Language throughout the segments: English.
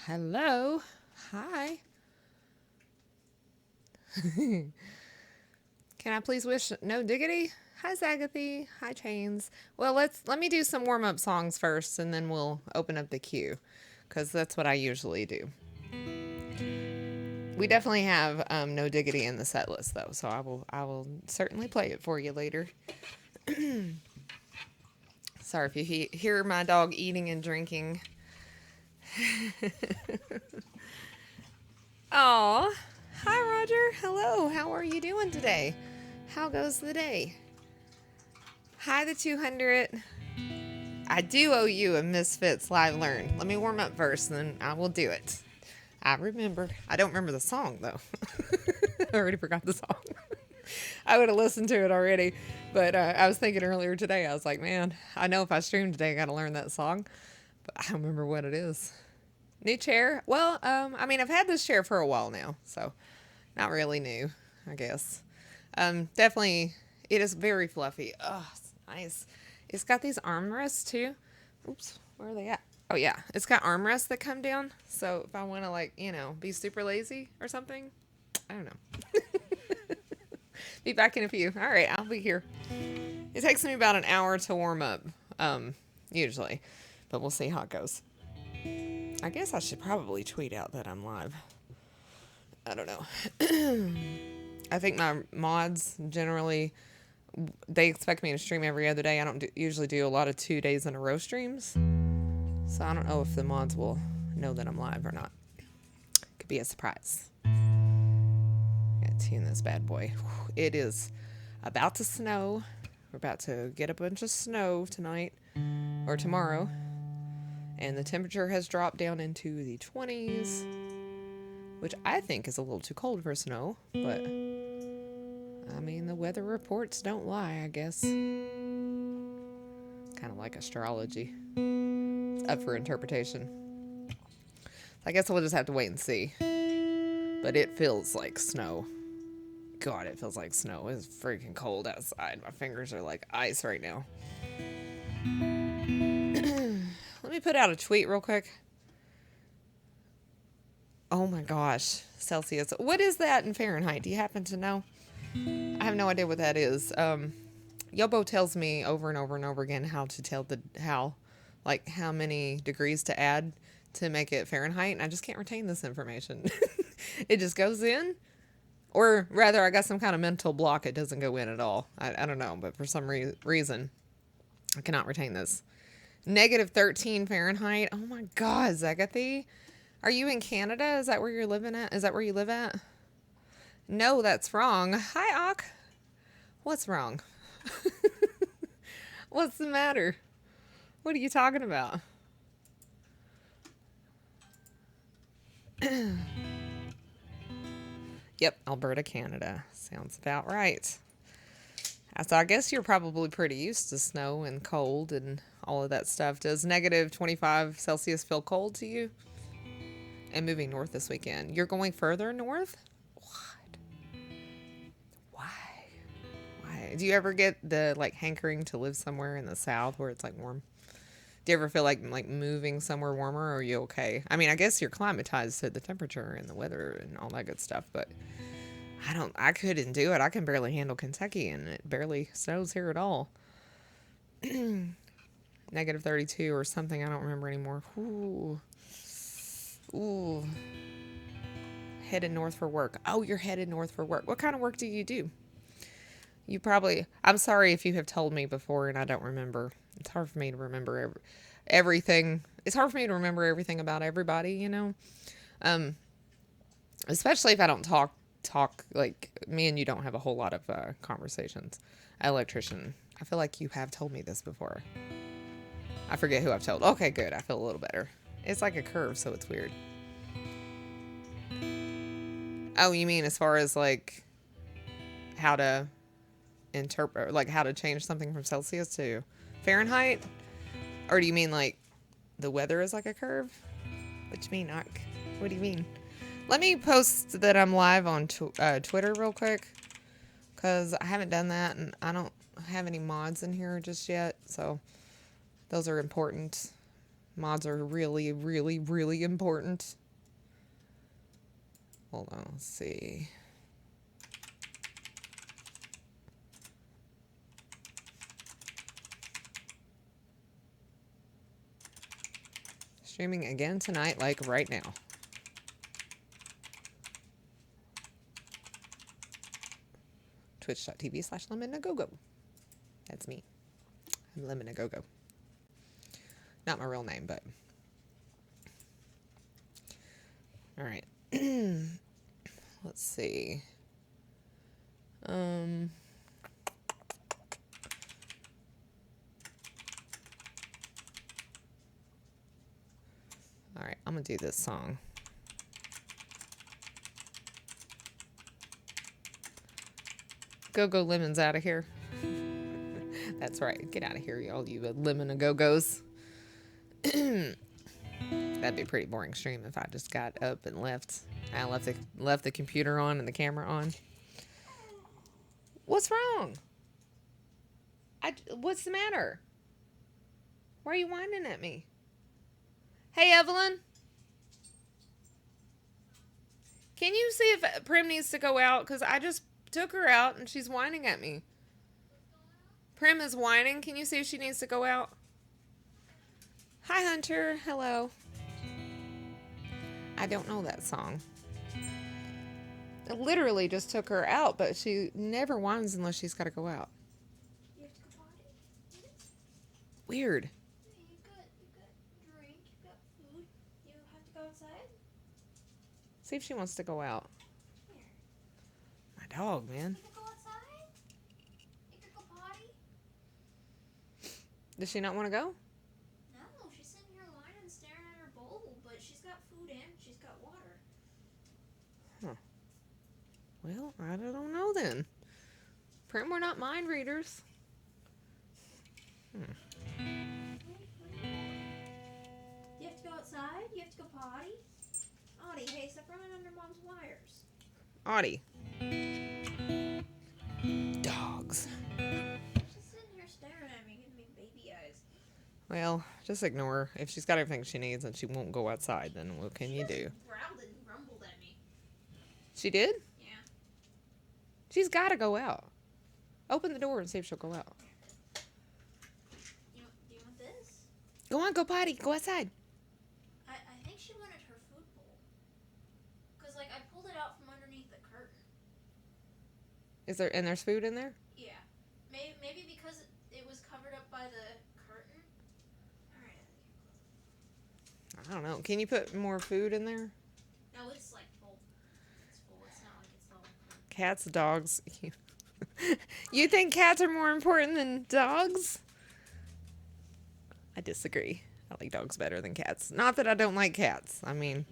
Hello. Hi. Can I please wish no diggity? Hi Zagathy. Hi Chains. Well, let me do some warm up songs first, and then we'll open up the queue, because that's what I usually do. We definitely have no diggity in the set list though, so I will certainly play it for you later. Sorry if you hear my dog eating and drinking. Aw. Hi Roger. Hello. How are you doing today? How goes the day? Hi the 200. I do owe you a Misfits Live Learn. Let me warm up first, and then I will do it. I remembered. I don't remember the song, though. I already forgot the song. I would have listened to it already. But I was thinking earlier today, I was like, man, I know if I stream today, I got to learn that song. But I don't remember what it is. New chair? Well, I mean, I've had this chair for a while now, so not really new, I guess. Definitely, it is very fluffy. Oh, it's nice. It's got these armrests too. Oops, where are they at? Oh yeah, it's got armrests that come down. So if I want to be super lazy or something, I don't know. Be back in a few. All right, I'll be here. It takes me about an hour to warm up, usually, but we'll see how it goes. I guess I should probably tweet out that I'm live. I don't know. I think my mods generally they expect me to stream every other day. I don't usually do a lot of 2 days in a row streams. So I don't know if the mods will know that I'm live or not. Could be a surprise. Gotta tune this bad boy. It is about to snow. We're about to get a bunch of snow tonight or tomorrow. And the temperature has dropped down into the 20s, which I think is a little too cold for snow, but I mean, the weather reports don't lie, I guess. Kind of like astrology. It's up for interpretation. I guess we'll just have to wait and see. But it feels like snow. God, it feels like snow. It's freaking cold outside. My fingers are like ice right now. Let me put out a tweet real quick. Oh my gosh. Celsius. What is that in Fahrenheit? Do you happen to know? I have no idea what that is. Yobo tells me over and over and over again how to tell how many degrees to add to make it Fahrenheit, and I just can't retain this information. It just goes in, or rather, I got some kind of mental block. It doesn't go in at all. I don't know, but for some reason, I cannot retain this. -13 Fahrenheit. Oh my God, Zagathy. Are you in Canada? Is that where you're living at? Is that where you live at? No, that's wrong. Hi, Ak. What's wrong? What's the matter? What are you talking about? Yep, Alberta, Canada. Sounds about right. So I guess you're probably pretty used to snow and cold and all of that stuff. Does -25 Celsius feel cold to you? And moving north this weekend. You're going further north? What? Why? Why? Do you ever get the hankering to live somewhere in the south where it's warm? Do you ever feel like moving somewhere warmer, or are you okay? I mean, I guess you're climatized to the temperature and the weather and all that good stuff, but I couldn't do it. I can barely handle Kentucky, and it barely snows here at all. -32 or something. I don't remember anymore. Ooh. Ooh. Headed north for work. Oh, you're headed north for work. What kind of work do you do? I'm sorry if you have told me before and I don't remember. It's hard for me to remember everything. It's hard for me to remember everything about everybody, especially if I don't talk like me and you don't have a whole lot of conversations. Electrician. I feel like you have told me this before. I forget who I've told. Okay, good. I feel a little better. It's like a curve, so it's weird. Oh, you mean as far as how to interpret, how to change something from Celsius to Fahrenheit? Or do you mean the weather is like a curve? What do you mean, Ak? What do you mean? Let me post that I'm live on Twitter real quick, because I haven't done that, and I don't have any mods in here just yet, so those are important. Mods are really, really, really important. Hold on, let's see. Streaming again tonight, like right now. Twitch.tv/LemonAgogo. That's me. I'm LemonAgogo. Not my real name, but. All right. Let's see. All right, I'm gonna do this song. Go Lemons out of here. That's right. Get out of here, y'all, you Lemon-a-go-go's. That'd be a pretty boring stream if I just got up and left. I left the computer on and the camera on. What's wrong? What's the matter? Why are you whining at me? Hey, Evelyn. Can you see if Prim needs to go out? Because I just took her out and she's whining at me. Prim is whining. Can you see if she needs to go out? Hi, Hunter. Hello. I don't know that song. I literally just took her out, but she never whines unless she's got to go out. You have to go potty? Weird. You got drink, you got food. You have to go outside? See if she wants to go out. Here. My dog, man. You can go outside? You can go potty? Does she not want to go? No, she's sitting here whining, staring at her bowl, but she's got food and she's got water. Huh. Well, I don't know then. Prim, we're not mind readers. Do you have to go outside? You have to go potty? Audie, hey, stop running under Mom's wires. Audie. Dogs. She's sitting here staring at me, giving me baby eyes. Well, just ignore her. If she's got everything she needs and she won't go outside, then what can you do? Growled and rumbled at me. She did? Yeah. She's got to go out. Open the door and see if she'll go out. Do you want this? Go on, go potty. Go outside. I think she wanted her food bowl. Because, I pulled it out from underneath the curtain. And there's food in there? Yeah. Maybe because it was covered up by the curtain. Alright. I don't know. Can you put more food in there? No, it's full. It's full. It's not like it's low. Cats, dogs. You think cats are more important than dogs? I disagree. I like dogs better than cats. Not that I don't like cats. I mean,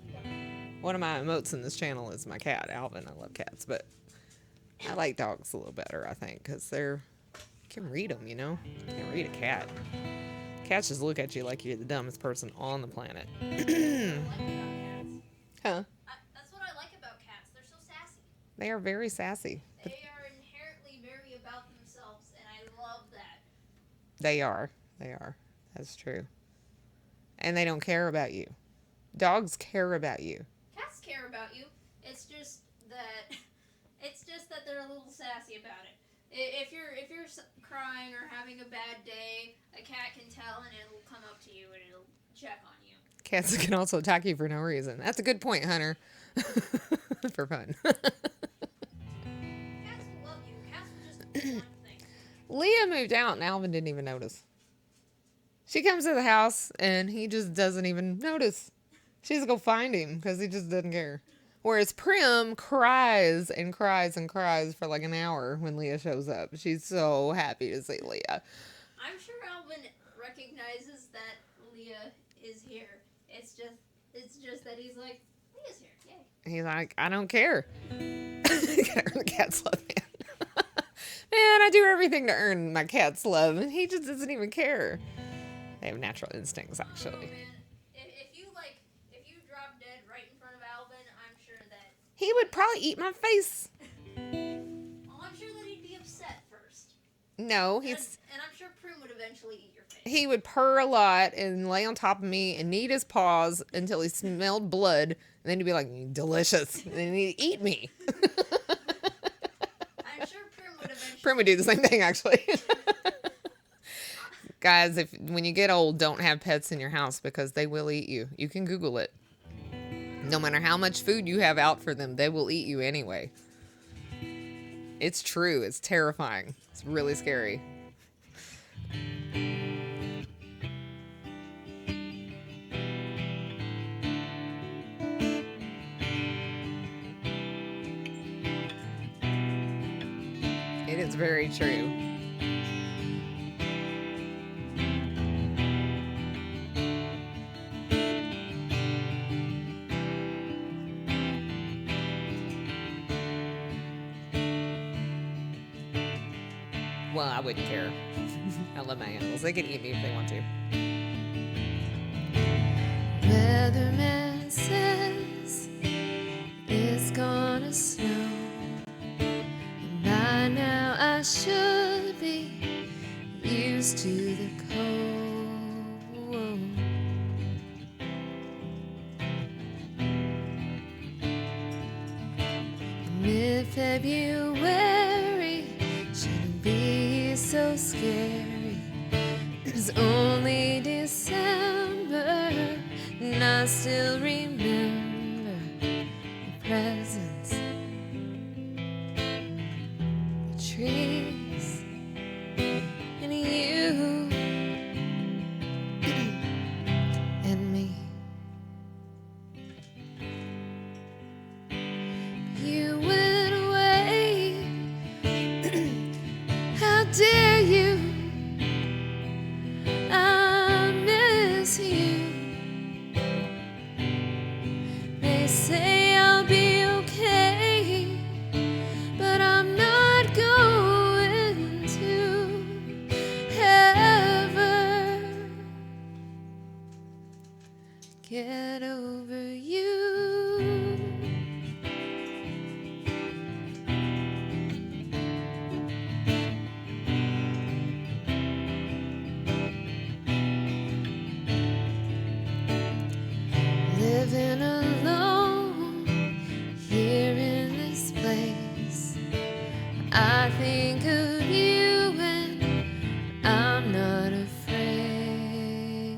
one of my emotes in this channel is my cat, Alvin. I love cats, but I like dogs a little better, I think, because you can read them, you know? You can read a cat. Cats just look at you like you're the dumbest person on the planet. Huh? That's what I like about cats. They're so sassy. They are very sassy. They are inherently very about themselves, and I love that. They are. That's true. And they don't care about you. Dogs care about you. Cats care about you. It's just that they're a little sassy about it. If you're crying or having a bad day, a cat can tell and it'll come up to you and it'll check on you. Cats can also attack you for no reason. That's a good point, Hunter. For fun. Cats will love you. Cats will just want things. Leah moved out and Alvin didn't even notice. She comes to the house and he just doesn't even notice. She has to go find him because he just doesn't care. Whereas Prim cries and cries and cries for like an hour when Leah shows up. She's so happy to see Leah. I'm sure Alvin recognizes that Leah is here. It's just that he's like, Leah's here, yay. He's like, I don't care. Gotta earn the cat's love, man. Man, I do everything to earn my cat's love, and he just doesn't even care. They have natural instincts, actually. Oh, man. If you drop dead right in front of Alvin, I'm sure that He would probably eat my face. I'm sure that he'd be upset first. No, And I'm sure Prim would eventually eat your face. he would purr a lot and lay on top of me and knead his paws until he smelled blood. And then he'd be like, delicious. And then he'd eat me. I'm sure Prim would eventually. Prim would do the same thing, actually. Guys, when you get old, don't have pets in your house because they will eat you. You can Google it. No matter how much food you have out for them, they will eat you anyway. It's true. It's terrifying. It's really scary. It is very true. Well, I wouldn't care. I love my animals. They can eat me if they want to. Weatherman says it's gonna snow. And by now I should be used to the cold. Mid-February shouldn't be so scary. It's only December, and I still remember the presents, the trees, and you and me. You went away. How dare you? I miss you. They say I'll be okay, but I'm not going to ever get over you. Living alone here in this place, I think of you and I'm not afraid.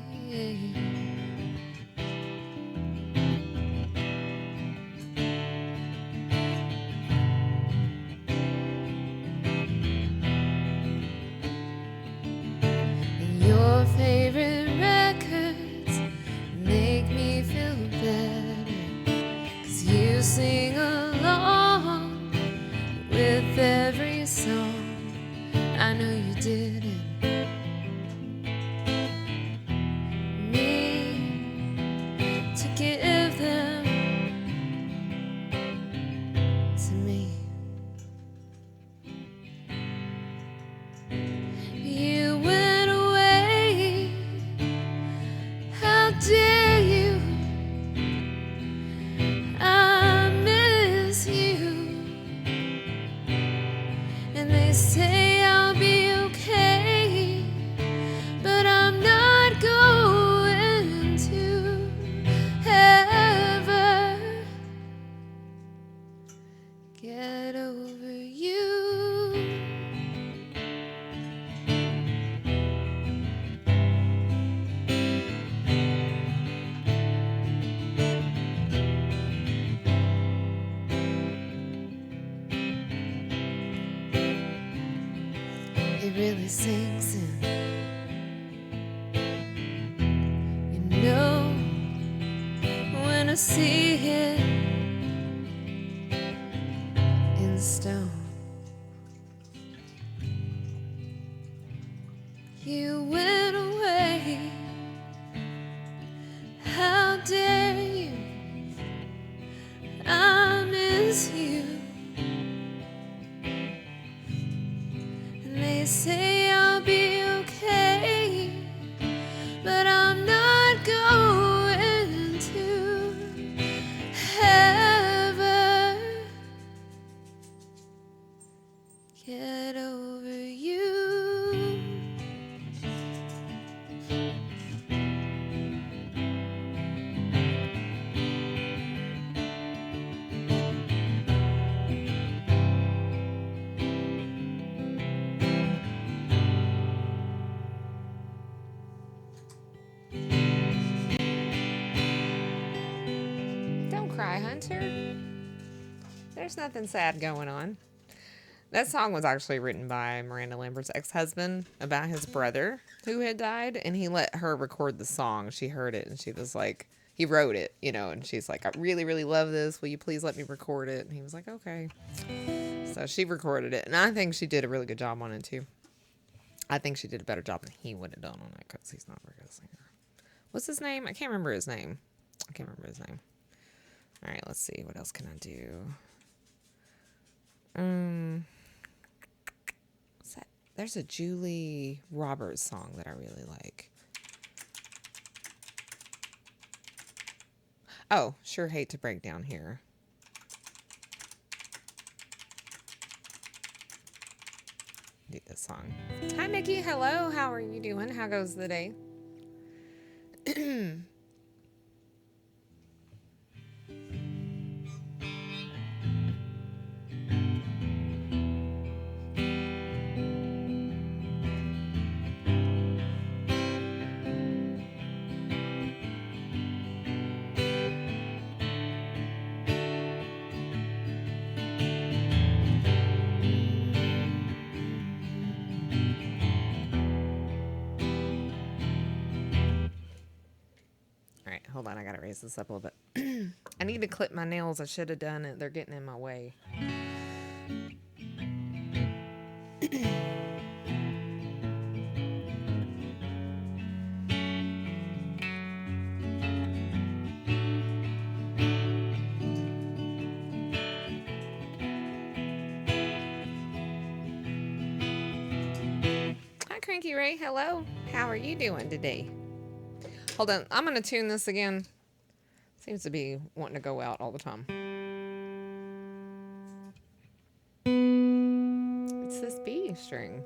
Your favorite records make me feel better, 'cause you sing along with every song. I know you didn't mean to give them to me. You went away. How dare you? I miss you. And they say I'll be okay, but I'm not going to ever get over you. It really sinks in. You know, when I see it in stone. You went away. How dare you? I miss you. And they say I'll be okay, but I'm not going to ever get over you. Hi, Hunter. There's nothing sad going on. That song was actually written by Miranda Lambert's ex-husband about his brother who had died, and he let her record the song. She heard it, and she was like, he wrote it, and she's like, I really, really love this. Will you please let me record it? And he was like, okay. So she recorded it, and I think she did a really good job on it, too. I think she did a better job than he would have done on it, because he's not a very good singer. What's his name? I can't remember his name. All right, let's see. What else can I do? What's that? There's a Julie Roberts song that I really like. Oh, sure hate to break down here. Do this song. Hi, Mickey. Hello. How are you doing? How goes the day? Hold on, I gotta raise this up a little bit. I need to clip my nails. I should have done it. They're getting in my way. Hi, Cranky Ray. Hello. How are you doing today? Hold on. I'm going to tune this again. Seems to be wanting to go out all the time. It's this B string.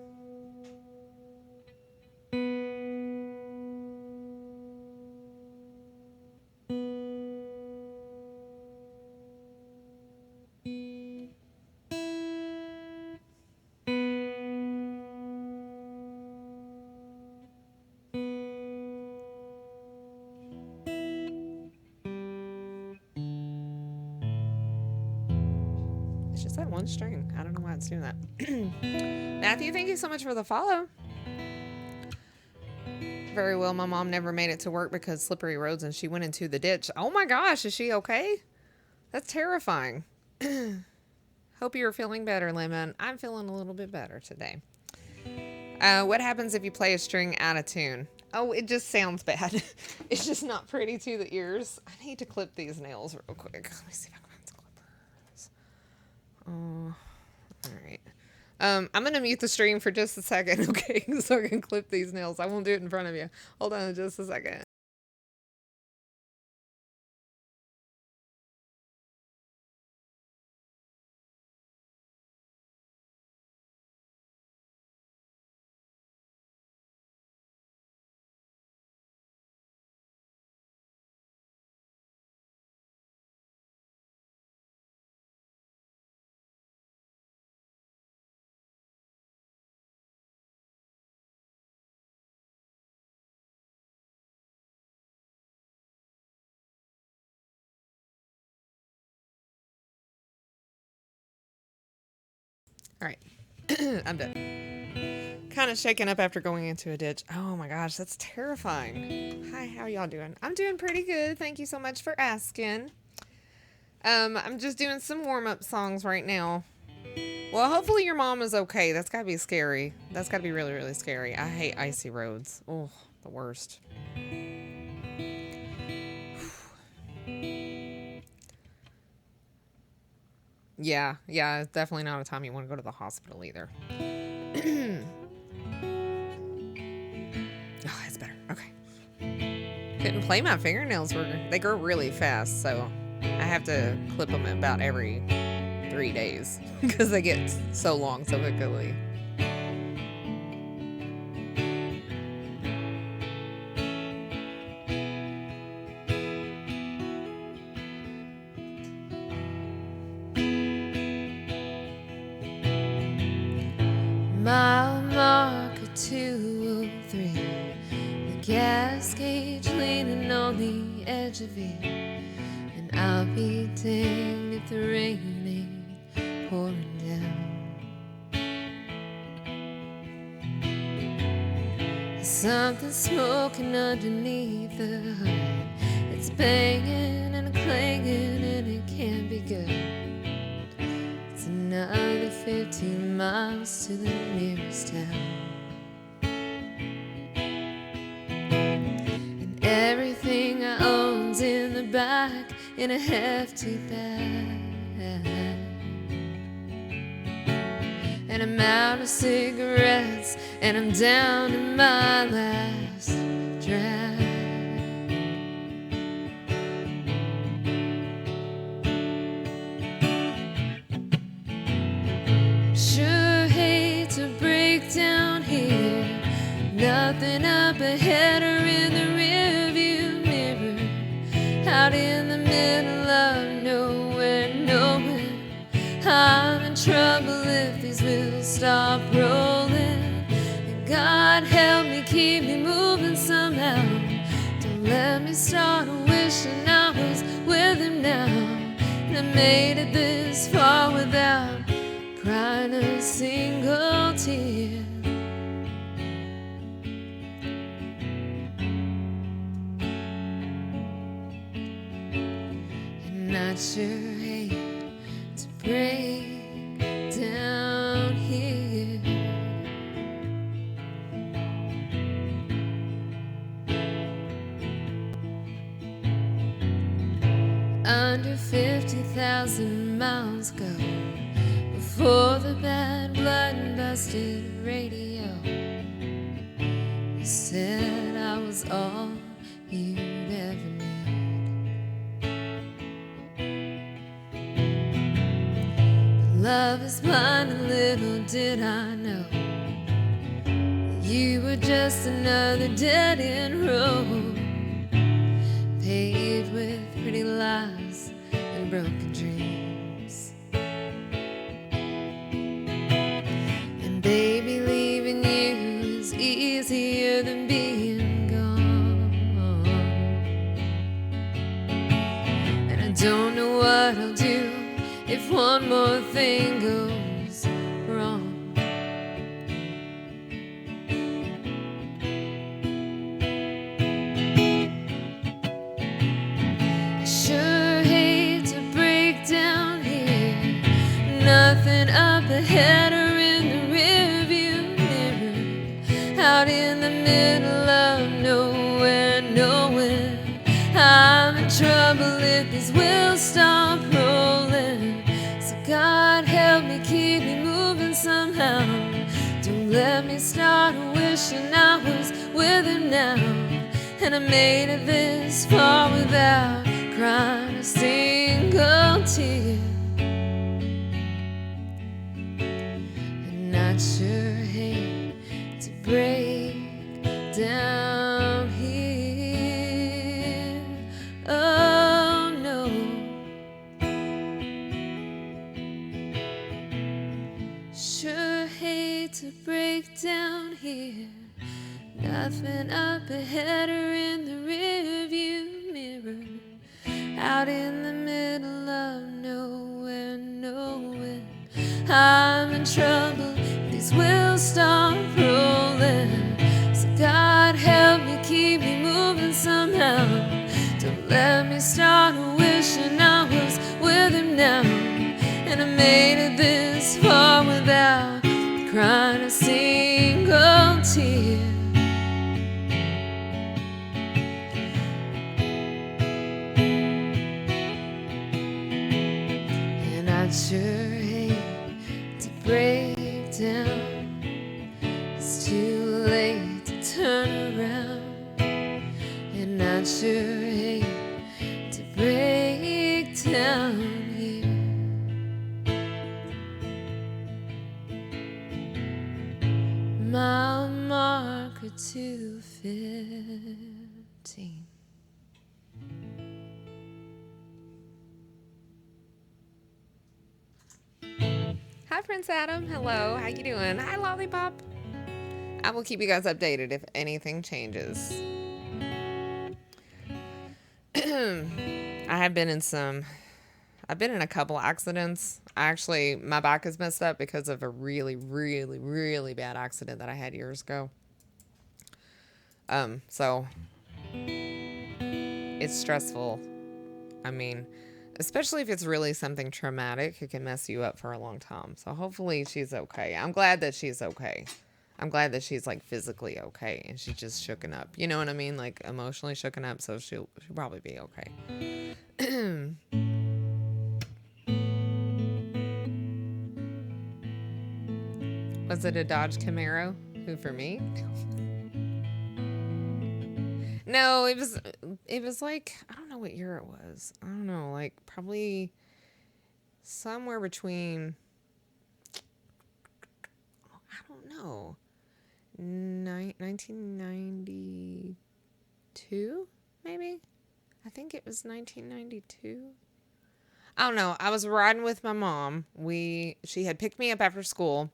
It's just that one string. I don't know why it's doing that. Matthew, thank you so much for the follow. Very well, my mom never made it to work because slippery roads and she went into the ditch. Oh my gosh, is she okay? That's terrifying. Hope you're feeling better, Lemon. I'm feeling a little bit better today. What happens if you play a string out of tune? Oh, it just sounds bad. It's just not pretty to the ears. I need to clip these nails real quick. Let me see if I can find some clippers. All right. I'm going to mute the stream for just a second, okay? So I can clip these nails. I won't do it in front of you. Hold on just a second. All right. I'm done. Kind of shaken up after going into a ditch. Oh my gosh, that's terrifying. Hi, how y'all doing? I'm doing pretty good. Thank you so much for asking. I'm just doing some warm-up songs right now. Well, hopefully your mom is okay. That's gotta be scary. That's gotta be really, really scary. I hate icy roads. Oh, the worst. Yeah, it's definitely not a time you want to go to the hospital either. Oh, it's better. Okay. Couldn't play my fingernails. They grow really fast, so I have to clip them about every 3 days because they get so long so quickly. Mile marker 203, the gas gauge leaning on the edge of it, and I'll be danged if the rain ain't pouring down. There's something smoking underneath the hood. It's banging and clanging and it can't be good. It's another 15 miles to the nearest town. And everything I own's in the back in a hefty bag. And I'm out of cigarettes and I'm down to my last drag. Sure hate to break down here. Nothing up ahead or in the rearview mirror. Out in the middle of nowhere, knowing I'm in trouble if these wheels stop rolling. And God help me, keep me moving somehow. Don't let me start wishing I was with him now. And I made it this far without crying a single tear. And I'd sure hate to break down here. Under 50,000 miles ago, before the bad blood and busted radio, you said I was all you'd ever need. Love is blind and little did I know you were just another dead-end road, paved with pretty lies and broken dreams. And baby, leaving you is easier than being gone. And I don't know what I'll do if one more thing goes wrong. I sure hate to break down here. Nothing up ahead or in the rearview mirror. Out in the middle of nowhere, knowing I'm in trouble if these wheels stop rolling. God help me, keep me moving somehow. Don't let me start wishing I was with him now. And I made it this far without crying a single tear. And I'd sure hate to break down here. Oh no. Sure hate to break down here. Nothing up ahead or in the rearview mirror. Out in the middle of nowhere, knowing I'm in trouble if these wheels stop rolling. So God help me, keep me moving somehow. Don't let me start wishing I was with him now. And I made it this far without crying a single tear. And I'd sure hate to break down. It's too late to turn around. And I'd sure hate to break down here. Mile marker 215. Hi, Prince Adam. Hello. How you doing? Hi, Lollipop. I will keep you guys updated if anything changes. I have been in some. I've been in a couple accidents. Actually, my back is messed up because of a really, really, really bad accident that I had years ago. So it's stressful. I mean, especially if it's really something traumatic, it can mess you up for a long time. So hopefully she's okay. I'm glad that she's okay. I'm glad that she's like physically okay and she's just shooken up. You know what I mean? Like emotionally shooken up, so she'll probably be okay. Was it a Dodge Camaro? Who for me? No, it was like I don't know what year it was. I don't know, like probably somewhere between I don't know. 1992 maybe? I think it was 1992. I don't know. I was riding with my mom. She had picked me up after school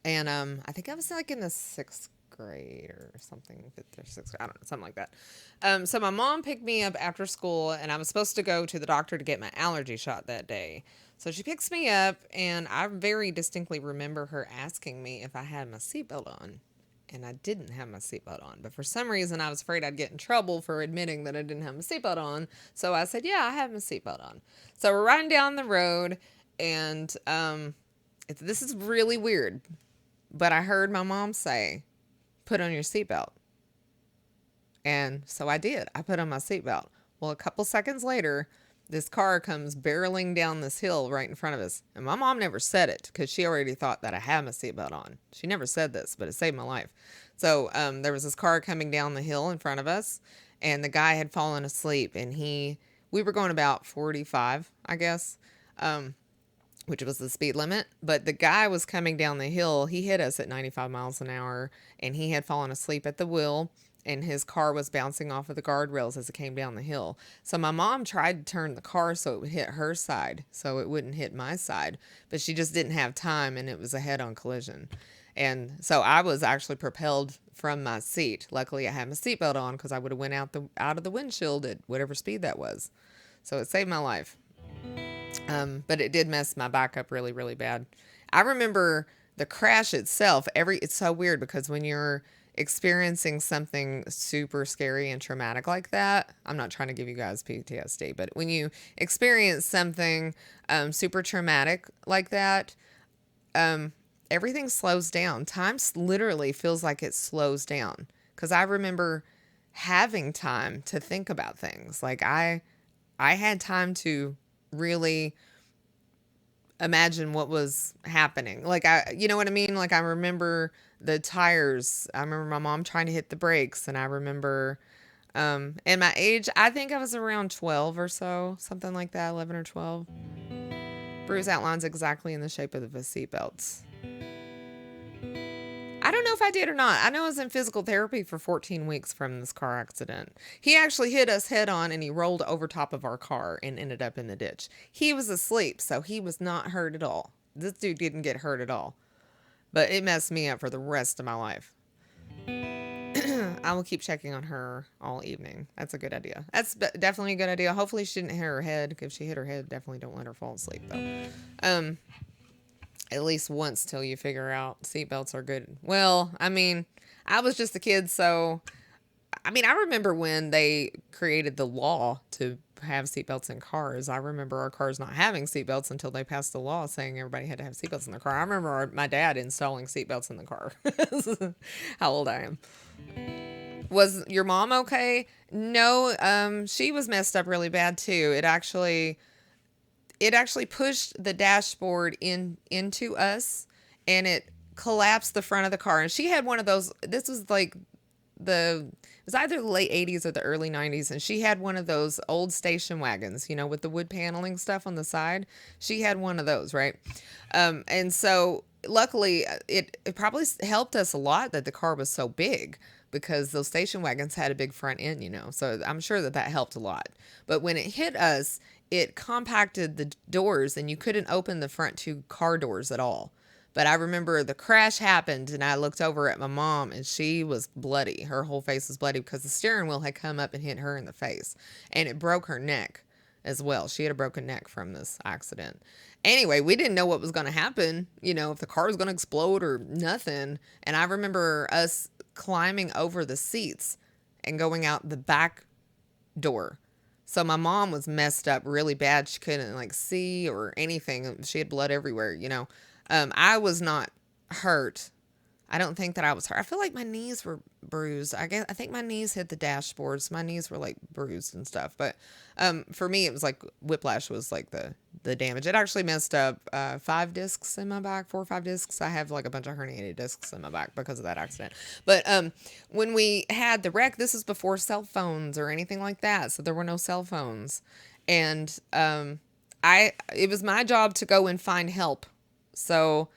and I think I was like in the 6th grade or something, 5th or 6th, I don't know, something like that. So my mom picked me up after school and I was supposed to go to the doctor to get my allergy shot that day. So she picks me up and I very distinctly remember her asking me if I had my seatbelt on. And I didn't have my seatbelt on. But for some reason, I was afraid I'd get in trouble for admitting that I didn't have my seatbelt on. So I said, yeah, I have my seatbelt on. So we're riding down the road and this is really weird. But I heard my mom say, put on your seatbelt. And so I did. I put on my seatbelt. Well, a couple seconds later, this car comes barreling down this hill right in front of us. And my mom never said it because she already thought that I had my seatbelt on. She never said this, but it saved my life. So there was this car coming down the hill in front of us, and the guy had fallen asleep. And we were going about 45, I guess, which was the speed limit. But the guy was coming down the hill. He hit us at 95 miles an hour, and he had fallen asleep at the wheel. And his car was bouncing off of the guardrails as it came down the hill. So my mom tried to turn the car so it would hit her side, so it wouldn't hit my side. But she just didn't have time, and it was a head-on collision. And so I was actually propelled from my seat. Luckily, I had my seatbelt on because I would have went out of the windshield at whatever speed that was. So it saved my life. But it did mess my back up really, really bad. I remember the crash itself. It's so weird because when you're experiencing something super scary and traumatic like that, I'm not trying to give you guys PTSD, but when you experience something super traumatic like that, everything slows down. Time literally feels like it slows down because I remember having time to think about things. Like I had time to really imagine what was happening. Like you know what I mean? Like I remember the tires. I remember my mom trying to hit the brakes, and I remember, and my age, I think I was around 12 or so, something like that, 11 or 12. Bruce outlines exactly in the shape of the seatbelts. I don't know if I did or not. I know I was in physical therapy for 14 weeks from this car accident. He actually hit us head on and he rolled over top of our car and ended up in the ditch. He was asleep, so he was not hurt at all. This dude didn't get hurt at all. But it messed me up for the rest of my life. I will keep checking on her all evening. That's a good idea. That's definitely a good idea. Hopefully she didn't hit her head. If she hit her head, definitely don't let her fall asleep, though. At least once till you figure out seatbelts are good. Well, I mean, I was just a kid, so... I mean, I remember when they created the law to have seatbelts in cars. I remember our cars not having seatbelts until they passed the law saying everybody had to have seatbelts in their car. I remember my dad installing seatbelts in the car. How old I am. Was your mom okay? No, she was messed up really bad too. It actually pushed the dashboard into us, and it collapsed the front of the car. And she had one of those. This was like it was either the late 80s or the early 90s, and she had one of those old station wagons, with the wood paneling stuff on the side. She had one of those, right? And so luckily it probably helped us a lot that the car was so big, because those station wagons had a big front end, so I'm sure that helped a lot. But when it hit us, it compacted the doors, and you couldn't open the front two car doors at all. But I remember the crash happened, and I looked over at my mom, and she was bloody. Her whole face was bloody because the steering wheel had come up and hit her in the face, and it broke her neck. as well. She had a broken neck from this accident. Anyway, we didn't know what was going to happen, if the car was going to explode or nothing. And I remember us climbing over the seats and going out the back door. So my mom was messed up really bad. She couldn't see or anything. She had blood everywhere. I was not hurt. I don't think that I was hurt. I feel like my knees were bruised. I think my knees hit the dashboards. My knees were bruised and stuff. But for me, it was whiplash was the damage. It actually messed up 5 discs in my back, 4 or 5 discs. I have a bunch of herniated discs in my back because of that accident. But when we had the wreck, this was before cell phones or anything like that. So there were no cell phones, and it was my job to go and find help. So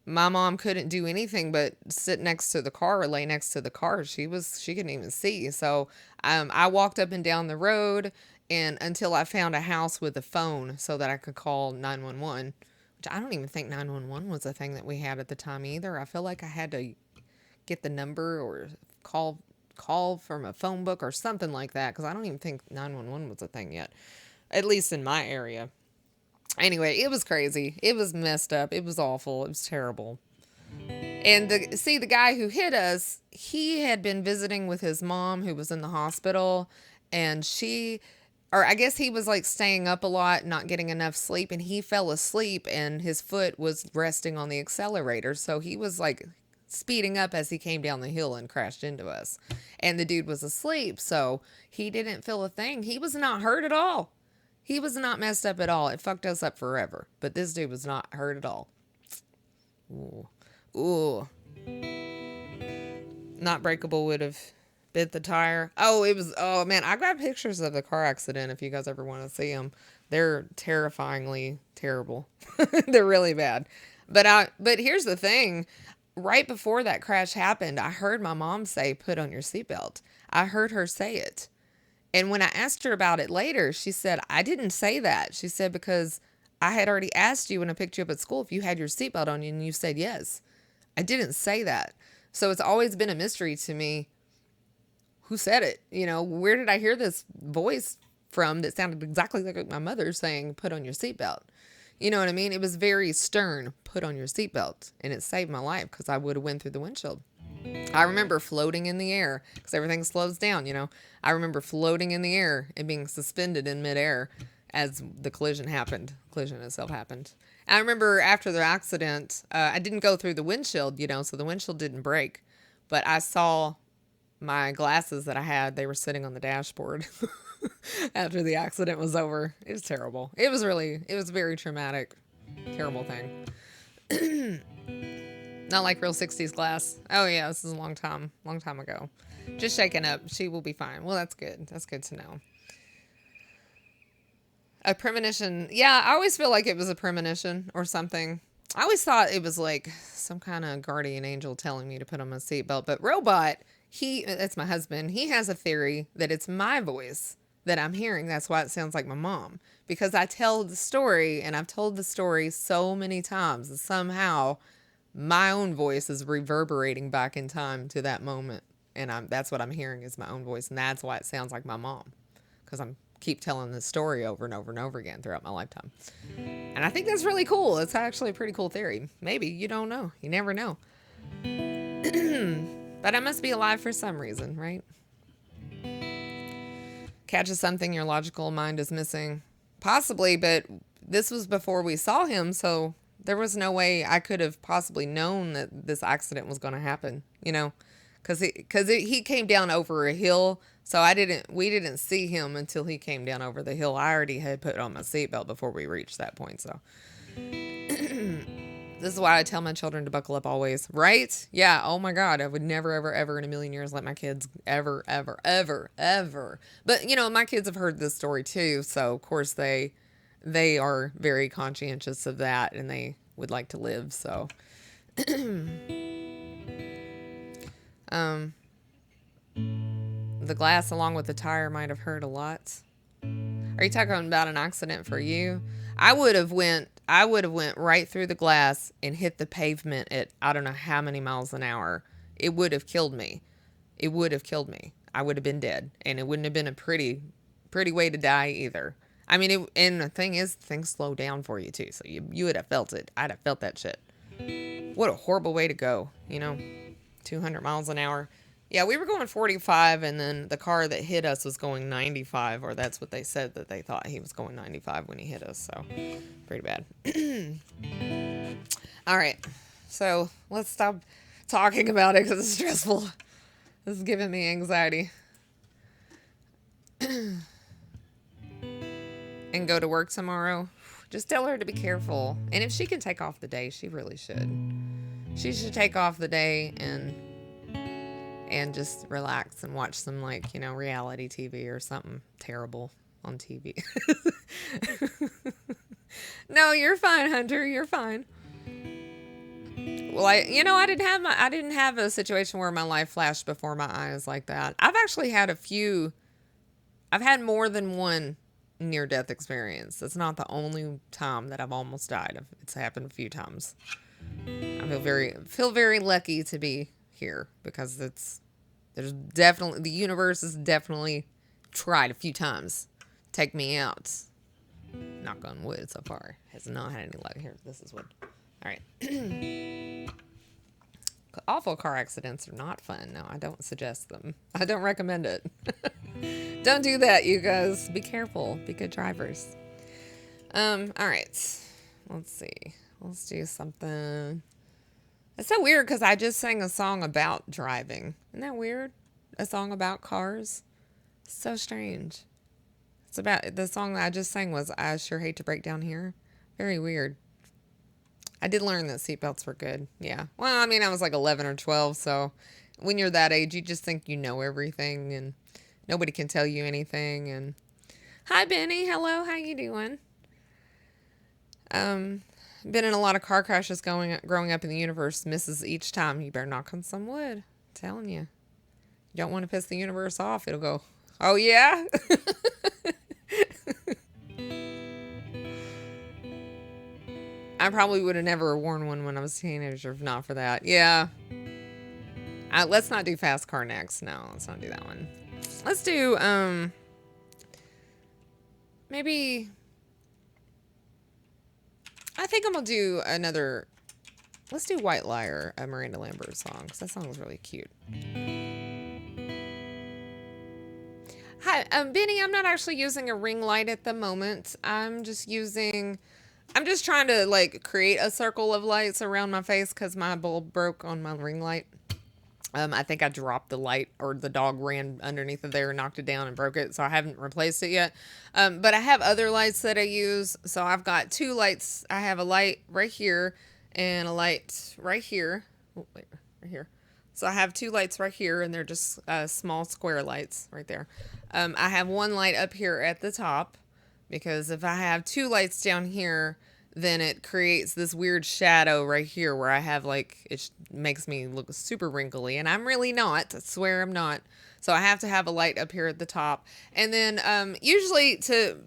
my mom couldn't do anything but sit next to the car or lay next to the car. She couldn't even see. So I walked up and down the road and until I found a house with a phone so that I could call 911, which I don't even think 911 was a thing that we had at the time either. I feel like I had to get the number or call from a phone book or something like that, because I don't even think 911 was a thing yet, at least in my area. Anyway, it was crazy. It was messed up. It was awful. It was terrible. And the guy who hit us, he had been visiting with his mom who was in the hospital, and I guess he was staying up a lot, not getting enough sleep, and he fell asleep and his foot was resting on the accelerator. So he was speeding up as he came down the hill and crashed into us. And the dude was asleep, so he didn't feel a thing. He was not hurt at all. He was not messed up at all. It fucked us up forever. But this dude was not hurt at all. Ooh. Not breakable would have bit the tire. Oh man, I got pictures of the car accident if you guys ever want to see them. They're terrifyingly terrible. They're really bad. But here's the thing. Right before that crash happened, I heard my mom say, "Put on your seatbelt." I heard her say it. And when I asked her about it later, she said, "I didn't say that." She said, "Because I had already asked you when I picked you up at school if you had your seatbelt on you, and you said yes. I didn't say that." So it's always been a mystery to me who said it. Where did I hear this voice from that sounded exactly like my mother saying, "Put on your seatbelt"? You know what I mean? It was very stern, "Put on your seatbelt." And it saved my life because I would have went through the windshield. I remember floating in the air because everything slows down, I remember floating in the air and being suspended in midair as the collision itself happened. And I remember after the accident, I didn't go through the windshield, so the windshield didn't break. But I saw my glasses that I had, they were sitting on the dashboard after the accident was over. It was terrible. It was very traumatic, terrible thing. Not like real 60s glass. Oh yeah, this is a long time ago. Just shaken up. She will be fine. Well, that's good. That's good to know. A premonition. Yeah, I always feel like it was a premonition or something. I always thought it was some kind of guardian angel telling me to put on my seatbelt. But Robot, that's my husband, he has a theory that it's my voice that I'm hearing. That's why it sounds like my mom. Because I tell the story, and I've told the story so many times, and somehow my own voice is reverberating back in time to that moment. And that's what I'm hearing is my own voice. And that's why it sounds like my mom. Because I'm keep telling this story over and over and over again throughout my lifetime. And I think that's really cool. It's actually a pretty cool theory. Maybe. You don't know. You never know. But I must be alive for some reason, right? Catches something your logical mind is missing. Possibly, but this was before we saw him, so there was no way I could have possibly known that this accident was going to happen, because he came down over a hill, so we didn't see him until he came down over the hill. I already had put on my seatbelt before we reached that point, so this is why I tell my children to buckle up always, right? Yeah, oh my God, I would never, ever, ever in a million years let my kids ever, ever, ever, ever. But, my kids have heard this story too, so of course they are very conscientious of that, and they would like to live, so. The glass along with the tire might have hurt a lot. Are you talking about an accident for you? I would have went right through the glass and hit the pavement at I don't know how many miles an hour. It would have killed me. I would have been dead, and it wouldn't have been a pretty way to die either. I mean, and the thing is, things slow down for you too. So you would have felt it. I'd have felt that shit. What a horrible way to go, 200 miles an hour. Yeah, we were going 45, and then the car that hit us was going 95, or that's what they said, that they thought he was going 95 when he hit us. So, pretty bad. All right, so let's stop talking about it because it's stressful. This is giving me anxiety. And go to work tomorrow. Just tell her to be careful. And if she can take off the day, she really should. She should take off the day and just relax and watch some, like, reality TV or something terrible on TV. No, you're fine, Hunter. You're fine. Well, I didn't have a situation where my life flashed before my eyes like that. I've actually had I've had more than one near-death experience. It's not the only time that I've almost died. It's happened a few times. I feel very lucky to be here because the universe has definitely tried a few times to take me out. Knock on wood so far. Has not had any luck here. This is wood. All right. Awful car accidents are not fun. No, I don't suggest them. I don't recommend it. Don't do that, you guys. Be careful. Be good drivers. All right. Let's see. Let's do something. It's so weird because I just sang a song about driving. Isn't that weird? A song about cars. So strange. It's about the song that I just sang was "I Sure Hate to Break Down Here." Very weird. I did learn that seatbelts were good. Yeah. Well, I mean, I was like 11 or 12, so when you're that age, you just think you know everything and nobody can tell you anything. And hi, Benny. Hello. How you doing? Been in a lot of car crashes growing up in the universe. Misses each time. You better knock on some wood. I'm telling you. You don't want to piss the universe off. It'll go, oh, yeah? I probably would have never worn one when I was a teenager if not for that. Yeah. Let's not do fast car next. No, let's not do that one. Let's do, maybe, I think I'm going to do let's do White Liar, a Miranda Lambert song, because that song was really cute. Hi, Benny, I'm not actually using a ring light at the moment. I'm just trying to, like, create a circle of lights around my face because my bulb broke on my ring light. I think I dropped the light, or the dog ran underneath it there and knocked it down and broke it, so I haven't replaced it yet. But I have other lights that I use, so I've got two lights. I have a light right here and a light right here. Oh, wait, right here. So I have two lights right here, and they're just small square lights right there. I have one light up here at the top, because if I have two lights down here, then it creates this weird shadow right here where I have, like, it makes me look super wrinkly, and I'm really not. I swear I'm not. So I have to have a light up here at the top. And then usually to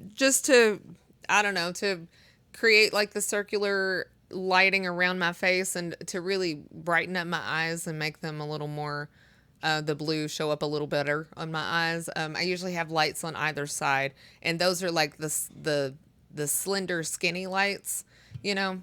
create, like, the circular lighting around my face and to really brighten up my eyes and make them a little more, the blue show up a little better on my eyes. I usually have lights on either side, and those are like the slender, skinny lights,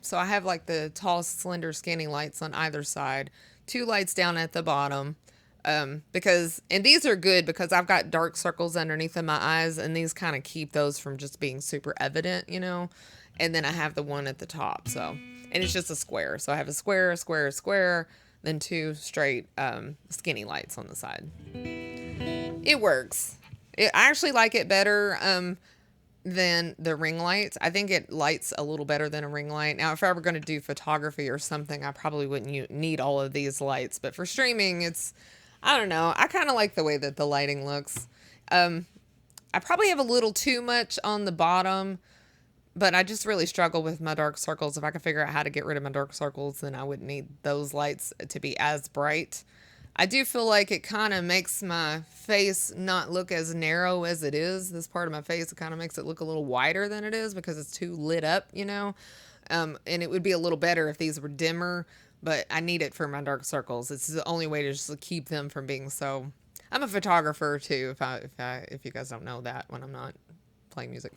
So I have like the tall, slender, skinny lights on either side, two lights down at the bottom, and these are good because I've got dark circles underneath of my eyes, and these kind of keep those from just being super evident, And then I have the one at the top, and it's just a square. So I have a square, a square, a square, then two straight skinny lights on the side. It works. I actually like it better than the ring lights. I think it lights a little better than a ring light. Now, if I were going to do photography or something, I probably wouldn't need all of these lights. But for streaming, I don't know. I kind of like the way that the lighting looks. I probably have a little too much on the bottom, but I just really struggle with my dark circles. If I could figure out how to get rid of my dark circles, then I wouldn't need those lights to be as bright. I do feel like it kind of makes my face not look as narrow as it is. This part of my face, it kind of makes it look a little wider than it is because it's too lit up, And it would be a little better if these were dimmer, but I need it for my dark circles. It's the only way to just keep them from being so. I'm a photographer too, if you guys don't know that when I'm not playing music.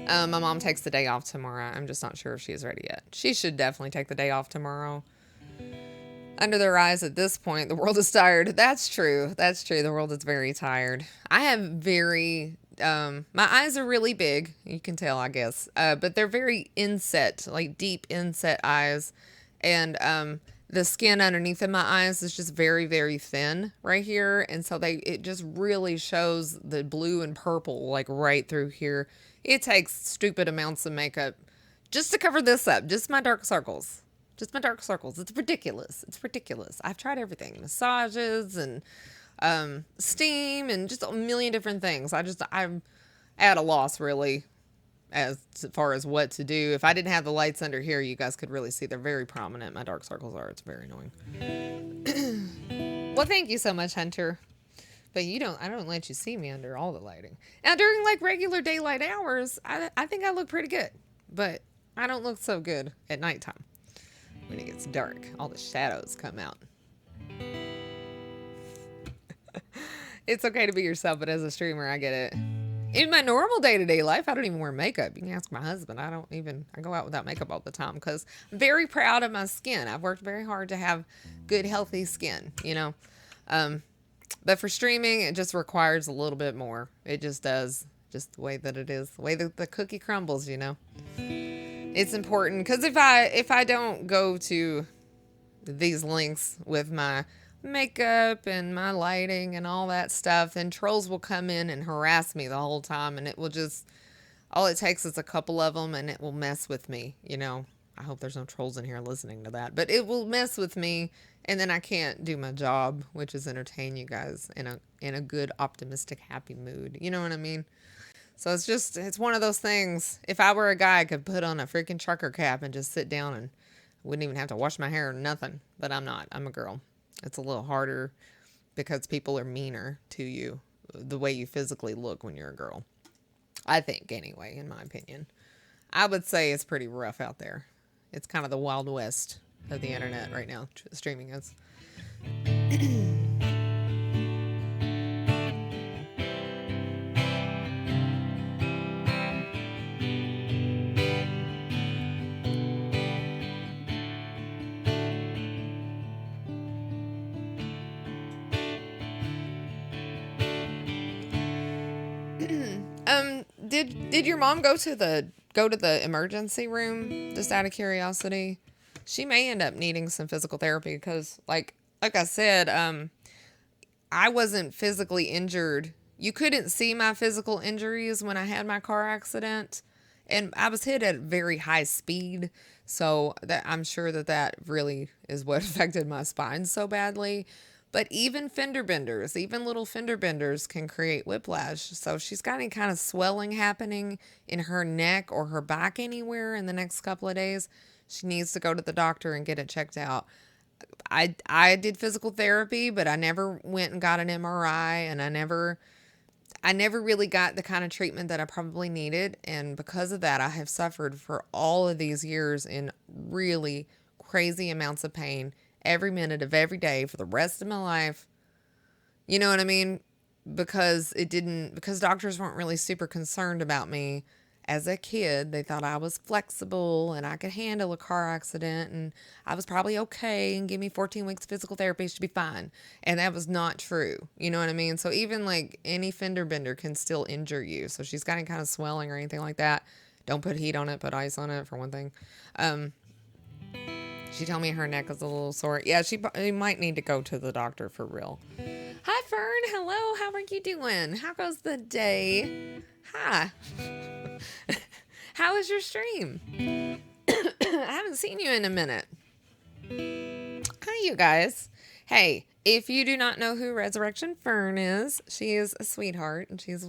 My mom takes the day off tomorrow. I'm just not sure if she is ready yet. She should definitely take the day off tomorrow. Under their eyes at this point, the world is tired. That's true. That's true. The world is very tired. I have my eyes are really big. You can tell, I guess. But they're very inset, like deep inset eyes. And the skin underneath of my eyes is just very, very thin right here. And so it just really shows the blue and purple like right through here. It takes stupid amounts of makeup just to cover this up. Just my dark circles. Just my dark circles. It's ridiculous. It's ridiculous. I've tried everything. Massages and steam and just a million different things. I'm at a loss really as far as what to do. If I didn't have the lights under here, you guys could really see they're very prominent. My dark circles are. It's very annoying. Well, thank you so much, Hunter. But I don't let you see me under all the lighting. Now, during like regular daylight hours, I think I look pretty good. But I don't look so good at nighttime. When it gets dark, all the shadows come out. It's okay to be yourself, but as a streamer, I get it. In my normal day-to-day life, I don't even wear makeup. You can ask my husband. I go out without makeup all the time because I'm very proud of my skin. I've worked very hard to have good, healthy skin, you know. But for streaming, it just requires a little bit more. It just does. Just the way that it is. The way that the cookie crumbles, you know. It's important because if I don't go to these links with my makeup and my lighting and all that stuff, then trolls will come in and harass me the whole time, and it will just, all it takes is a couple of them and it will mess with me, you know. I hope there's no trolls in here listening to that, but it will mess with me, and then I can't do my job, which is entertain you guys in a good, optimistic, happy mood. You know what I mean? So it's one of those things. If I were a guy, I could put on a freaking trucker cap and just sit down and wouldn't even have to wash my hair or nothing. But I'm not. I'm a girl. It's a little harder because people are meaner to you the way you physically look when you're a girl. I think, anyway, in my opinion. I would say it's pretty rough out there. It's kind of the Wild West of the internet right now, streaming is. Did your mom go to the emergency room just out of curiosity? She may end up needing some physical therapy because like I said, I wasn't physically injured. You couldn't see my physical injuries when I had my car accident, and I was hit at very high speed. So that I'm sure that really is what affected my spine so badly. But even little fender benders can create whiplash. So if she's got any kind of swelling happening in her neck or her back anywhere in the next couple of days, she needs to go to the doctor and get it checked out. I did physical therapy, but I never went and got an MRI, and I never really got the kind of treatment that I probably needed. And because of that, I have suffered for all of these years in really crazy amounts of pain every minute of every day for the rest of my life. You know what I mean? Because doctors weren't really super concerned about me as a kid. They thought I was flexible and I could handle a car accident and I was probably okay, and give me 14 weeks of physical therapy, should be fine. And that was not true. You know what I mean? So even like any fender bender can still injure you. So if she's got any kind of swelling or anything like that, don't put heat on it, put ice on it for one thing. She told me her neck is a little sore. Yeah, she might need to go to the doctor for real. Hi, Fern. Hello. How are you doing? How goes the day? Hi. How was your stream? I haven't seen you in a minute. Hi, you guys. Hey, if you do not know who Resurrection Fern is, she is a sweetheart, and she's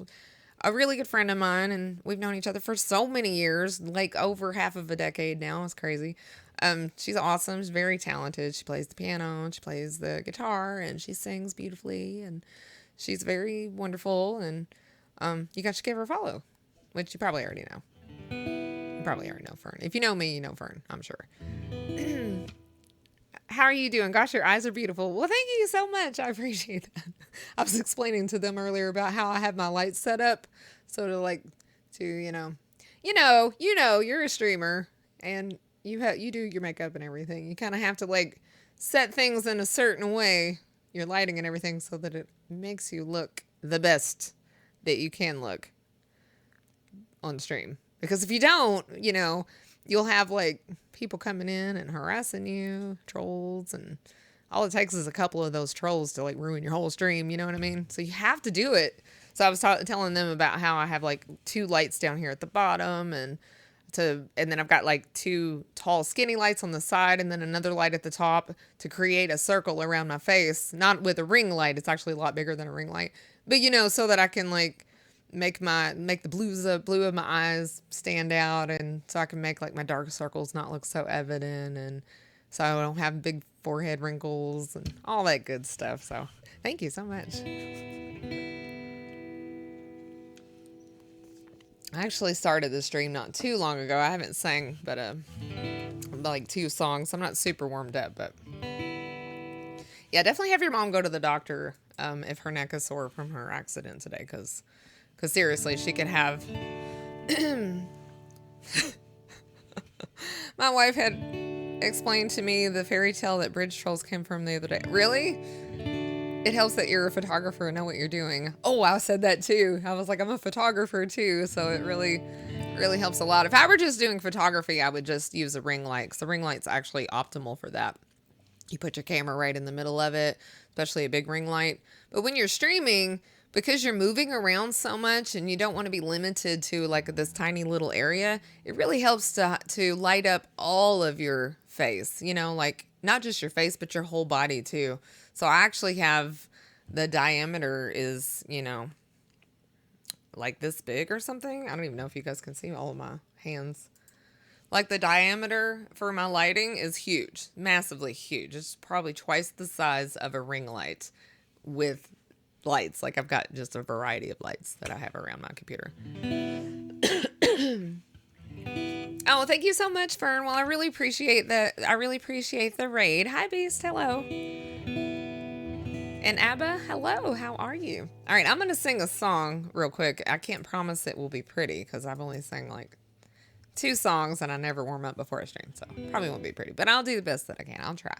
a really good friend of mine, and we've known each other for so many years, like over half of a decade now. It's crazy. She's awesome. She's very talented. She plays the piano and she plays the guitar and she sings beautifully, and she's very wonderful. And, you guys should give her a follow, which you probably already know. You probably already know Fern. If you know me, you know Fern, I'm sure. How are you doing? Gosh, your eyes are beautiful. Well, thank you so much. I appreciate that. I was explaining to them earlier about how I have my lights set up. So to you're a streamer and you do your makeup and everything. You kind of have to like set things in a certain way, your lighting and everything, so that it makes you look the best that you can look on stream. Because if you don't, you'll have like people coming in and harassing you, trolls, and all it takes is a couple of those trolls to like ruin your whole stream. You know what I mean? So you have to do it. So I was telling them about how I have like 2 lights down here at the bottom, and then I've got like 2 tall skinny lights on the side, and then another light at the top to create a circle around my face. Not with a ring light; it's actually a lot bigger than a ring light. But so that I can like make the blue of my eyes stand out, and so I can make like my dark circles not look so evident, and so I don't have big forehead wrinkles and all that good stuff. So thank you so much. I actually started the stream not too long ago. I haven't sang but like 2 songs. I'm not super warmed up, but yeah, definitely have your mom go to the doctor if her neck is sore from her accident today, because seriously, she could have. My wife had explained to me the fairy tale that bridge trolls came from the other day. Really? It helps that you're a photographer and know what you're doing. Oh, I said that too. I was like, I'm a photographer too, so it really helps a lot. If I were just doing photography, I would just use a ring light, because the ring light's actually optimal for that. You put your camera right in the middle of it, especially a big ring light. But when you're streaming, because you're moving around so much and you don't want to be limited to like this tiny little area, it really helps to light up all of your face, like not just your face, but your whole body too. So I actually have the diameter is, like this big or something. I don't even know if you guys can see all of my hands. Like the diameter for my lighting is huge, massively huge. It's probably twice the size of a ring light with lights. Like I've got just a variety of lights that I have around my computer. Oh, thank you so much, Fern. Well, I really appreciate the raid. Hi, Beast. Hello. And Abba, hello. How are you? All right, I'm going to sing a song real quick. I can't promise it will be pretty because I've only sang like 2 songs and I never warm up before I stream, so probably won't be pretty, but I'll do the best that I can. I'll try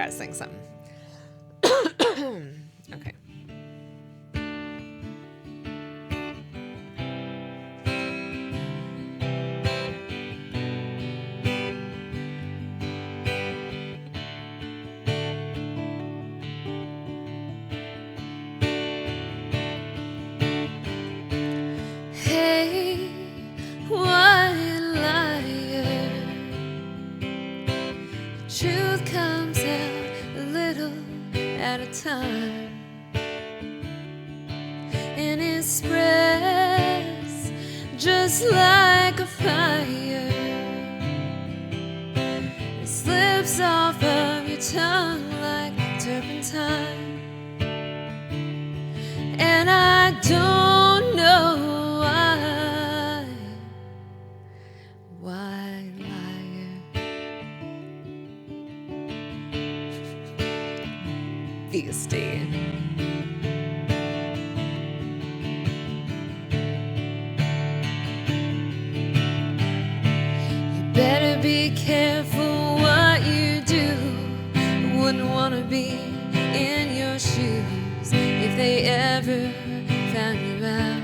to sing something. Okay. Hey, white liar, truth comes out a little at a time, and it spreads just like a fire. It slips off of your tongue like turpentine, and I don't know why, liar. Beastie. You better be careful what you do. I wouldn't want to be in your shoes if they ever found you out.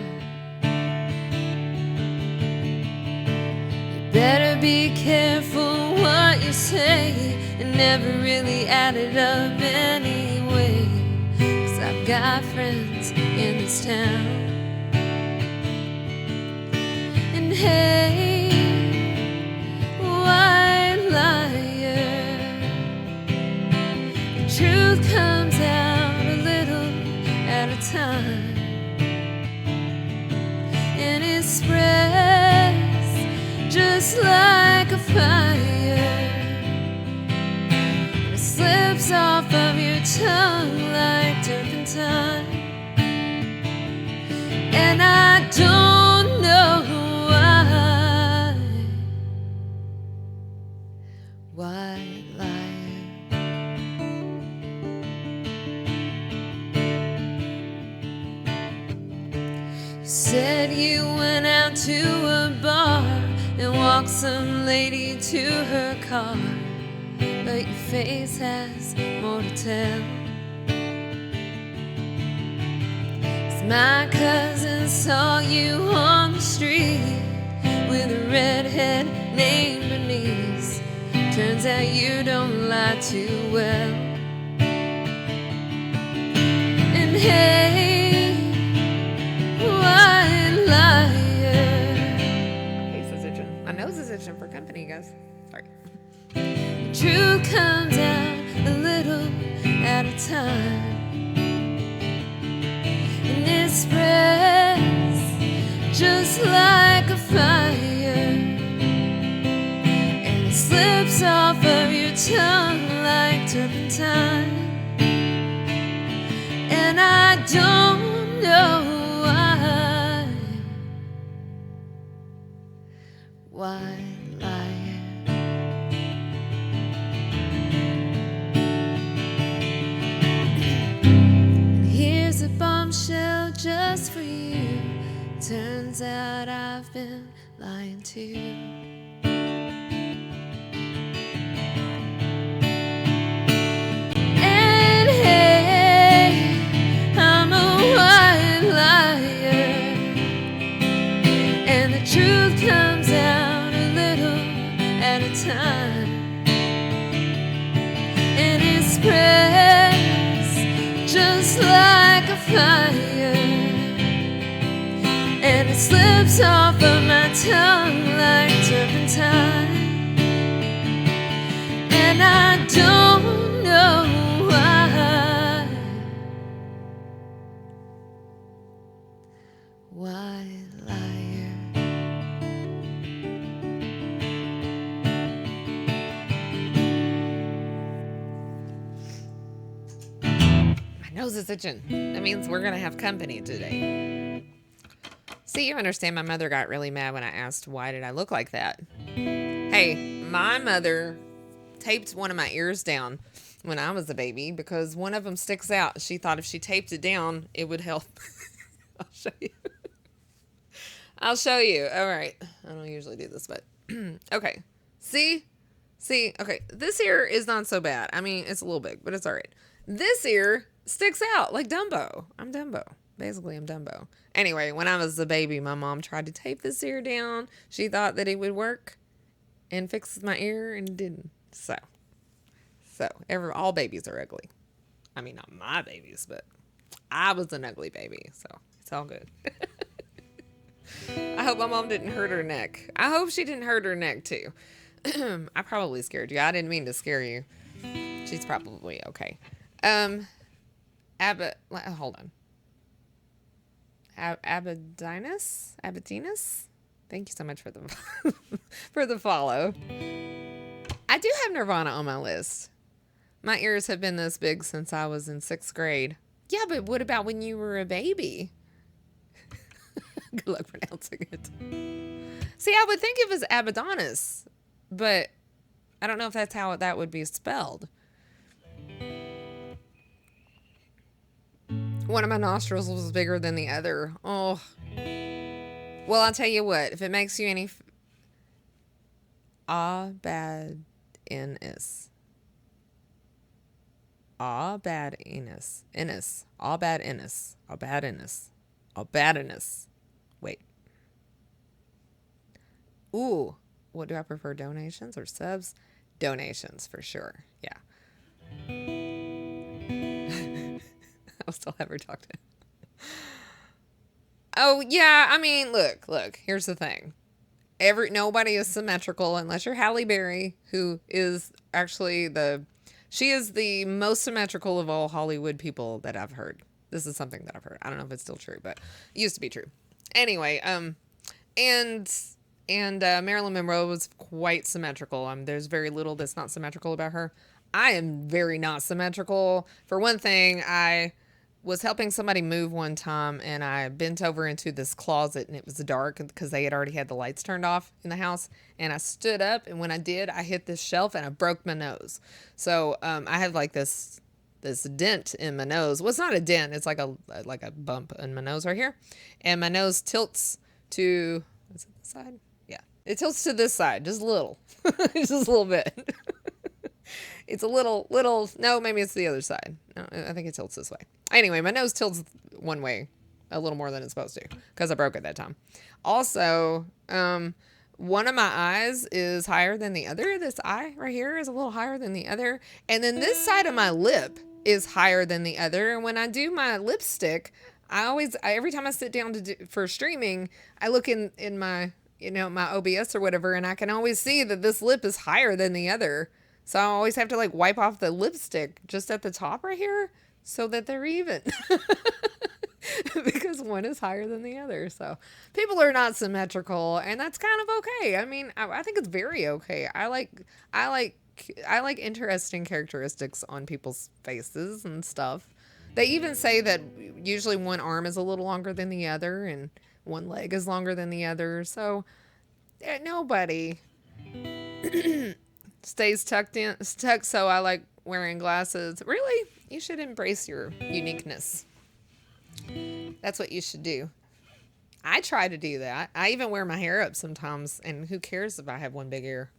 You better be careful what you say and never really add it up anyway, 'cause I've got friends in this town. And hey, white liar, the truth comes out a little at a time, and it spreads just like a fire. It slips off of your tongue like turpentine, and I don't know why, liar. You Said you went out to a bar and walked some lady to her car, but your face has more to tell. 'Cause my cousin saw you on the street with a redhead named Bernice. Turns out you don't lie too well. And hey, white liar, Face is itching. My nose is itching for company, guys. Sorry. the truth comes out a little at a time, and it spreads just like a fire, and it slips off of your tongue like turpentine. And I don't know why. White liar. And here's a bombshell just for you. Turns out I've been lying too. And hey, I'm a white liar, and the truth comes out a little at a time, and it spreads just like a fire, and it slips off of my tongue like turpentine. And I don't know why. White liar. My nose is itching. That means we're going to have company today. See, you understand my mother got really mad when I asked why did I look like that. Hey, my mother taped one of my ears down when I was a baby because one of them sticks out. She thought if she taped it down, it would help. I'll show you. I'll show you. All right. I don't usually do this, but okay. See? Okay. This ear is not so bad. I mean, it's a little big, but it's all right. This ear sticks out like Dumbo. I'm Dumbo. Basically, I'm Dumbo. Anyway, when I was a baby, my mom tried to tape this ear down. She thought that it would work and fix my ear, and it didn't. So all babies are ugly. I mean, not my babies, but I was an ugly baby, so it's all good. I hope my mom didn't hurt her neck. I hope she didn't hurt her neck too. I probably scared you. I didn't mean to scare you. She's probably okay. Hold on. Abadinus? Thank you so much for the for the follow. I do have Nirvana on my list. My ears have been this big since I was in 6th grade. Yeah, but what about when you were a baby? Good luck pronouncing it. See, I would think it was Abaddonus, but I don't know if that's how that would be spelled. One of my nostrils was bigger than the other. Oh. Well, I'll tell you what. If it makes you any... Abadinus. Wait. Ooh. What do I prefer? Donations or subs? Donations for sure. Yeah. I'll still have her talk to him. Oh, yeah. I mean, look. Here's the thing. Nobody is symmetrical unless you're Halle Berry, who is actually she is the most symmetrical of all Hollywood people that I've heard. This is something that I've heard. I don't know if it's still true, but it used to be true. Anyway, and Marilyn Monroe was quite symmetrical. There's very little that's not symmetrical about her. I am very not symmetrical. For one thing, I was helping somebody move one time, and I bent over into this closet, and it was dark because they had already had the lights turned off in the house. And I stood up, and when I did, I hit this shelf, and I broke my nose. So I have like this this dent in my nose. Well, it's not a dent. It's like a bump in my nose right here. And my nose tilts to, is it this side? Yeah. It tilts to this side, just a little. Just a little bit. It's a little, no, maybe it's the other side. No, I think it tilts this way. Anyway, my nose tilts one way a little more than it's supposed to because I broke it that time. Also, one of my eyes is higher than the other. This eye right here is a little higher than the other. And then this side of my lip is higher than the other. And when I do my lipstick, every time I sit down for streaming, I look in my, my OBS or whatever, and I can always see that this lip is higher than the other. So I always have to like wipe off the lipstick just at the top right here so that they're even. Because one is higher than the other. So people are not symmetrical, and that's kind of okay. I mean, I think it's very okay. I like interesting characteristics on people's faces and stuff. They even say that usually one arm is a little longer than the other and one leg is longer than the other. So nobody stays tucked. So I like wearing glasses. Really? You should embrace your uniqueness. That's what you should do. I try to do that. I even wear my hair up sometimes, and who cares if I have one big ear?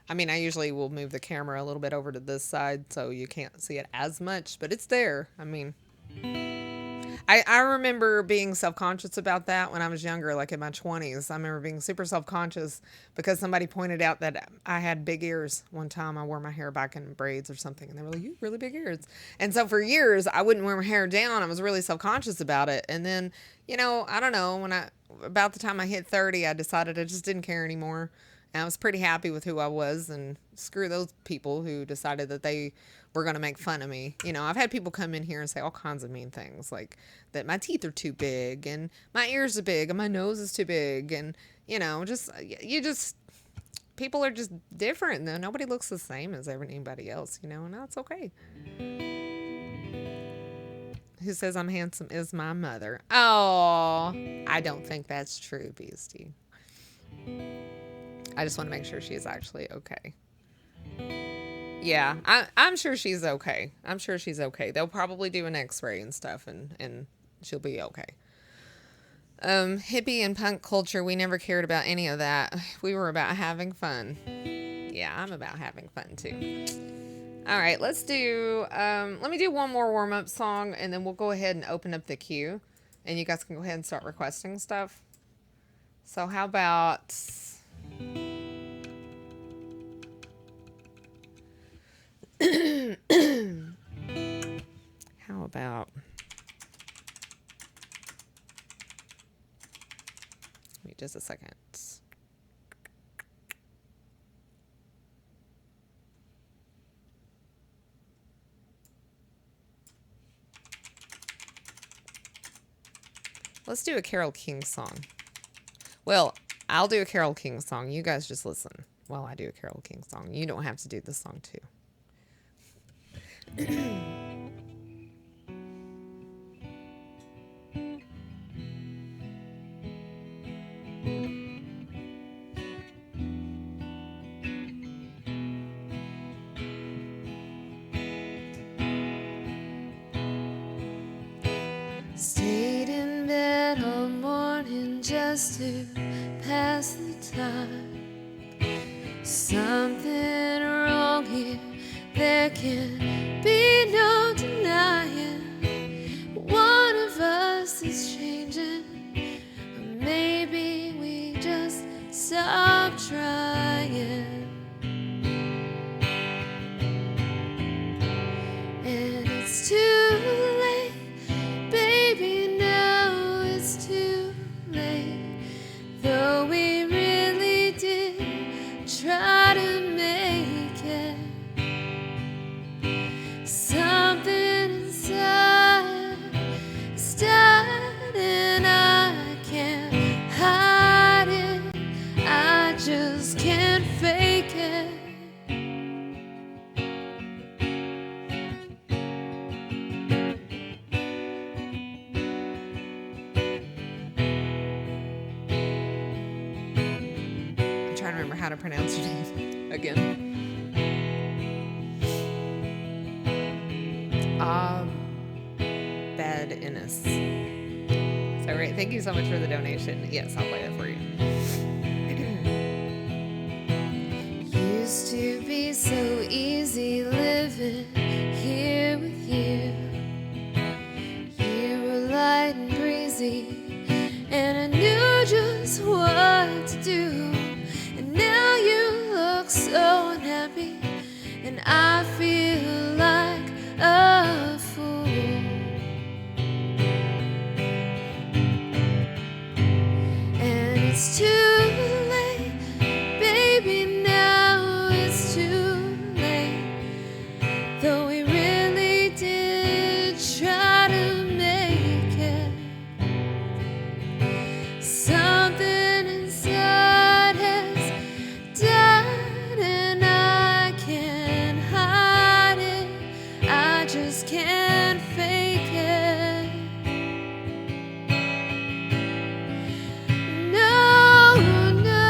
I mean, I usually will move the camera a little bit over to this side so you can't see it as much, but it's there. I mean, I remember being self-conscious about that when I was younger, like in my 20s. I remember being super self-conscious because somebody pointed out that I had big ears. One time I wore my hair back in braids or something, and they were like, you have really big ears. And so for years, I wouldn't wear my hair down. I was really self-conscious about it. And then, I don't know, about the time I hit 30, I decided I just didn't care anymore. And I was pretty happy with who I was, and screw those people who decided that they were going to make fun of me. I've had people come in here and say all kinds of mean things, like that my teeth are too big and my ears are big and my nose is too big. And, people are just different. Nobody looks the same as anybody else, and that's okay. Who says I'm handsome is my mother. Oh, I don't think that's true, Beastie. I just want to make sure she's actually okay. Yeah, I'm sure she's okay. I'm sure she's okay. They'll probably do an x-ray and stuff, and she'll be okay. Hippie and punk culture, we never cared about any of that. We were about having fun. Yeah, I'm about having fun too. All right, let me do one more warm-up song, and then we'll go ahead and open up the queue, and you guys can go ahead and start requesting stuff. So how about... How about... Wait just a second. Let's do a Carole King song. Well, I'll do a Carole King song. You guys just listen while I do a Carole King song. You don't have to do this song too. Stayed in bed all morning just to pass the time. Something wrong here, there can be no denying. One of us is changing, or maybe we just stopped trying. And it's too late, baby, now it's too late. Though we really did try to make it, something inside is dead and I can't hide it. I just can't fake it. I'm trying to remember how to pronounce your name again. Red Ennis. Is that right? Thank you so much for the donation. Yes, I'll play it for you. Used to be so easy living here with you. You were light and breezy, and I knew just what to do. And now you look so unhappy, and I feel like a fool. And it's too late, baby, now it's too late. Though we really did try to make it, something inside has died, and I can't hide it. I just can't fake it. No, no.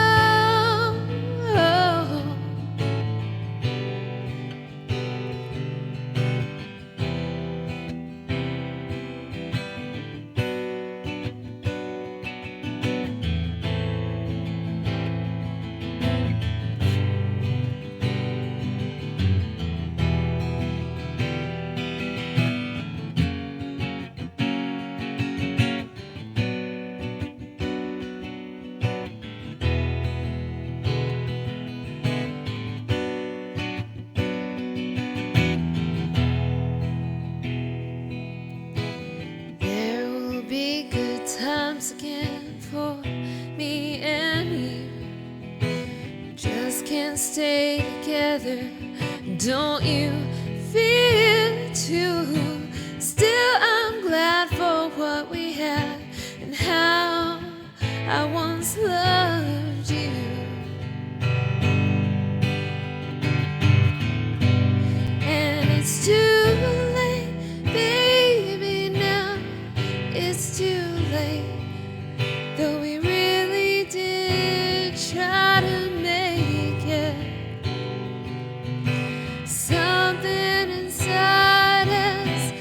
There will be good times again for me and you. Just can't stay together, don't you feel it too? Still, I'm glad for what we had and how I once loved you. And it's too late, baby, now it's too late. Though we really did try to make it, something inside has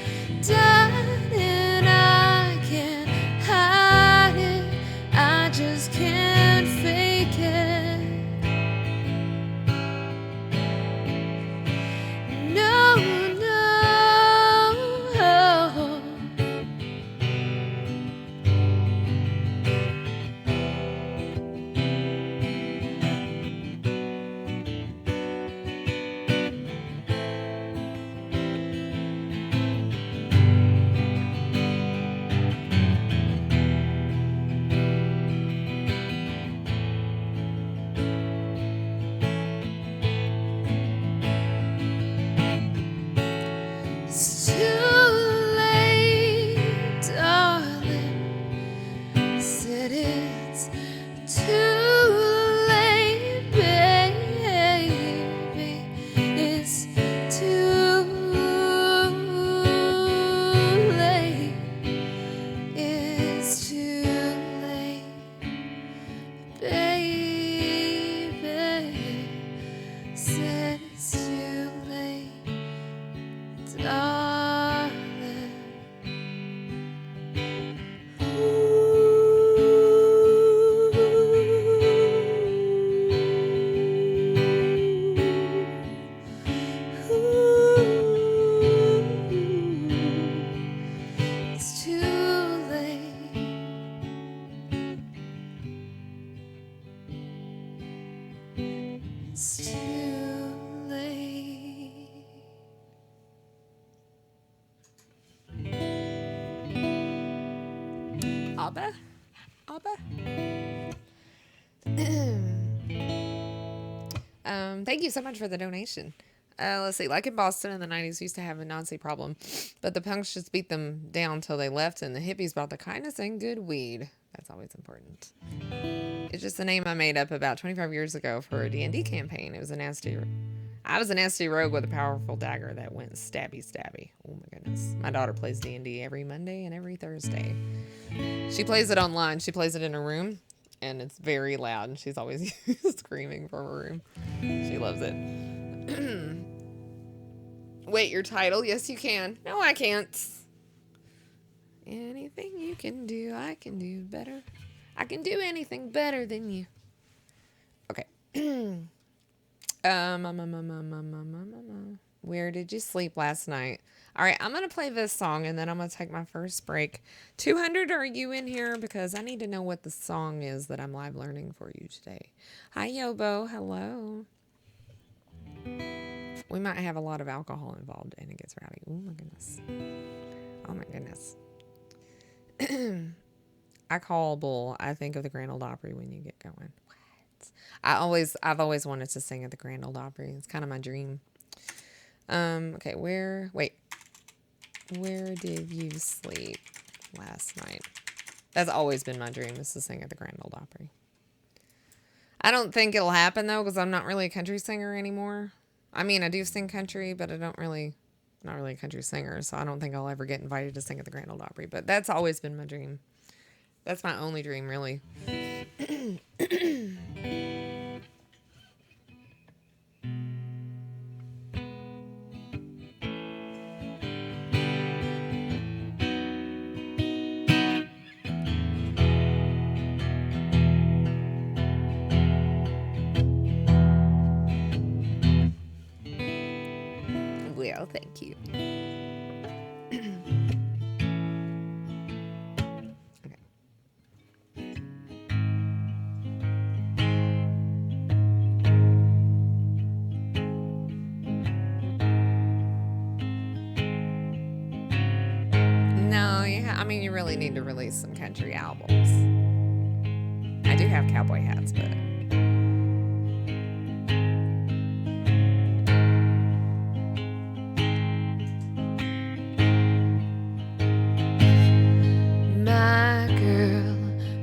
died, and I can't hide it. I just can't fake it. No, no. It's too late, darling. Said it's too late, baby. It's too late. It's too late, baby. Said it's too late, darling. It's too late. It's too late. Abba? Abba? Thank you so much for the donation. Let's see. Like in Boston in the 90s, we used to have a Nazi problem, but the punks just beat them down till they left, and the hippies brought the kindness and good weed. That's always important. It's just a name I made up about 25 years ago for a D&D campaign. It was a nasty... I was a nasty rogue with a powerful dagger that went stabby stabby. Oh my goodness. My daughter plays D&D every Monday and every Thursday. She plays it online. She plays it in her room, and it's very loud, and she's always screaming from her room. She loves it. Wait, your title? Yes, you can. No, I can't. Anything you can do, I can do better. I can do anything better than you. Okay. Where did you sleep last night? All right, I'm going to play this song and then I'm going to take my first break. 200, are you in here? Because I need to know what the song is that I'm live learning for you today. Hi, Yobo. Hello. We might have a lot of alcohol involved and it gets rowdy. Oh, my goodness. Oh, my goodness. I call bull. I think of the Grand Ole Opry when you get going. What? I've always wanted to sing at the Grand Ole Opry. It's kind of my dream. Okay, where did you sleep last night? That's always been my dream, is to sing at the Grand Ole Opry. I don't think it'll happen though, because I'm not really a country singer anymore. I mean, I do sing country, but not really a country singer, so I don't think I'll ever get invited to sing at the Grand Ole Opry. But that's always been my dream. That's my only dream, really. Well, thank you. I mean, you really need to release some country albums. I do have cowboy hats, but...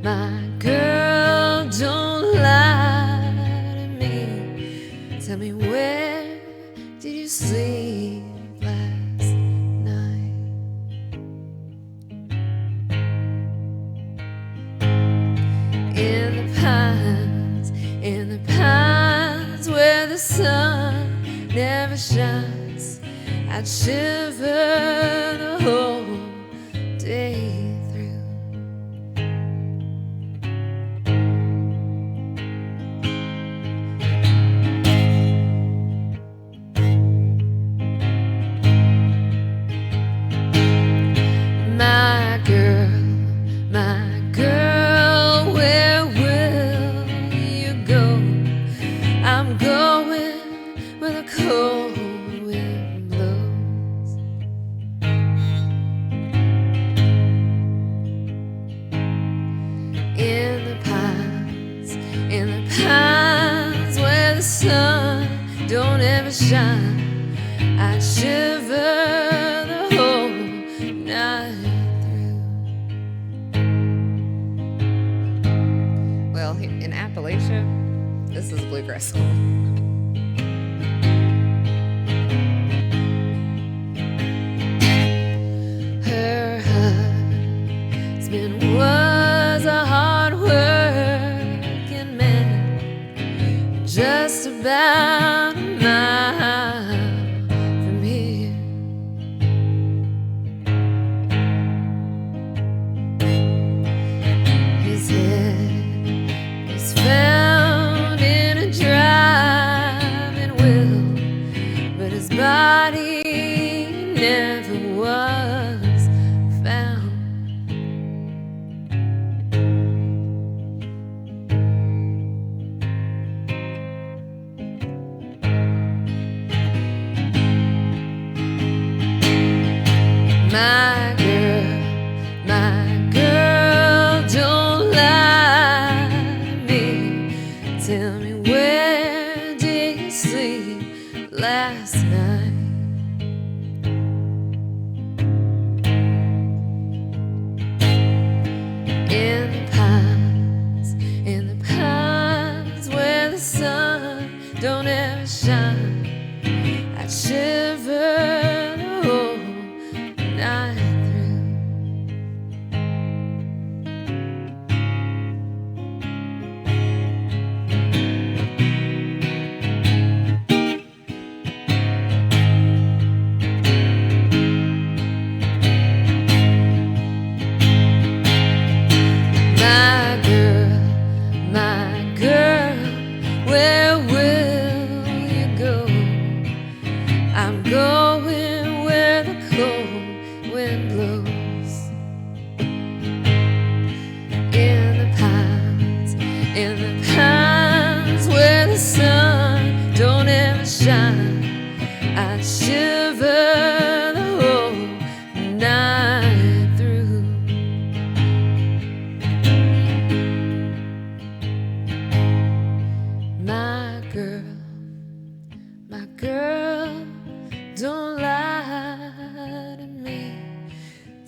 My girl, don't lie to me. Tell me, where did you sleep last night? In the pines where the sun never shines, I'd shiver the whole day through. My girl, where will you go? I'm going where the cold wind blows. In the pines where the sun don't ever shine, I'd shiver the whole night. Well, in Appalachia, this is a bluegrass song. Her husband was a hard-working man, just about a mile from here. His head was found in a dry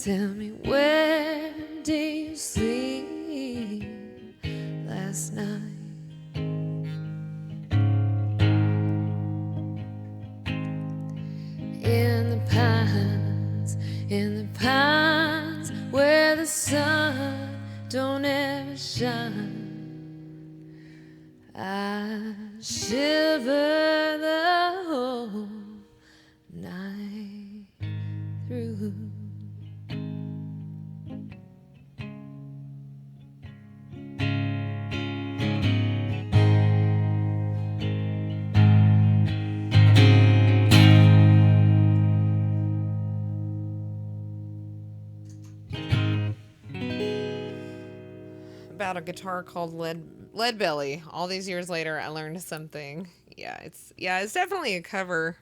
Tell me, where did you sleep last night? In the pines where the sun don't ever shine, I shiver the whole night through. About a guitar called Lead Belly. All these years later, I learned something. Yeah, it's definitely a cover.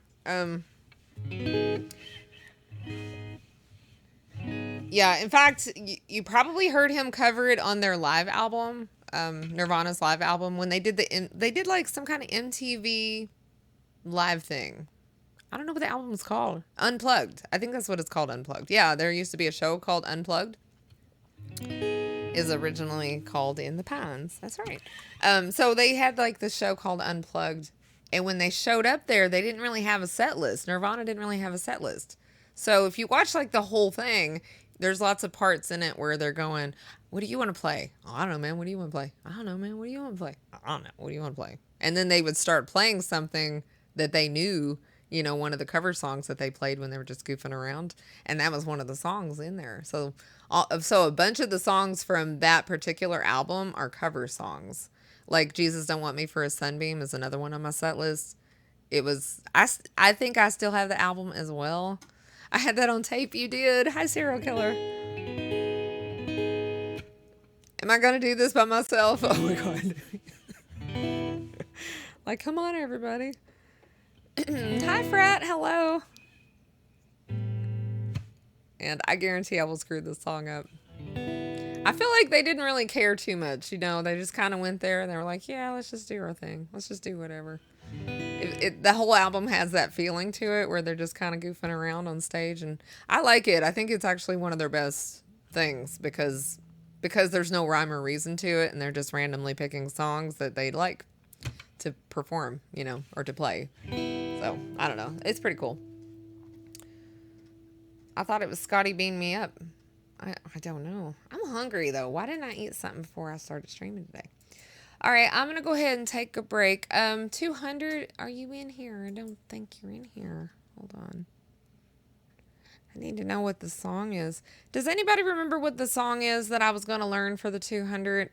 Yeah, in fact, you probably heard him cover it on their live album, Nirvana's live album, when they did like some kind of MTV live thing. I don't know what the album was called. Unplugged. I think that's what it's called, Unplugged. Yeah, there used to be a show called Unplugged. Is originally called In the Pines. That's right. So they had like this show called Unplugged, and when they showed up there, they didn't really have a set list. Nirvana didn't really have a set list. So if you watch like the whole thing, there's lots of parts in it where they're going, "What do you want to play? Oh, I don't know, man. What do you want to play? I don't know, man. What do you want to play? I don't know. What do you want to play?" And then they would start playing something that they knew, one of the cover songs that they played when they were just goofing around, and that was one of the songs in there. So a bunch of the songs from that particular album are cover songs. Like Jesus Don't Want Me for a Sunbeam is another one on my set list. I think I still have the album as well. I had that on tape. You did. Hi, Serial Killer. Am I going to do this by myself? Oh my God. Like, come on, everybody. Hi, Frat. Hello. And I guarantee I will screw this song up. I feel like they didn't really care too much, They just kind of went there and they were like, yeah, let's just do our thing. Let's just do whatever. The whole album has that feeling to it where they're just kind of goofing around on stage. And I like it. I think it's actually one of their best things because there's no rhyme or reason to it. And they're just randomly picking songs that they'd like to perform, or to play. So, I don't know. It's pretty cool. I thought it was Scotty Bean Me Up. I don't know. I'm hungry, though. Why didn't I eat something before I started streaming today? All right, I'm going to go ahead and take a break. 200, are you in here? I don't think you're in here. Hold on. I need to know what the song is. Does anybody remember what the song is that I was going to learn for the 200?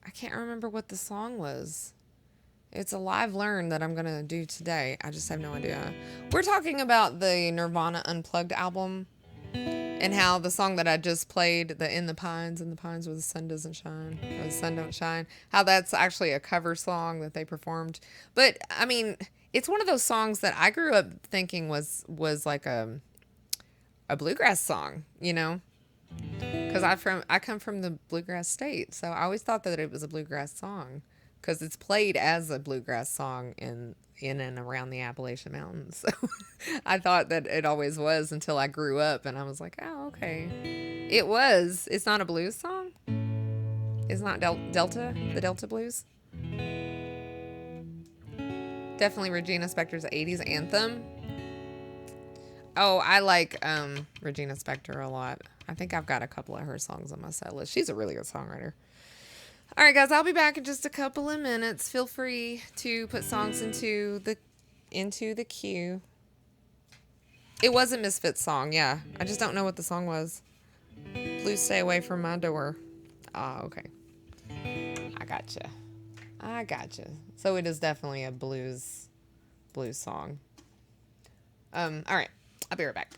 I can't remember what the song was. It's a live learn that I'm going to do today. I just have no idea. We're talking about the Nirvana Unplugged album and how the song that I just played, the In the Pines where the sun doesn't shine, or the sun don't shine, how that's actually a cover song that they performed. But, I mean, it's one of those songs that I grew up thinking was like a bluegrass song, Because I come from the bluegrass state, so I always thought that it was a bluegrass song. Because it's played as a bluegrass song in and around the Appalachian Mountains. So I thought that it always was until I grew up and I was like, oh, okay. It was. It's not a blues song? It's not Delta? The Delta Blues? Definitely Regina Spektor's 80s anthem. Oh, I like Regina Spektor a lot. I think I've got a couple of her songs on my set list. She's a really good songwriter. All right, guys, I'll be back in just a couple of minutes. Feel free to put songs into the queue. It was a Misfits song, yeah. I just don't know what the song was. Please stay away from my door. Ah, okay. I gotcha. So it is definitely a blues song. All right. I'll be right back.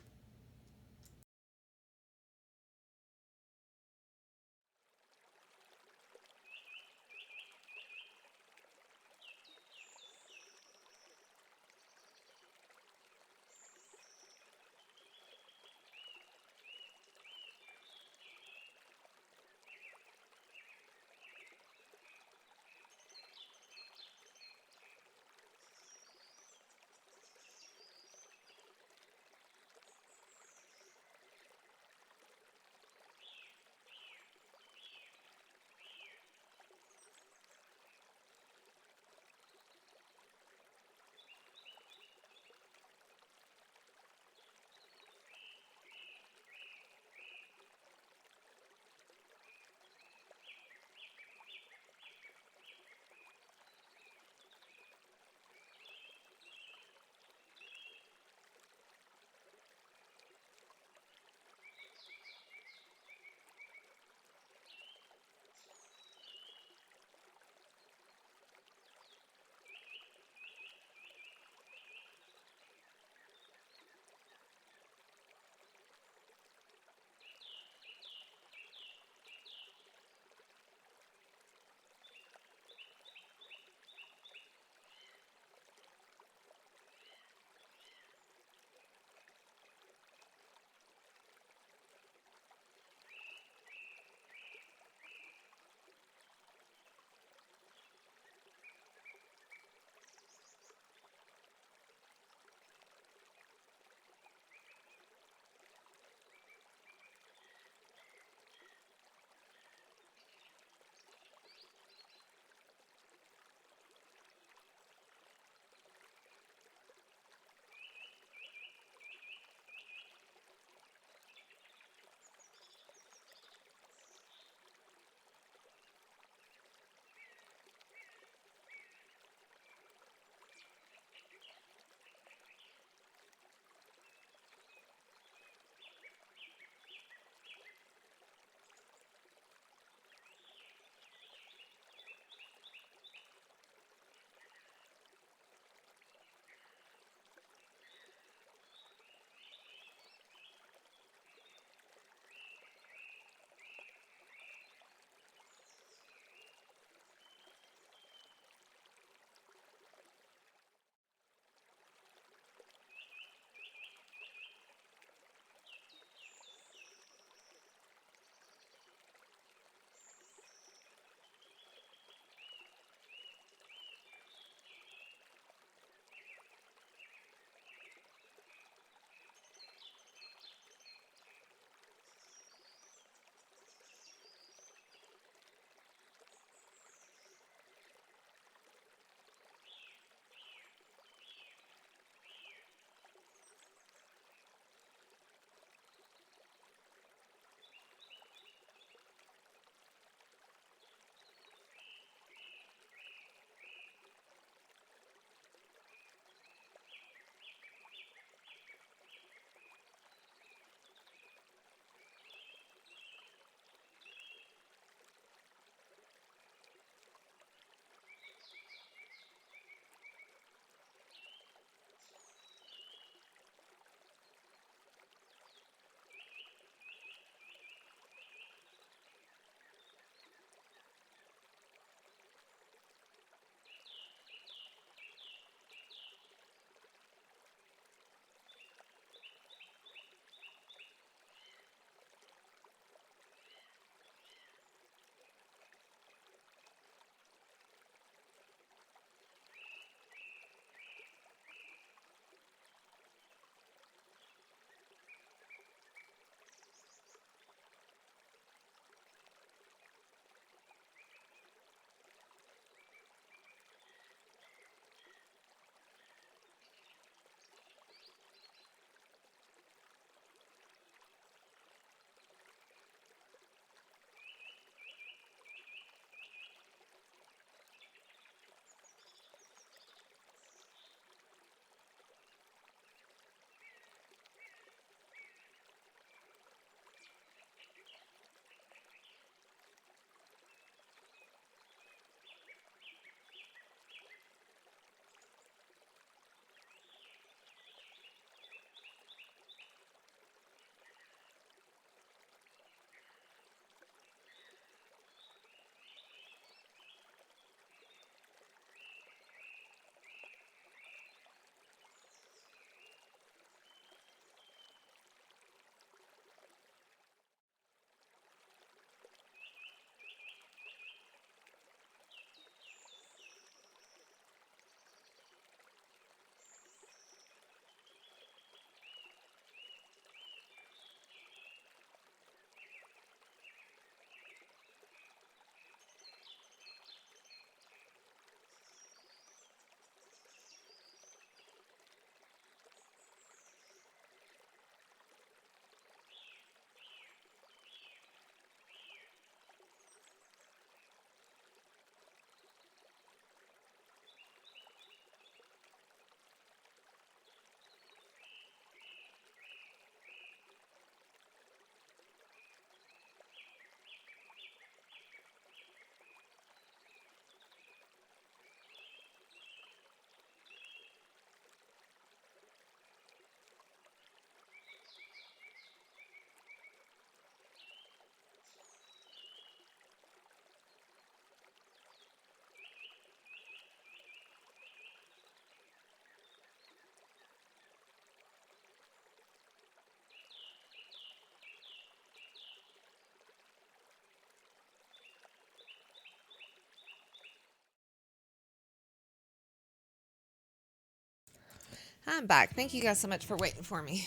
I'm back. Thank you guys so much for waiting for me.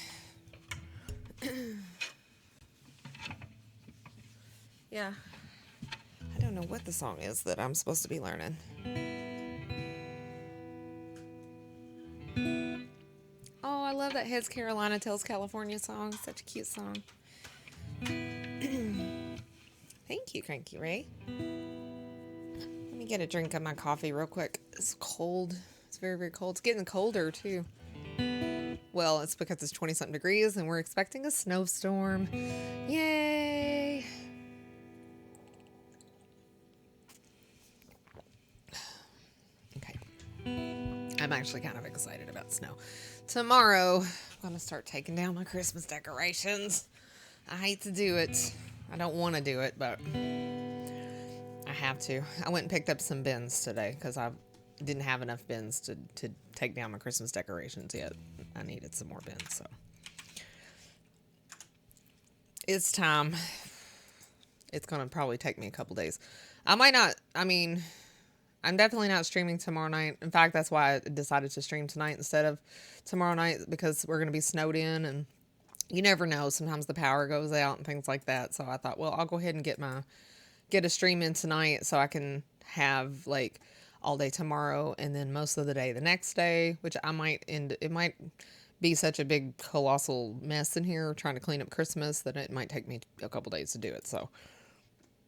Yeah. I don't know what the song is that I'm supposed to be learning. Oh, I love that Heads Carolina Tails California song. Such a cute song. Thank you, Cranky Ray. Let me get a drink of my coffee real quick. It's cold. It's very, very cold. It's getting colder, too. Well, it's because it's 20-something degrees and we're expecting a snowstorm. Yay! Okay. I'm actually kind of excited about snow. Tomorrow, I'm going to start taking down my Christmas decorations. I hate to do it. I don't want to do it, but I have to. I went and picked up some bins today because I didn't have enough bins to take down my Christmas decorations yet. I needed some more bins, so it's time. It's going to probably take me a couple days. I'm definitely not streaming tomorrow night. In fact, that's why I decided to stream tonight instead of tomorrow night, because we're going to be snowed in and you never know. Sometimes the power goes out and things like that. So I thought, well, I'll go ahead and get a stream in tonight so I can have like all day tomorrow and then most of the day the next day, which it might be such a big colossal mess in here trying to clean up Christmas that it might take me a couple days to do it. So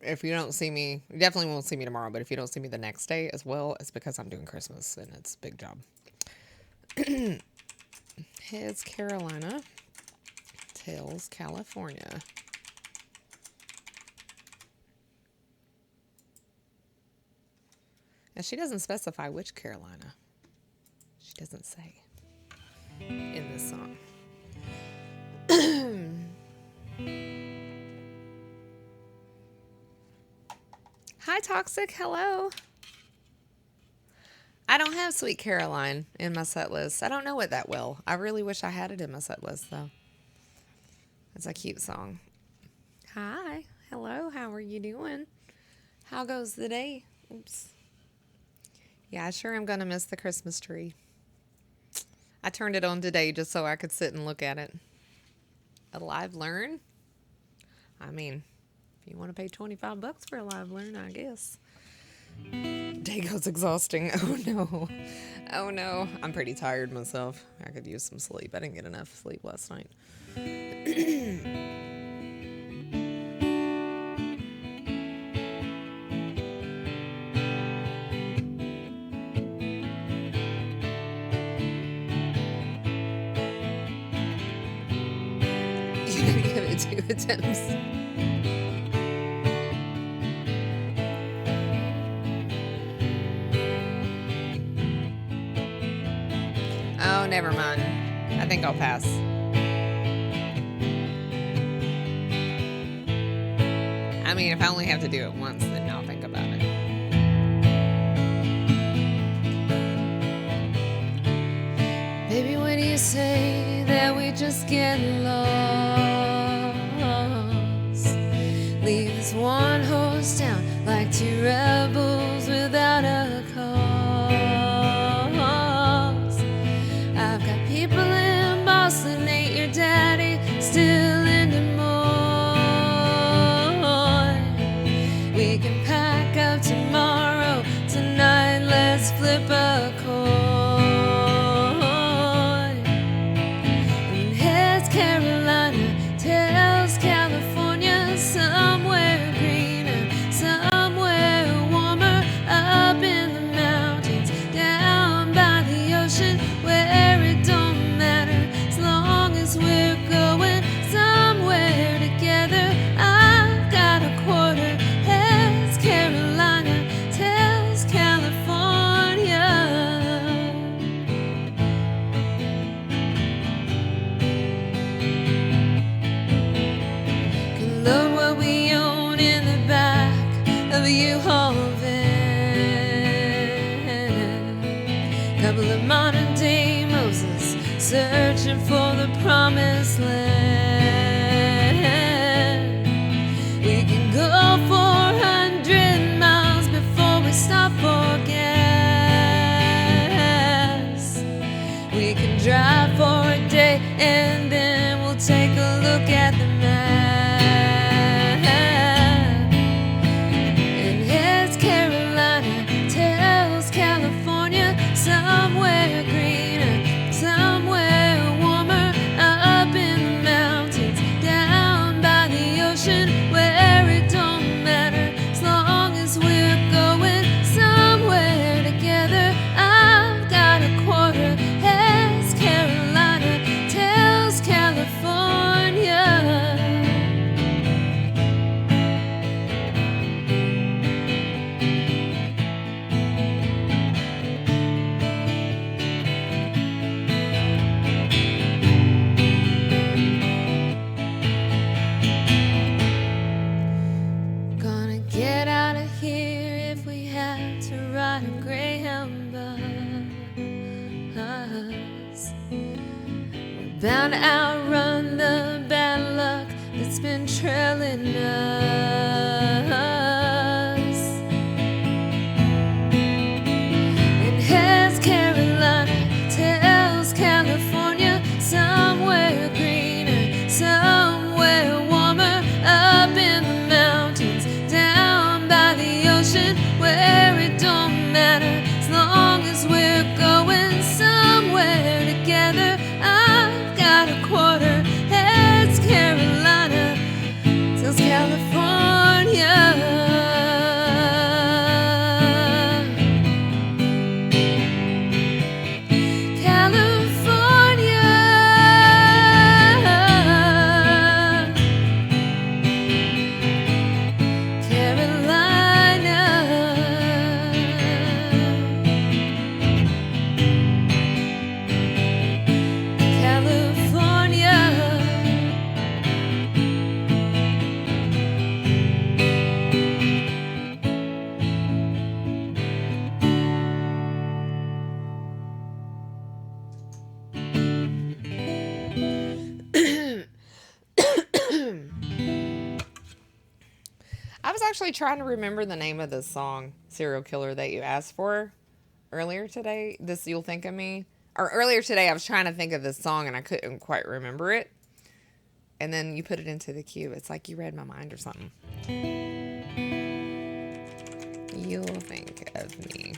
if you don't see me, you definitely won't see me tomorrow, but if you don't see me the next day as well, it's because I'm doing Christmas and it's a big job. Heads Carolina, Tails California. Now, she doesn't specify which Carolina. She doesn't say in this song. Hi, Toxic. Hello. I don't have Sweet Caroline in my set list. I don't know it that well. I really wish I had it in my set list, though. It's a cute song. Hi. Hello. How are you doing? How goes the day? Oops. Yeah, I sure am going to miss the Christmas tree. I turned it on today just so I could sit and look at it. A live learn? I mean, if you want to pay $25 for a live learn, I guess. Day goes exhausting. Oh no. Oh no. I'm pretty tired myself. I could use some sleep. I didn't get enough sleep last night. You didn't give it 2 attempts. Oh, never mind. I think I'll pass. I mean, if I only have to do it once, then I'll think about it. Baby, when you say that we just get lost, leave this one horse town like 2 rebels without a cause. I've got people in Boston, ain't your daddy, still in Des Moines. We can pack up tomorrow, tonight let's flip a coin. Heads Carolina, tails California, somewhere greener, somewhere warmer, up in the mountains, down by the ocean, where it don't matter, as long as we're going somewhere together. I've got a quarter. Heads Carolina, tails California. Can load what we own in the back of a U-Haul van. Couple of modern day Moses searching for the promised land. We can go 400 miles before we stop for gas. We can drive ocean where it don't matter as long as we're going somewhere together. I've got a quarter, heads Carolina, tails California. Gonna get out of here if we have to ride a Greyhound bus. We're bound to outrun the bad luck that's been trailing us. And heads Carolina, tails California, somewhere greener, somewhere warmer, up in the mountains, down by the ocean, where it don't matter as long as we're going somewhere together. I've got a quarter, heads Carolina, tails California. I was actually trying to remember the name of the song, Serial Killer, that you asked for earlier today. This You'll Think of Me. Or earlier today, I was trying to think of this song and I couldn't quite remember it. And then you put it into the queue. It's like you read my mind or something. You'll Think of Me.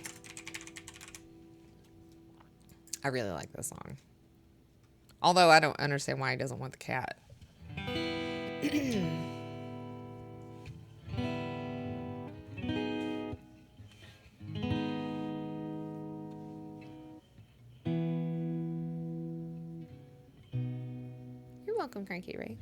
I really like this song. Although I don't understand why he doesn't want the cat. You're welcome, Cranky Ray.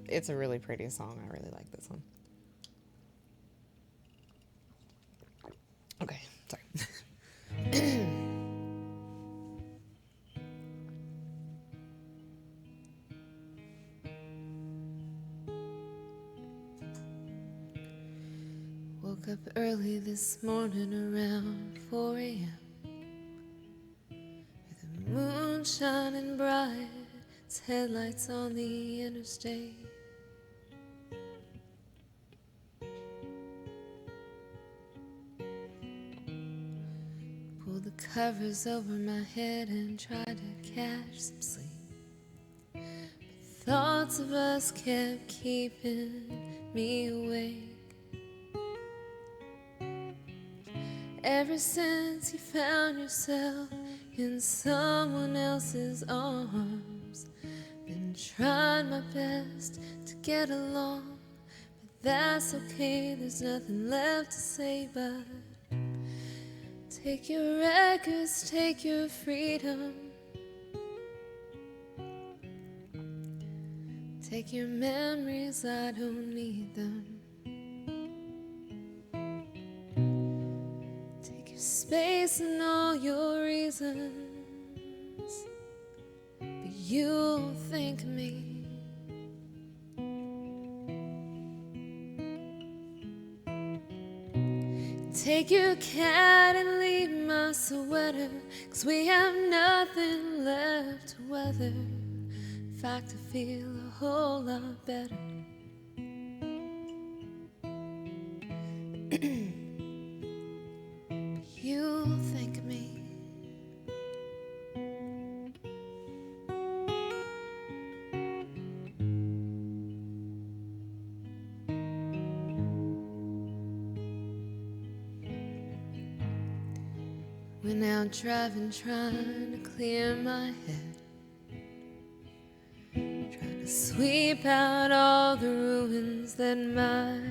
It's a really pretty song. I really like this one. Okay, sorry. Woke up early this morning around 4 a.m. with the moon shining bright, its headlights on the interstate. Pulled the covers over my head and tried to catch some sleep. But thoughts of us kept keeping me awake. Ever since you found yourself in someone else's arms, been trying my best to get along, but that's okay, there's nothing left to say but take your records, take your freedom, take your memories, I don't need them. Space and all your reasons, but you'll think of me. Take your cat and leave my sweater, 'cause we have nothing left to weather. In fact, I feel a whole lot better. You think of me. We're now driving, trying to clear my head, trying to sweep out all the ruins that my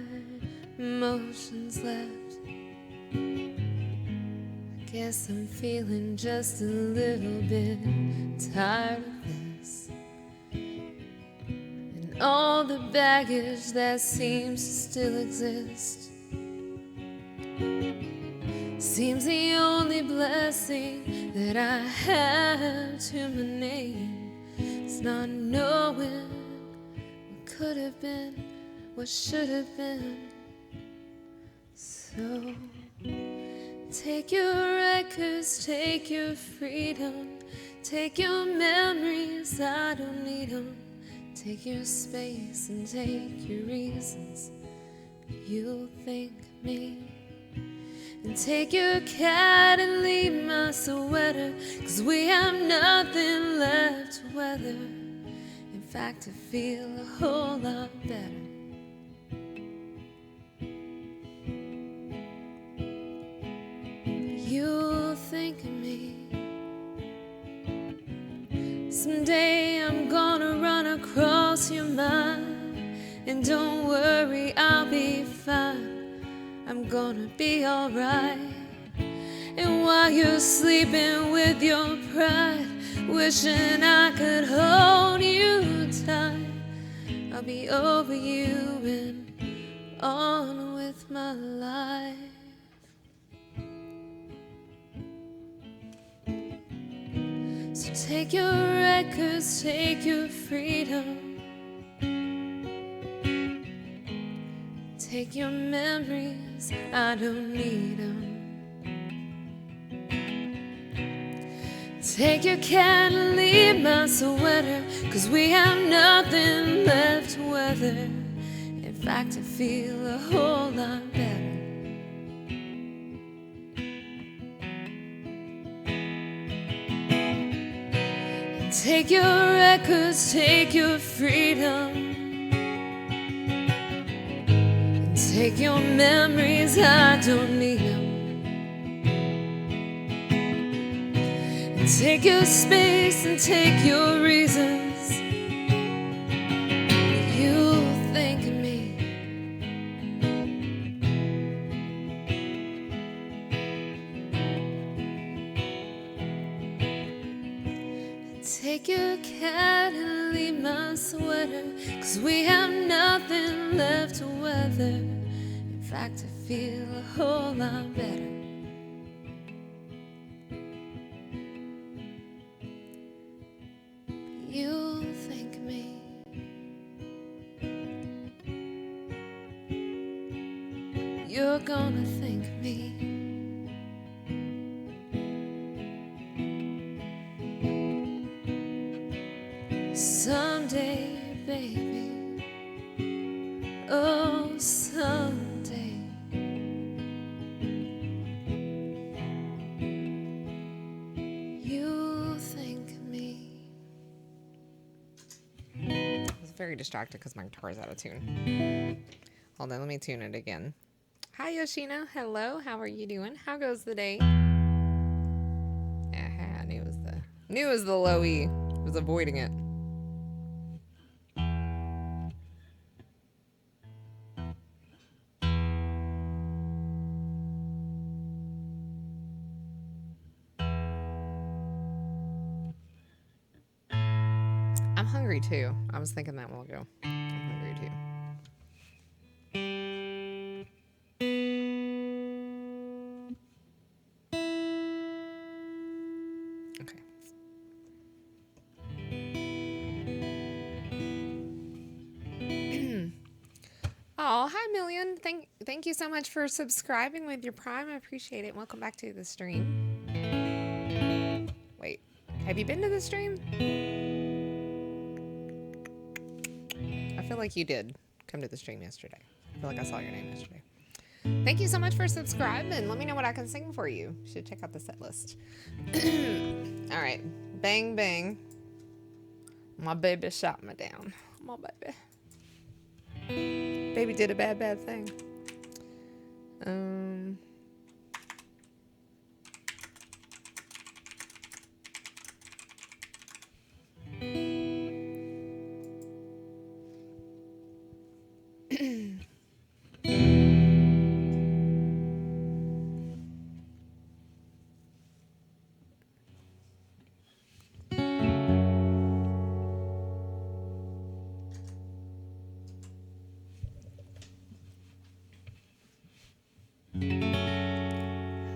emotions left. Guess I'm feeling just a little bit tired of this, and all the baggage that seems to still exist. Seems the only blessing that I have to my name is not knowing what could have been, what should have been. So take your records, take your freedom, take your memories, I don't need them. Take your space and take your reasons, you'll thank me. And take your cat and leave my sweater, 'cause we have nothing left to weather. In fact, I feel a whole lot better. You'll think of me. Someday I'm gonna run across your mind, and don't worry, I'll be fine. I'm gonna be alright. And while you're sleeping with your pride, wishing I could hold you tight, I'll be over you and on with my life. So take your records, take your freedom, take your memories, I don't need them. Take your cat and leave my sweater, 'cause we have nothing left to weather. In fact, I feel a whole lot better. Take your records, take your freedom, take your memories, I don't need them. And take your space and take your reasons, you'll think of me. And take your cat and leave my sweater, 'cause we have nothing left to weather. In fact, I feel a whole lot better. You'll think of me. You're gonna think of me. Someday, baby. Oh, someday. You think of me. I was very distracted because my guitar is out of tune. Hold on, let me tune it again. Hi, Yoshina. Hello. How are you doing? How goes the day? Aha, knew it was the low E. I was avoiding it. I'm hungry too. I was thinking that a while ago. I'm hungry too. Okay. Oh, hi, Million. Thank you so much for subscribing with your Prime. I appreciate it. Welcome back to the stream. Wait, have you been to the stream? I feel like you did come to the stream yesterday. I feel like I saw your name yesterday. Thank you so much for subscribing. Let me know what I can sing for you. You should check out the set list. All right. Bang, bang. My baby shot me down. My baby. Baby did a bad, bad thing.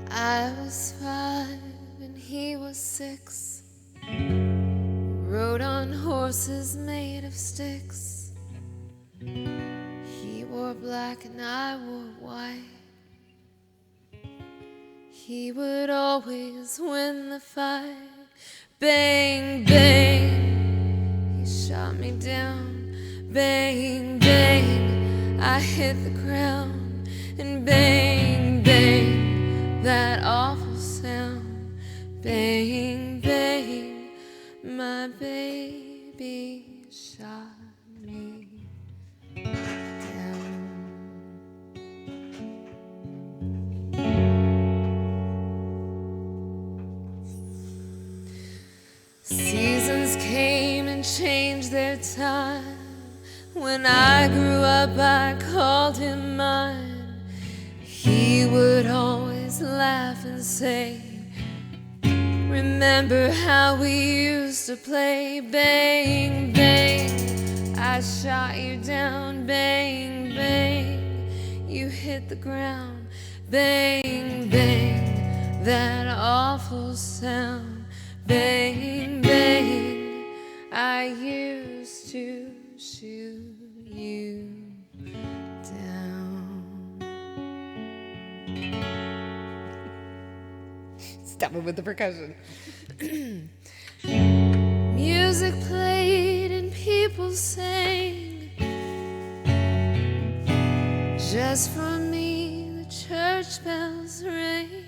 I was 5 and he was 6. Rode on horses made of sticks. He wore black and I wore white. He would always win the fight. Bang, bang, he shot me down. Bang, bang, I hit the ground. And bang, bang, that awful sound. Bang, bang, my baby shot me down. Seasons came and changed their time. When I grew up, I called him mine. He would always laugh and say, remember how we used to play? Bang, bang, I shot you down. Bang, bang, you hit the ground. Bang, bang, that awful sound. Bang, bang, I used to shoot you down. Stop it with the percussion. Music played and people sang. Just for me, the church bells rang.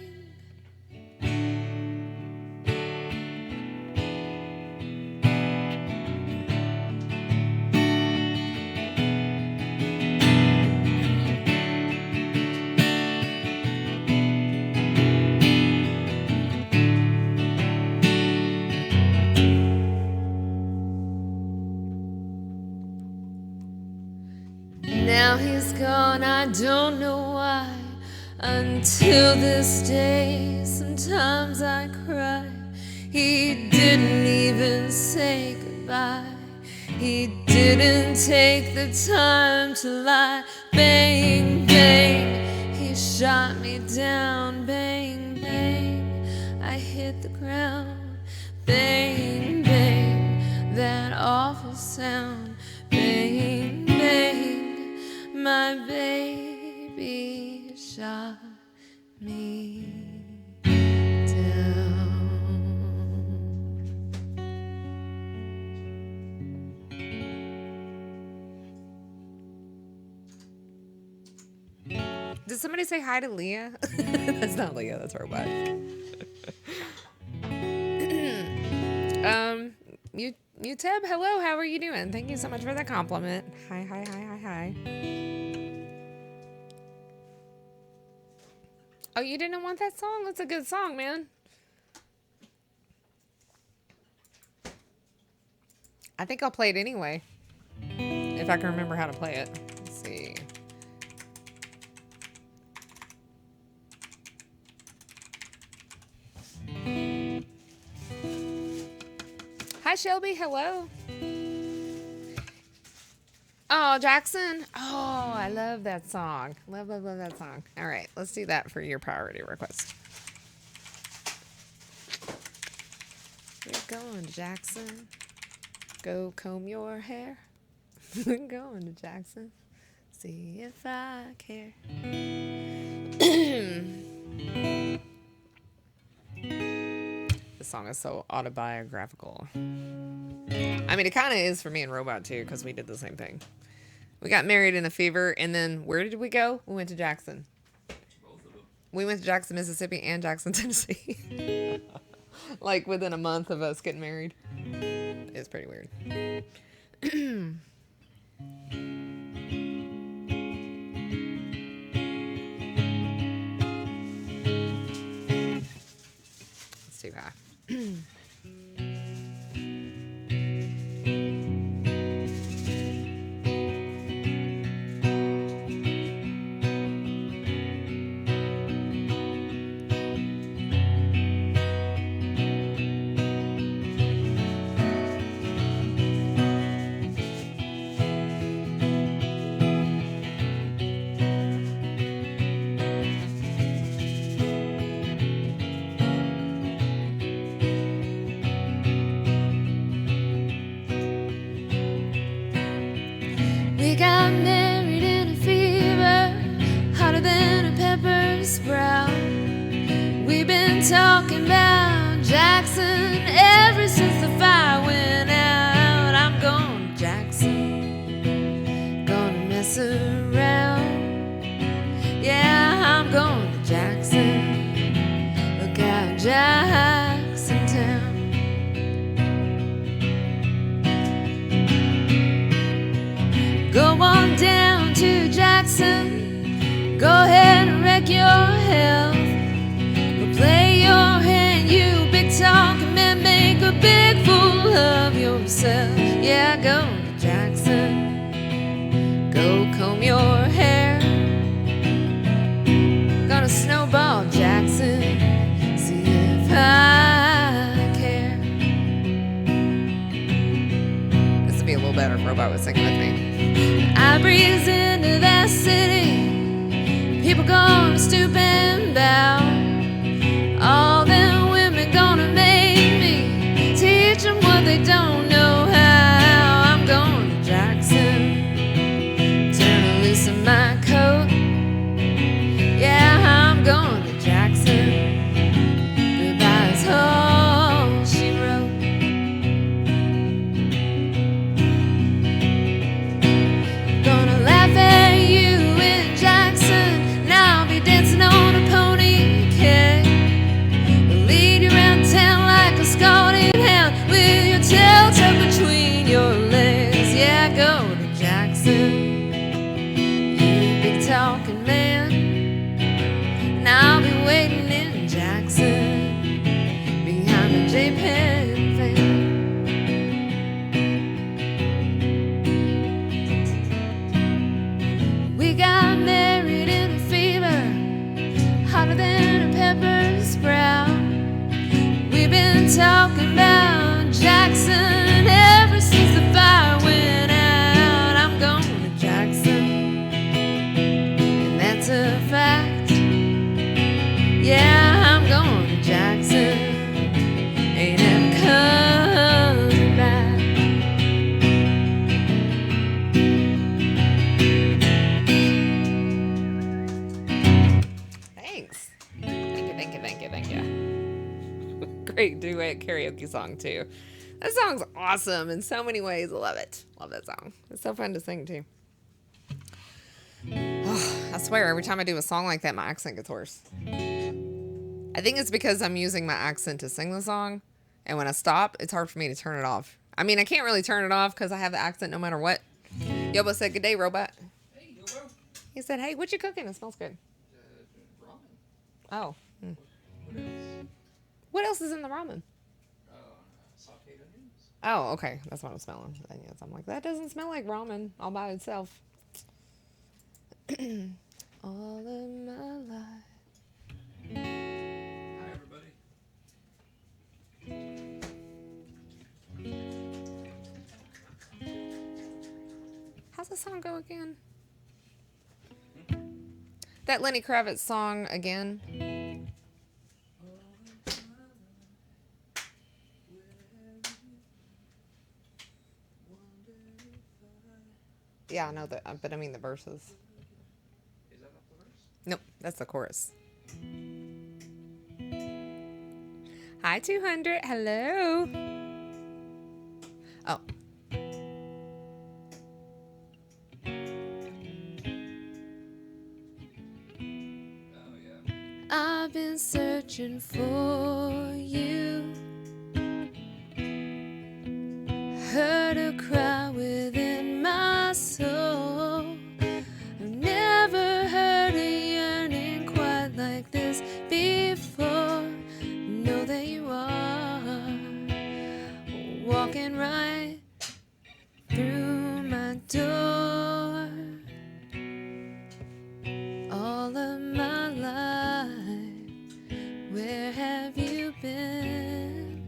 Now he's gone, I don't know why. Until this day, sometimes I cry. He didn't even say goodbye. He didn't take the time to lie. Bang, bang, he shot me down. Bang, bang, I hit the ground. Bang, bang, that awful sound. Bang, bang, my baby shot me down. Did somebody say hi to Leah? That's not Leah, that's her wife. Teb, hello, how are you doing? Thank you so much for the compliment. Hi, hi, hi, hi, hi. Oh, you didn't want that song? That's a good song, man. I think I'll play it anyway. If I can remember how to play it. Let's see. Hi, Shelby. Hello. Oh, Jackson. Oh, I love that song. Love, love, love that song. All right, let's do that for your priority request. We're going to Jackson. Go comb your hair. We're going to Jackson. See if I care. This song is so autobiographical. I mean, it kind of is for me and Robot too, because we did the same thing. We got married in a fever, and then where did we go? We went to Jackson. Both of them. We went to Jackson, Mississippi, and Jackson, Tennessee. Like within a month of us getting married. It's pretty weird. It's too high. We got married in a fever, hotter than a pepper sprout. We've been talking about Jackson ever since the fire went out. I'm going to Jackson, gonna mess around. Yeah, I'm going to Jackson, look out Jackson Town. Go on down to Jackson, go ahead and wreck your health. Go play your hand, you big talking man, make a big fool of yourself. Yeah, go to Jackson, go comb your hair. Gonna snowball Jackson, see if I care. This would be a little better if Robot was singing with me. I breeze into that city, people gonna stoop and bow. All them women gonna make me teach them what they don't know how. I'm going to Jackson, turn loose in my coat. Yeah, I'm going to Jackson, goodbye's all she wrote. Gonna laugh at you in Jackson, now I'll be dancing on a pony keg. Lead you around town like a scalding hound, with your tail tucked between your legs. Yeah, go to Jackson, you big talking man. Now I'll be waiting in Jackson, behind the JPEG van. We got married in a fever, hotter than a pepper sprout. We've been talking about Jackson ever since the fire went out. I'm going to Jackson, and that's a fact. Yeah, I'm going to Jackson, ain't ever coming back. Thanks. Thank you. Great duet karaoke song too. That song's awesome in so many ways. I love it. Love that song. It's so fun to sing too. Oh, I swear, every time I do a song like that, my accent gets worse. I think it's because I'm using my accent to sing the song, and when I stop, it's hard for me to turn it off. I mean, I can't really turn it off because I have the accent no matter what. Yobo said, "Good day, Robot." Hey, Yobo. He said, "Hey, what you cooking? It smells good." Ramen. Oh. What else? What else is in the ramen? Sauteed onions. Oh, okay. That's what I'm smelling. And yes, I'm like, that doesn't smell like ramen all by itself. All of my life. Hi, everybody. How's the song go again? That Lenny Kravitz song again. Yeah, I know that, but I mean the verses. Is that not the verse? Nope, that's the chorus. Hi, 200. Hello. Oh. Oh, yeah. I've been searching for you. Heard a cry within my soul. I've never heard a yearning quite like this before. Know that you are walking right through my door. All of my life, where have you been?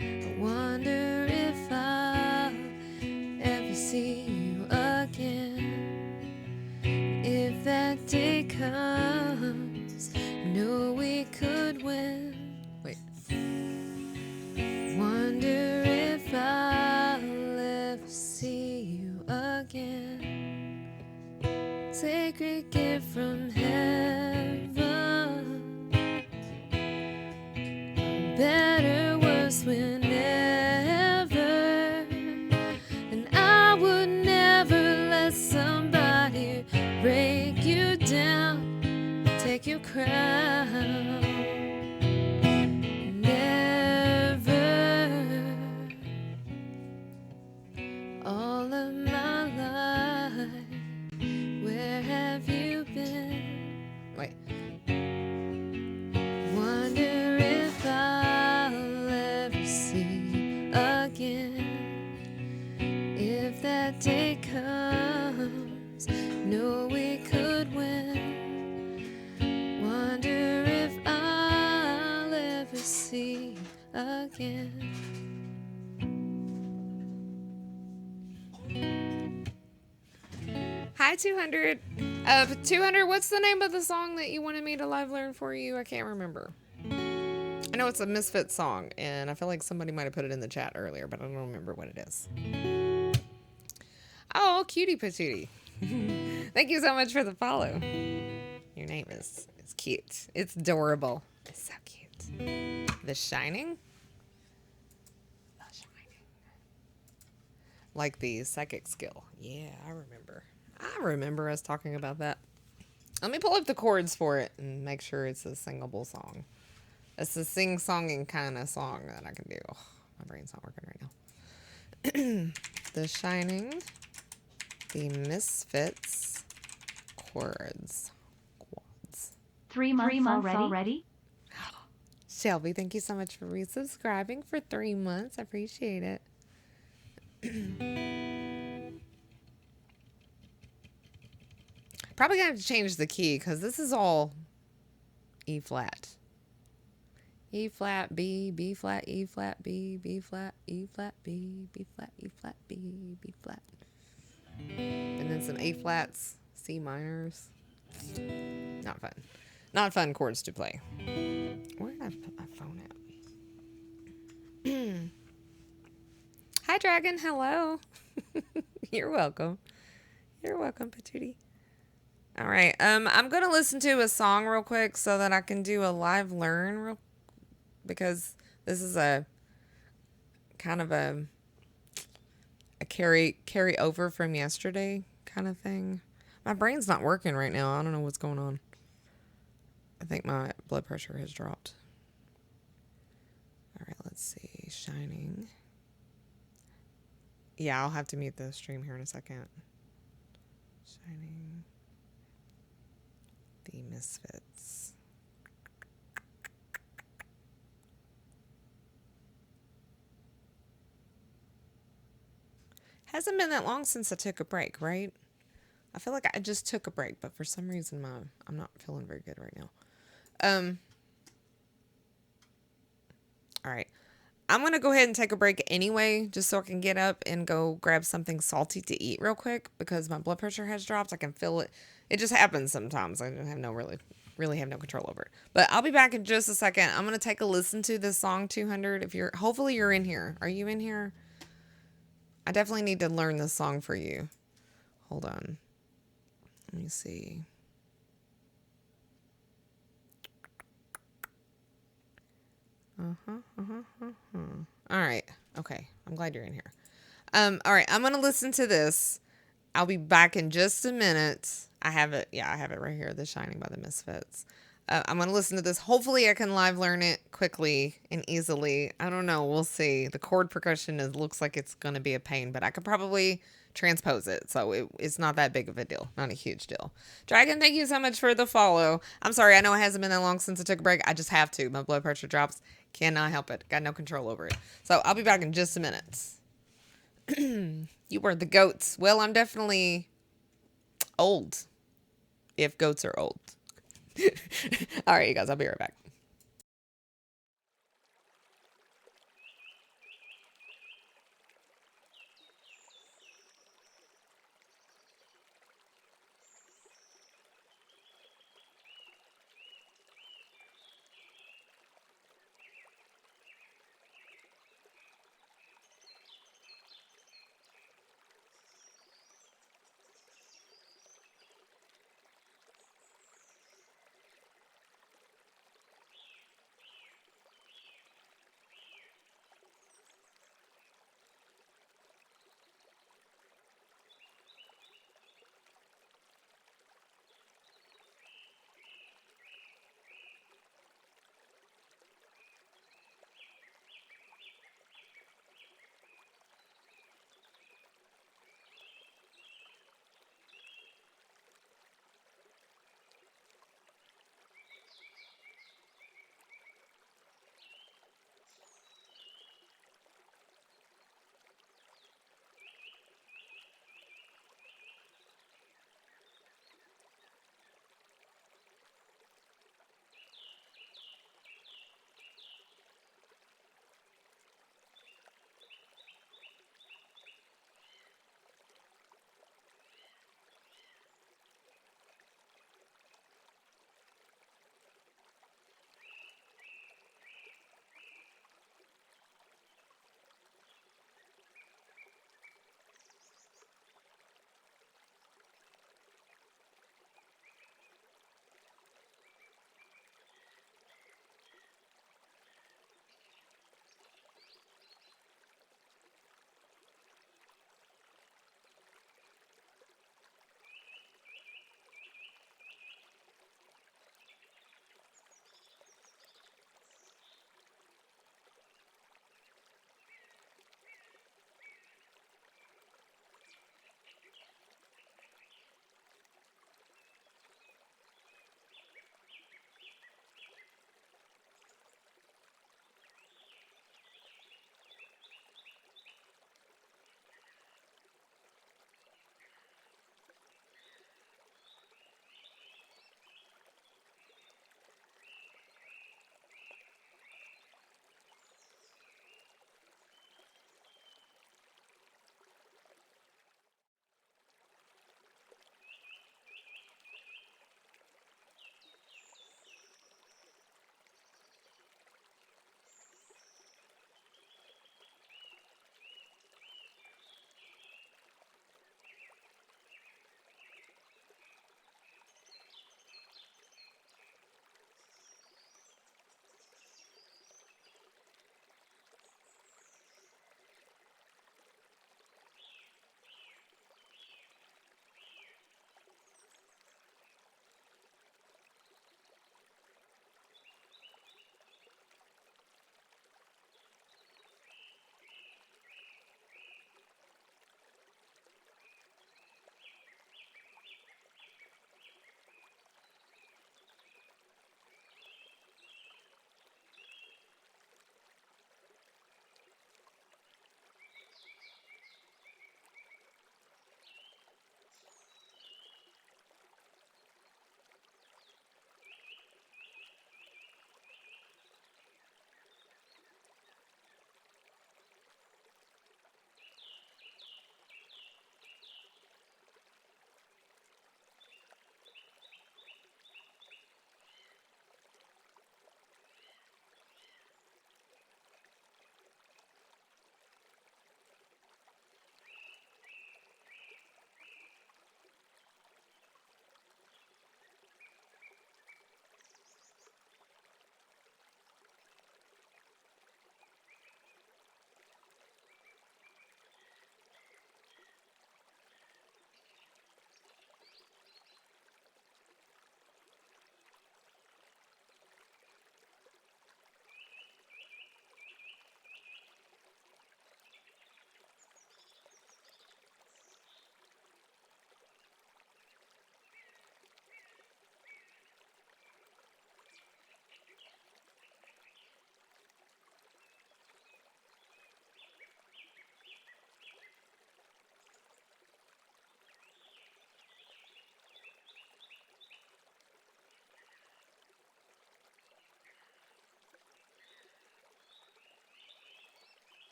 I wonder if I'll ever see you again. If that day comes, know we could win. Wait. Wonder if I'll ever see you again. Sacred gift from heaven. Better, worse, whenever. And I would never let somebody break you down, take your crown. Never. All of my life, where have you been? Wait. Wonder if I'll ever see you again. If that day comes, know we could win. Wonder if I'll ever see you again. Hi, 200. 200, what's the name of the song that you wanted me to live learn for you? I can't remember. I know it's a Misfit song, and I feel like somebody might have put it in the chat earlier, but I don't remember what it is. Oh, cutie patootie. Thank you so much for the follow. Your name is cute. It's adorable. It's so cute. The Shining? The Shining. Like the psychic skill. Yeah, I remember. I remember us talking about that. Let me pull up the chords for it and make sure it's a singable song. It's a sing-songing kind of song that I can do. Oh, my brain's not working right now. The Shining, the Misfits, chords. Quads. 3 months already? Shelby, thank you so much for resubscribing for 3 months. I appreciate it. Probably gonna have to change the key because this is all E flat. E flat, B, B flat, E flat, B, B flat, E flat, B, B flat, E flat, B, B flat. And then some A flats, C minors. Not fun. Not fun chords to play. Where did I put my phone at? Hi, Dragon. Hello. You're welcome. You're welcome, Patootie. All right. I'm going to listen to a song real quick so that I can do a live learn because this is a kind of a carry over from yesterday kind of thing. My brain's not working right now. I don't know what's going on. I think my blood pressure has dropped. All right, let's see. Shining. Yeah, I'll have to mute the stream here in a second. Shining. The Misfits. Hasn't been that long since I took a break, right? I feel like I just took a break, but for some reason I'm not feeling very good right now. All right. I'm going to go ahead and take a break anyway, just so I can get up and go grab something salty to eat real quick because my blood pressure has dropped. I can feel it. It just happens sometimes. I have no really have no control over it. But I'll be back in just a second. I'm going to take a listen to this song 200. Hopefully you're in here. Are you in here? I definitely need to learn this song for you. Hold on. Let me see. All right. Okay. I'm glad you're in here. All right. I'm going to listen to this. I'll be back in just a minute. I have it. Yeah, I have it right here. The Shining by the Misfits. I'm going to listen to this. Hopefully I can live learn it quickly and easily. I don't know. We'll see. The chord percussion looks like it's going to be a pain, but I could probably transpose it. So it's not that big of a deal. Not a huge deal. Dragon, thank you so much for the follow. I'm sorry. I know it hasn't been that long since I took a break. I just have to. My blood pressure drops. Cannot help it. Got no control over it. So I'll be back in just a minute. You were the goats. Well, I'm definitely old. If goats are old. All right, you guys. I'll be right back.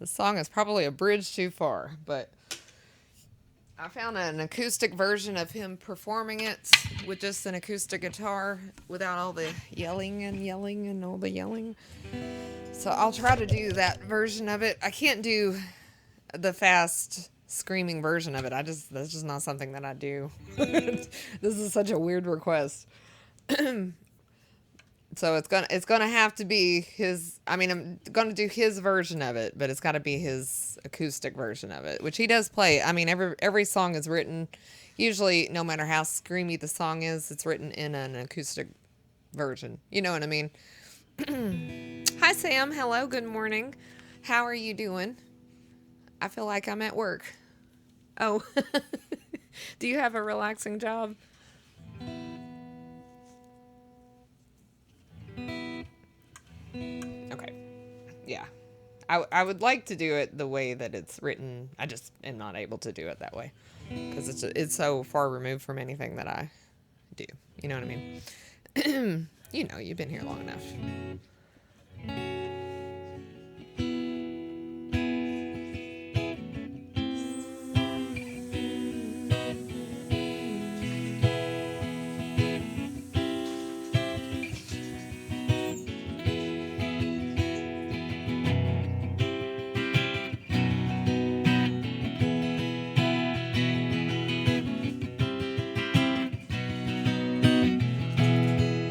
The song is probably a bridge too far, but I found an acoustic version of him performing it with just an acoustic guitar without all the yelling and all the yelling. So I'll try to do that version of it. I can't do the fast screaming version of it. That's just not something that I do. This is such a weird request. So it's gonna have to be his. I mean, I'm gonna do his version of it, but it's got to be his acoustic version of it, which he does play. I mean, every song is written. Usually, no matter how screamy the song is, it's written in an acoustic version. You know what I mean? Hi, Sam. Hello. Good morning. How are you doing? I feel like I'm at work. Oh, do you have a relaxing job? Okay. Yeah. I would like to do it the way that it's written. I just am not able to do it that way because it's so far removed from anything that I do. You know what I mean? You know, you've been here long enough.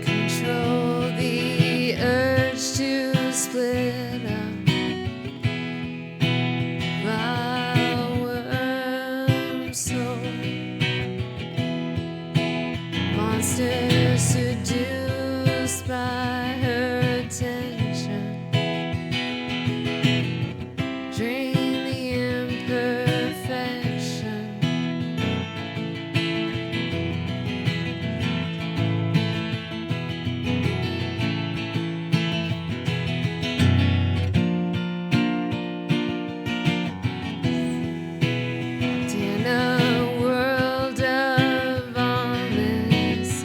Control the urge to split up my worm soul. Monster seduced by her attention. Drain the imperfection. In a world of omniscience,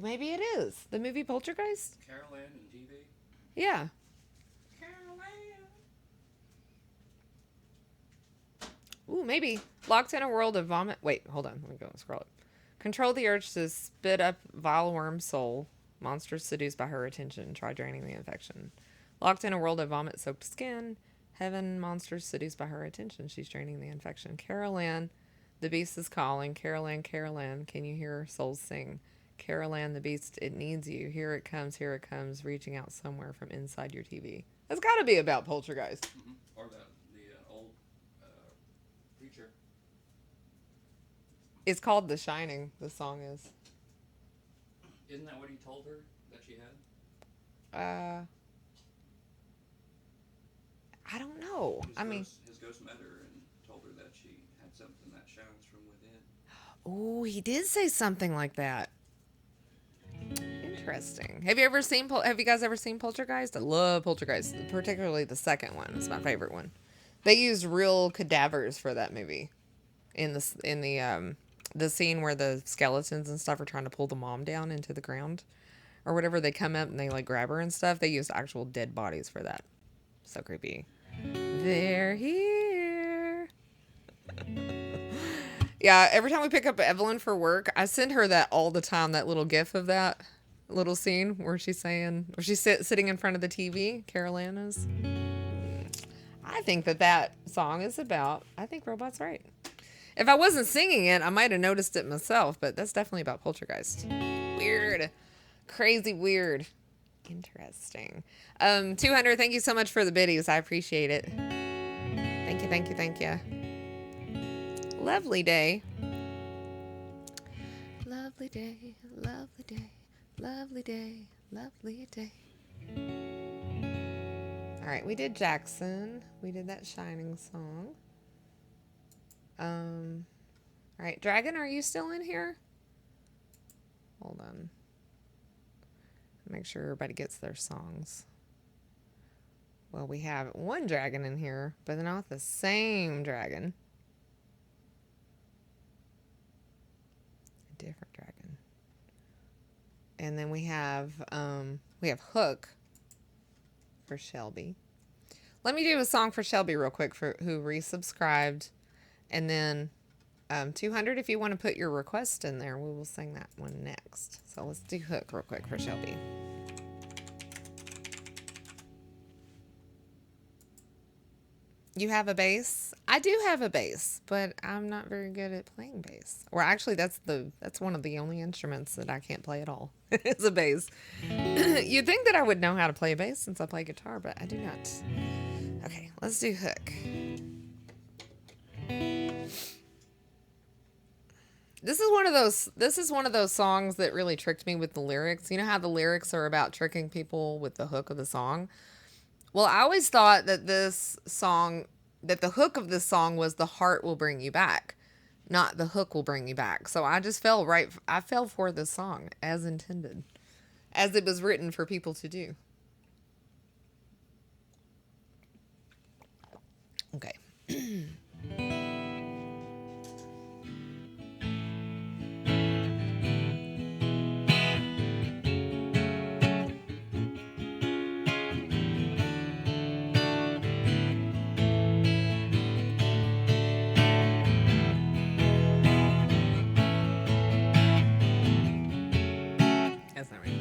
maybe it is. The movie Poltergeist? Carol Ann and TV. Yeah. Carol Ann. Ooh, maybe. Locked in a world of vomit. Wait, hold on. Let me go and scroll it. Control the urge to spit up vile worm soul. Monsters seduced by her attention. Try draining the infection. Locked in a world of vomit-soaked skin. Heaven, monsters seduced by her attention. She's draining the infection. Carol Ann, the beast is calling. Carol Ann, can you hear souls sing? Carol Ann, the beast, it needs you. Here it comes, reaching out somewhere from inside your TV. That's got to be about Poltergeist. Mm-hmm. Or the old preacher. It's called The Shining, the song is. Isn't that what he told her that she had? I don't know. His ghost met her and told her that she had something that shines from within. Oh, he did say something like that. Interesting. Have you guys ever seen Poltergeist? I love Poltergeist, particularly the second one. It's my favorite one. They used real cadavers for that movie. In the scene where the skeletons and stuff are trying to pull the mom down into the ground or whatever, they come up and they like grab her and stuff. They used actual dead bodies for that. So creepy. They're here. Yeah, every time we pick up Evelyn for work, I send her that all the time, that little gif of that little scene where she's sitting in front of the TV, Carol Ann is. I think that song is about, I think Robot's right. If I wasn't singing it, I might have noticed it myself, but that's definitely about Poltergeist. Weird. Crazy weird. Interesting. 200, thank you so much for the biddies. I appreciate it. Thank you. Lovely day. Lovely day. All right, we did Jackson. We did that Shining song. All right, Dragon, are you still in here? Hold on. Make sure everybody gets their songs. Well, we have one dragon in here, but not the same dragon. A different dragon. And then we have Hook for Shelby. Let me do a song for Shelby real quick who resubscribed. And then 200, if you want to put your request in there, we will sing that one next. So let's do Hook real quick for Shelby. You have a bass? I do have a bass, but I'm not very good at playing bass. Or actually, that's one of the only instruments that I can't play at all. It's a bass. You'd think that I would know how to play a bass since I play guitar, but I do not. Okay, let's do Hook. This is one of those songs that really tricked me with the lyrics. You know how the lyrics are about tricking people with the hook of the song? Well, I always thought that the hook of this song was the heart will bring you back, not the hook will bring you back. So I just fell for this song as intended, as it was written for people to do. Okay. That's not right.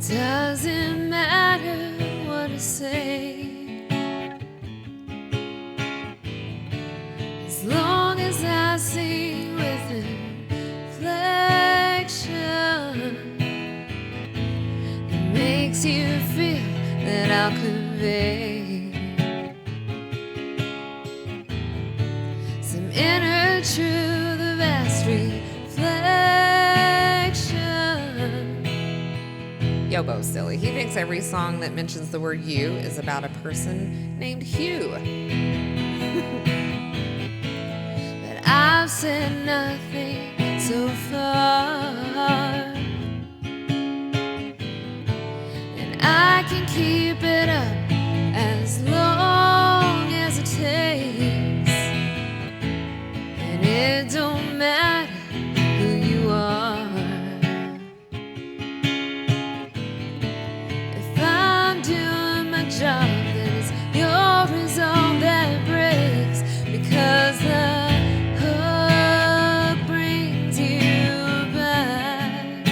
It doesn't matter what I say, as long as I sing with inflection that makes you feel that I'll convey some inner truth of vast reflection. Yobo silly. He thinks every song that mentions the word you is about a person named Hugh. But I've said nothing so far, and I can keep it up as long as it takes, and it don't matter who you are. If I'm doing my job, then it's your resolve that breaks, because the hook brings you back.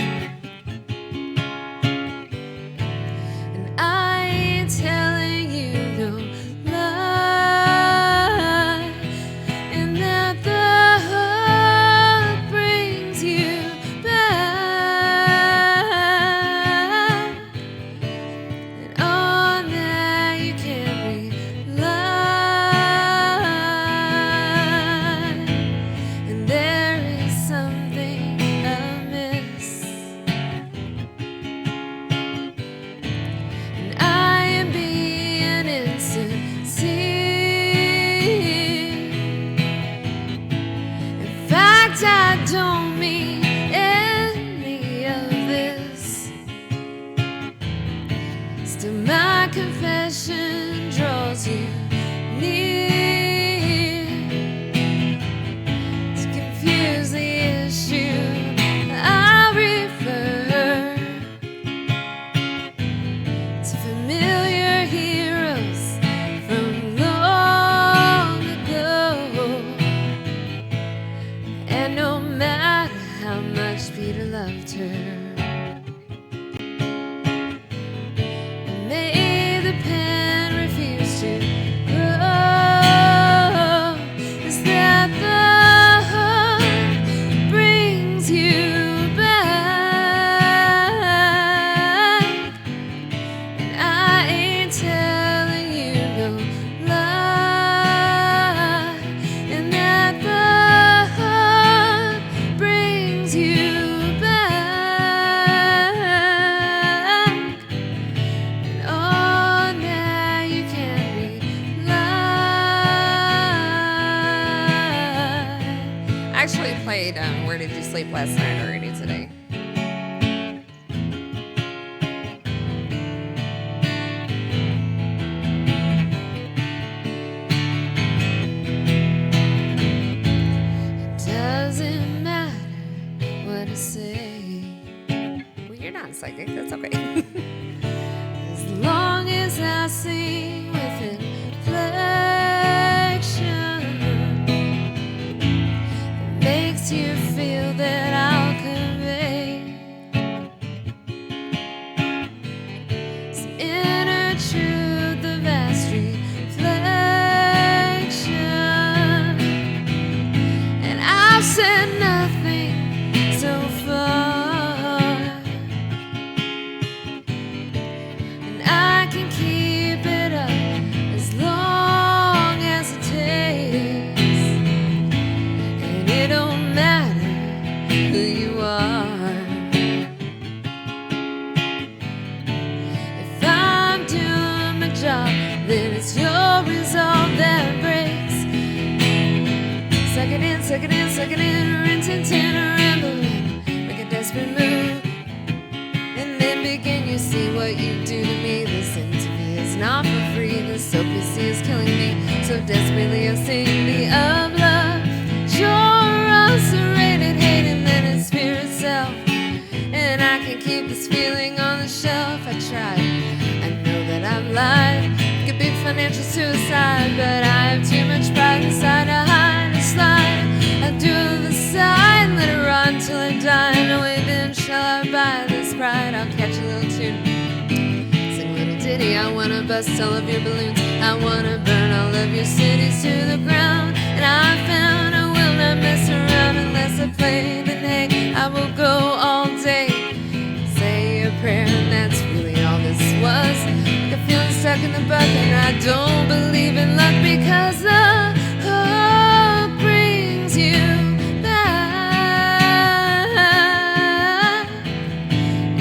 And I ain't telling you no lie, and that the hook brings you back. And on that you can rely. And there is something amiss, and I am being insincere. In fact, I don't mean any of this. Still, my confession draws you near to confuse the issue. I refer to familiar heroes from long ago, and no matter how much Peter loved her, may the pen refuse to grow, is that the hook brings you back. And I ain't telling you no lie, and that the hook brings you back. And on that you can rely. I actually played Where Did You Sleep Last Night already today. Doesn't matter what I say, Well, you're not psychic. That's okay. as long as I sing with inflection that makes you feel that I'll convey some inner truth, the vast reflection. And I've said nothing so far, and I can keep it up as long as it takes, and it don't matter who you are. If I'm doing my job, then it's your resolve that breaks. Suck it in, suck it in, suck it in, rinse and tin, rambling, make a desperate move, and then begin. You see what you do to me. This interview is not for free. This soap you see is killing me so desperately. I've seen me of love, sure ulcerated hate, and then it's fear itself. And I can keep this feeling on the shelf. I tried, I know that I've lied. It could be financial suicide, but I have too much pride inside to hide or slide. I'll do the side, let it rot until I die. No way then shall I buy this pride. I'll catch a little tune, sing a little ditty. I wanna bust all of your balloons, I wanna burn all of your cities to the ground. And I found I will not mess around unless I play. Then hey, I will go all day, say a prayer, and that's really all this was. Like I'm feeling stuck in the bucket, and I don't believe in luck, because the hope brings you back.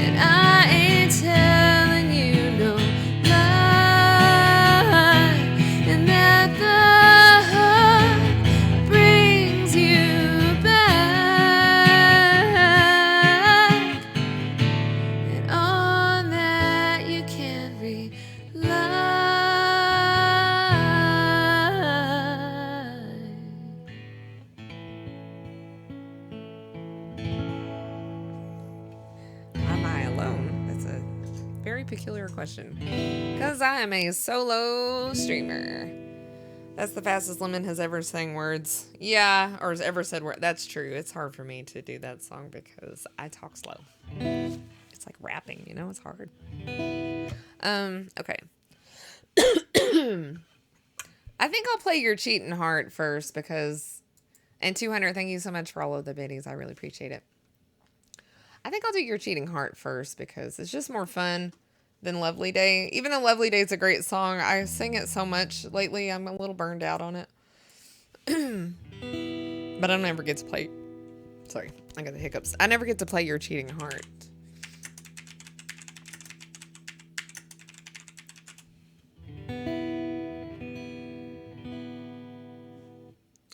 And I ain't telling you no lie, and that the hope brings you very peculiar question. Because I am a solo streamer. That's the fastest Lemon has ever sang words. Yeah, or has ever said words. That's true. It's hard for me to do that song because I talk slow. It's like rapping, you know? It's hard. Okay. I think I'll play Your Cheating Heart first because... And 200, thank you so much for all of the biddies. I really appreciate it. I think I'll do Your Cheating Heart first because it's just more fun than Lovely Day. Even though Lovely Day is a great song, I sing it so much lately, I'm a little burned out on it. But I never get to play... Sorry, I got the hiccups. I never get to play Your Cheating Heart.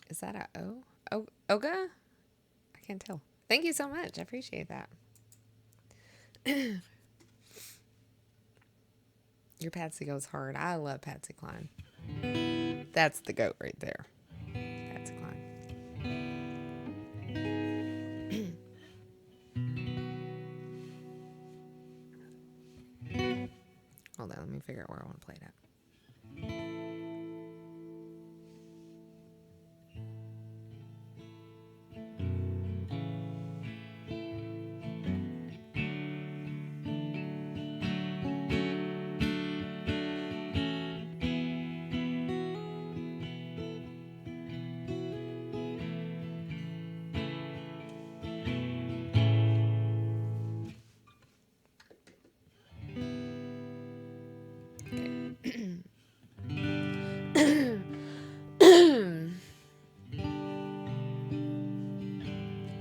Is that a O? Oga? I can't tell. Thank you so much. I appreciate that. Your Patsy goes hard. I love Patsy Cline. That's the goat right there. Patsy Cline. Hold on, let me figure out where I want to play it at.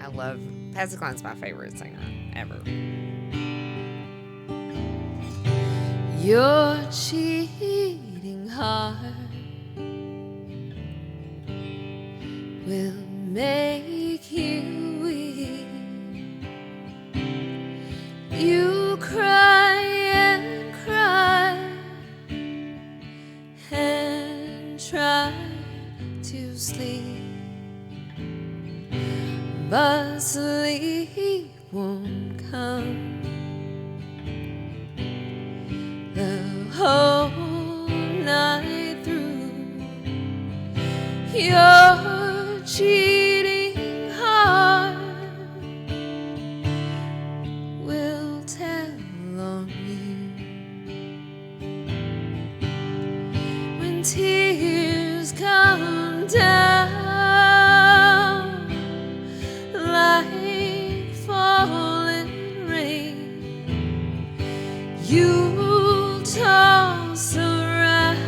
I love Patsy Cline's my favorite singer ever. Your cheating heart will make you weep. You cry and cry and try to sleep, but sleep won't come. The whole night through, your cheating heart will tell on you when tears come down like falling rain. You'll toss around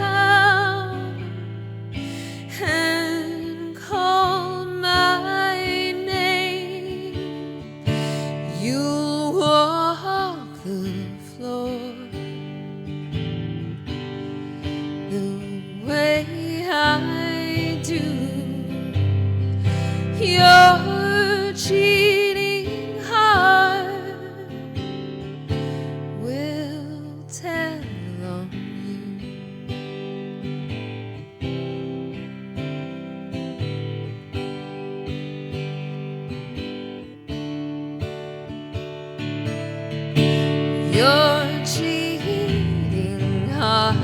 and call my name. You'll walk the floor the way I do. Your cheating heart will tell on you. Your cheating heart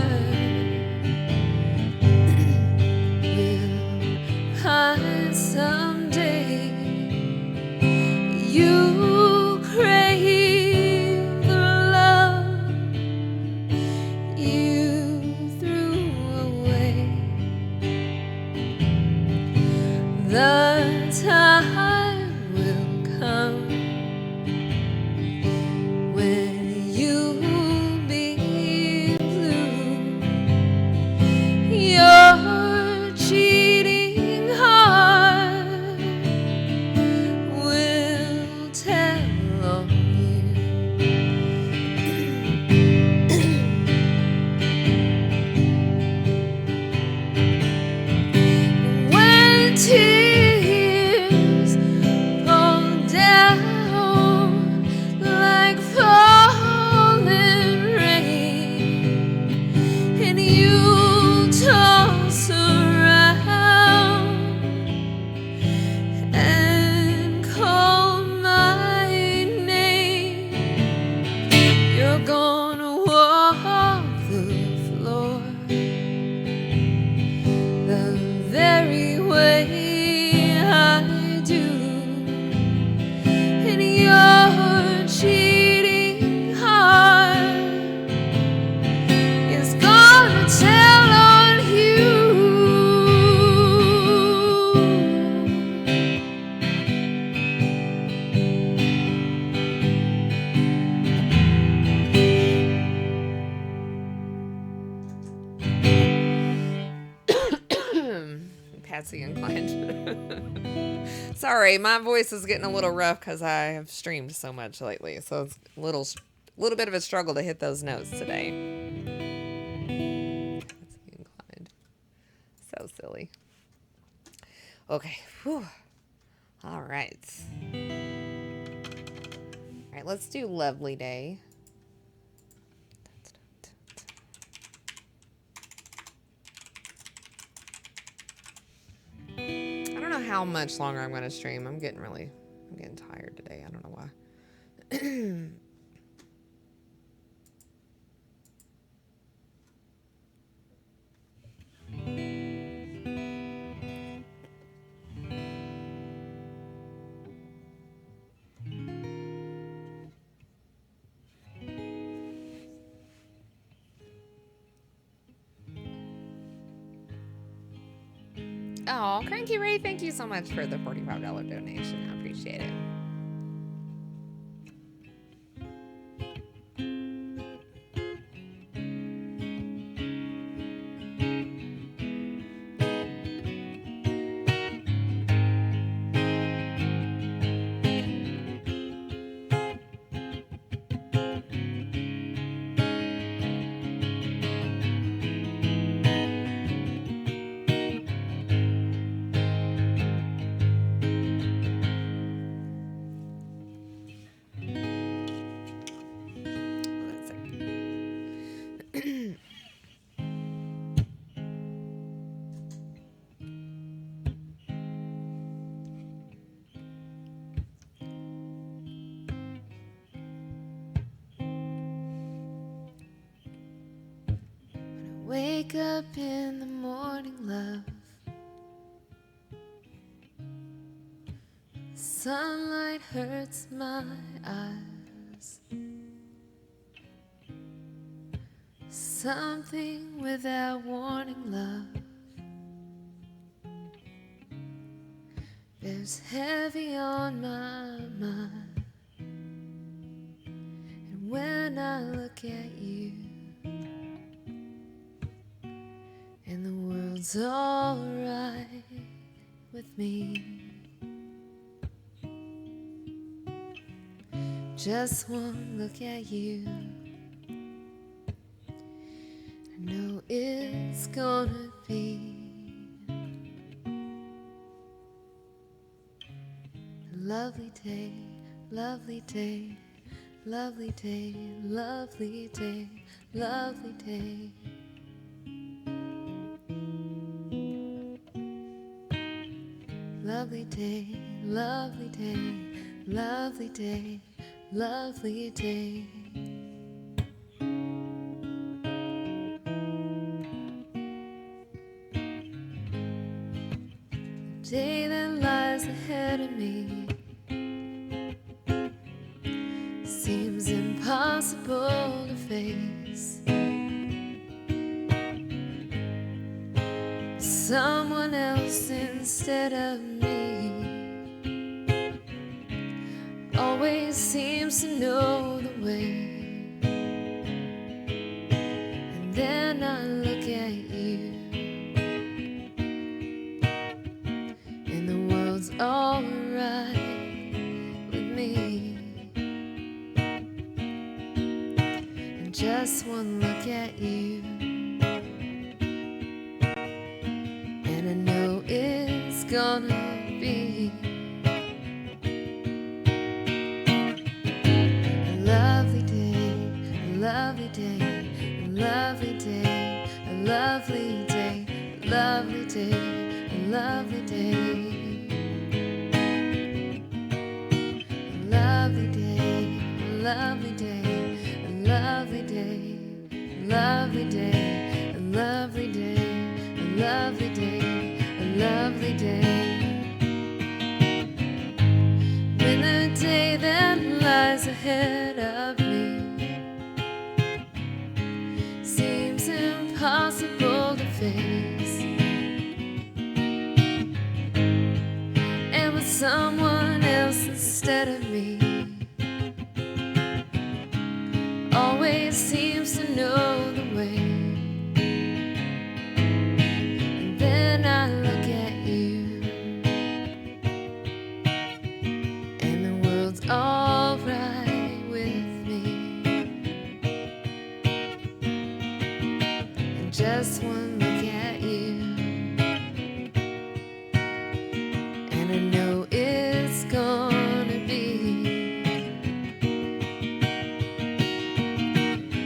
will hide someday. You crave the love you threw away. The time will come when you Patsy inclined. Sorry, my voice is getting a little rough because I have streamed so much lately, so it's a little bit of a struggle to hit those notes today. Patsy inclined. So silly. Okay. Whew. All right. All right, let's do Lovely Day. I don't know how much longer I'm going to stream. I'm getting tired today. I don't know why. Oh, Cranky Ray, thank you so much for the $45 donation. I appreciate it. Wake up in the morning, love. Sunlight hurts my eyes. Something without warning, love. Bears heavy on my mind. And when I look at you, and the world's alright with me. Just one look at you, I know it's gonna be a lovely day, lovely day, lovely day, lovely day, lovely day. Lovely day, lovely day, lovely day, lovely day. The day that lies ahead of me seems impossible to face. Someone else instead of me always seems to know the way. And then I look at you, and the world's alright with me. And just one look at you, and I know it's gonna be a lovely day, a lovely day, a lovely day, a lovely day, a lovely day, a lovely day, a lovely day, a lovely day, a lovely day, a lovely day, a lovely day, a lovely day, a lovely day. When the day that lies ahead of me seems impossible to face, and with someone else instead of me always seems to know the way. And then I look at you, just one look at you, and I know it's gonna be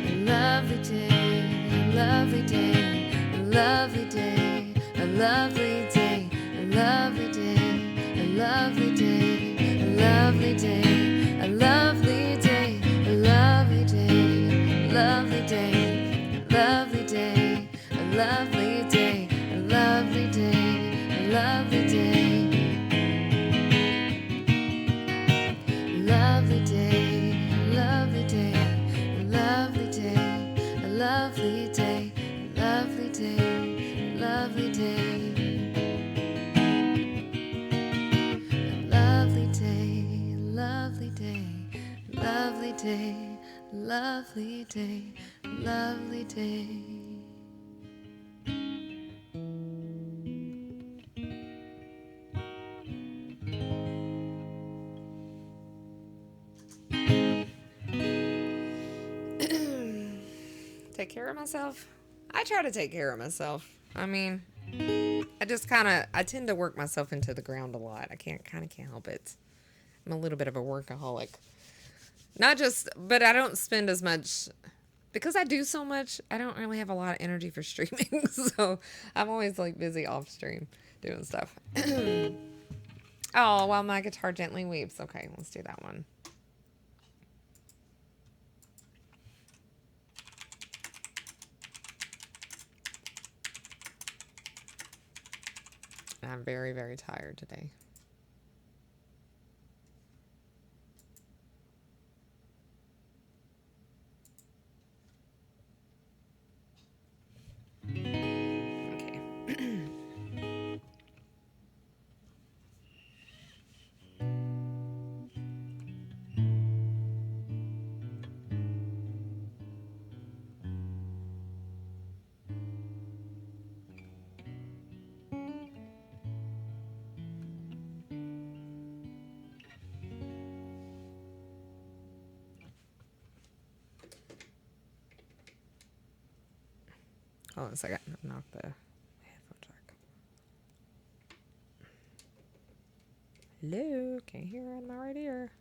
a lovely day, a lovely day, a lovely day, a lovely day, a lovely day, a lovely day, a lovely day, a lovely day, a lovely day, lovely day, lovely day, a lovely day, a lovely day, a lovely day, lovely day, lovely day, a lovely day, a lovely day, a lovely day, a lovely day. Lovely day, lovely day, lovely day, lovely day, lovely day. Take care of myself. I try to take care of myself. I mean, I tend to work myself into the ground a lot. I can't help it. I'm a little bit of a workaholic. But I don't spend as much, because I do so much, I don't really have a lot of energy for streaming. So I'm always like busy off stream doing stuff. Oh, while my guitar gently weeps. Okay, let's do that one. I'm very, very tired today. Okay. Hold on a second. Knock the headphone jack. Hello? Can't hear on my right ear.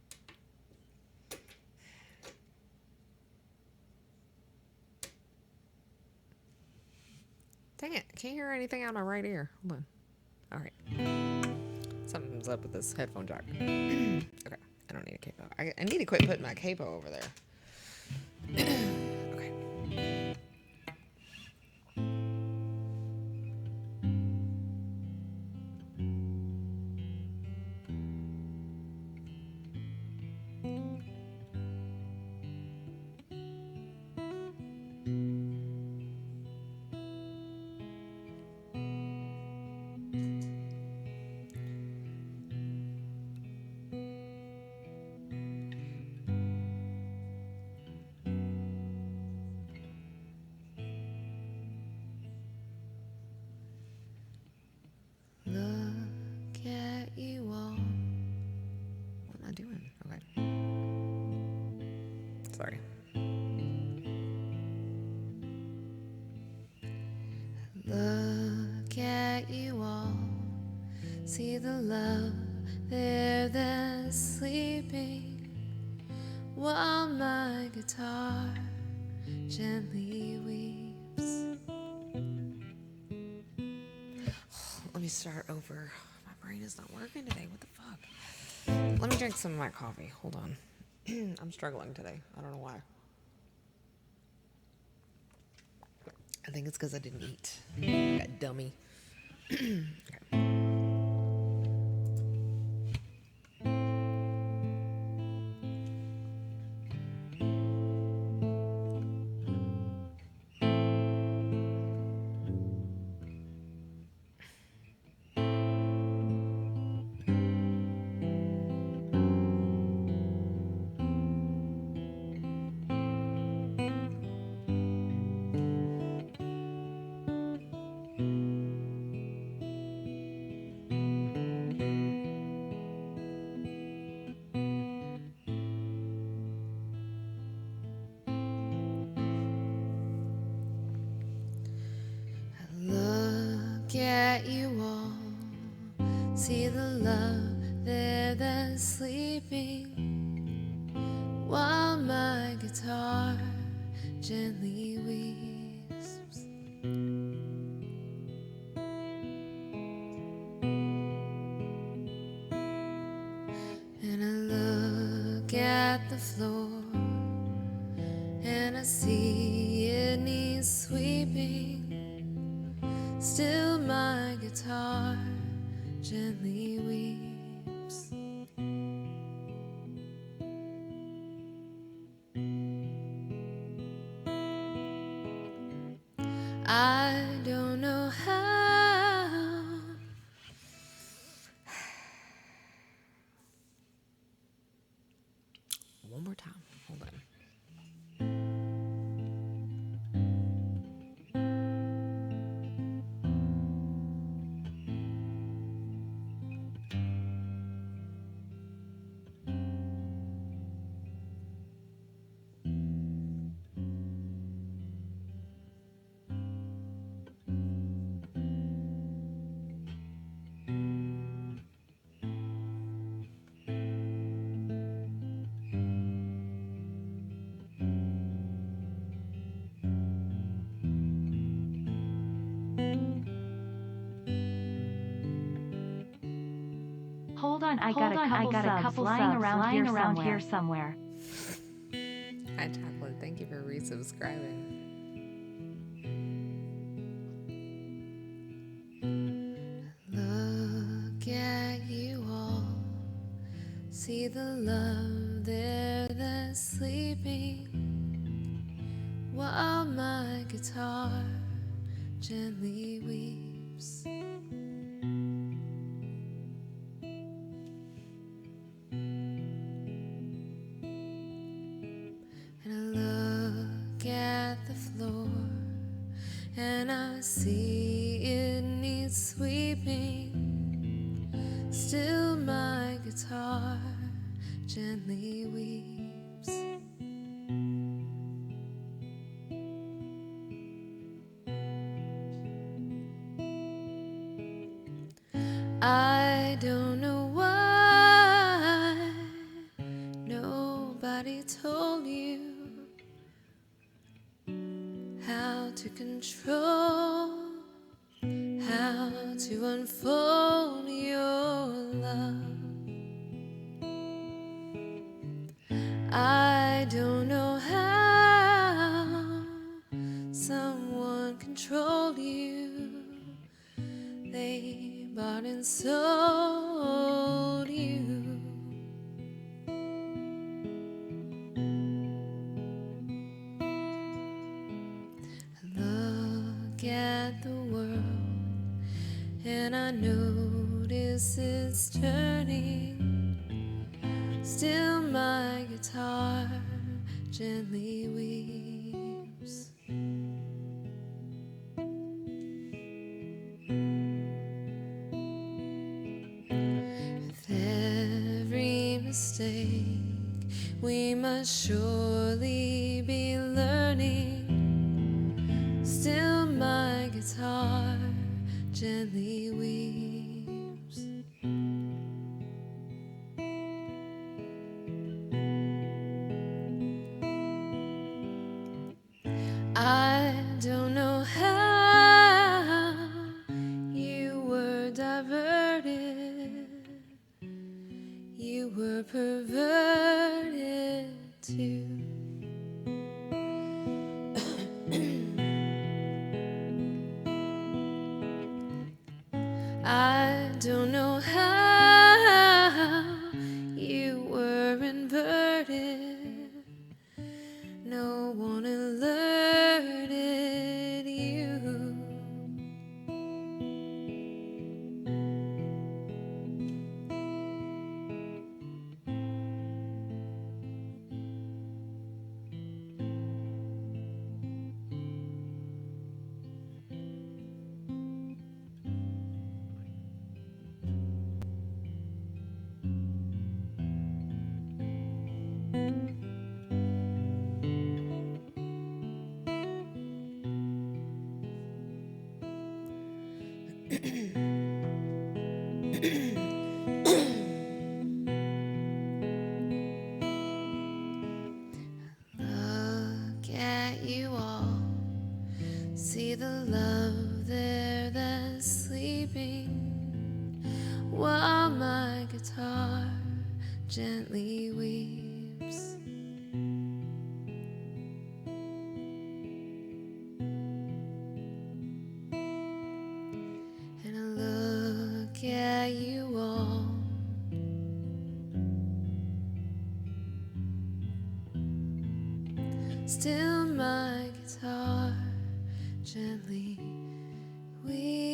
Dang it. Can't hear anything out of my right ear. Hold on. All right. Something's up with this headphone jack. Okay. I don't need a capo. I need to quit putting my capo over there. Okay. Look at you all. What am I doing? Okay. Sorry. Look at you all. See the love there that's sleeping, while my guitar gently weeps. Let me start over. My brain is not working today. What the fuck? Let me drink some of my coffee. Hold on. I'm struggling today. I don't know why. I think it's because I didn't eat. That dummy. Okay. look at you all, see the love there that's sleeping, while my guitar gently weeps. And I look at the floor, and I see it needs sweeping. Still my guitar gently weeps. I don't know how. One more time. Hold on. Hold on, I got a couple lying around here somewhere. Hi, Chocolate. Thank you for resubscribing. Look at you all, see the love there that's sleeping, while my guitar gently weeps. And I look at the floor, and I see it needs sweeping. Still my guitar gently weeps. I don't know why nobody told you how to control, how to unfold your love. I don't know how someone controlled you. They bought and sold you. I look at the world, and I notice it's turning. Still my guitar gently weeps. With every mistake, we must surely be learning. Still my guitar gently weeps. I don't know how you were diverted, you were perverted too. I don't know how you were inverted, no one alerted you. Look at you all. See the love there that's sleeping while my guitar gently weeps. And I look at you all. Still my guitar gently weeps.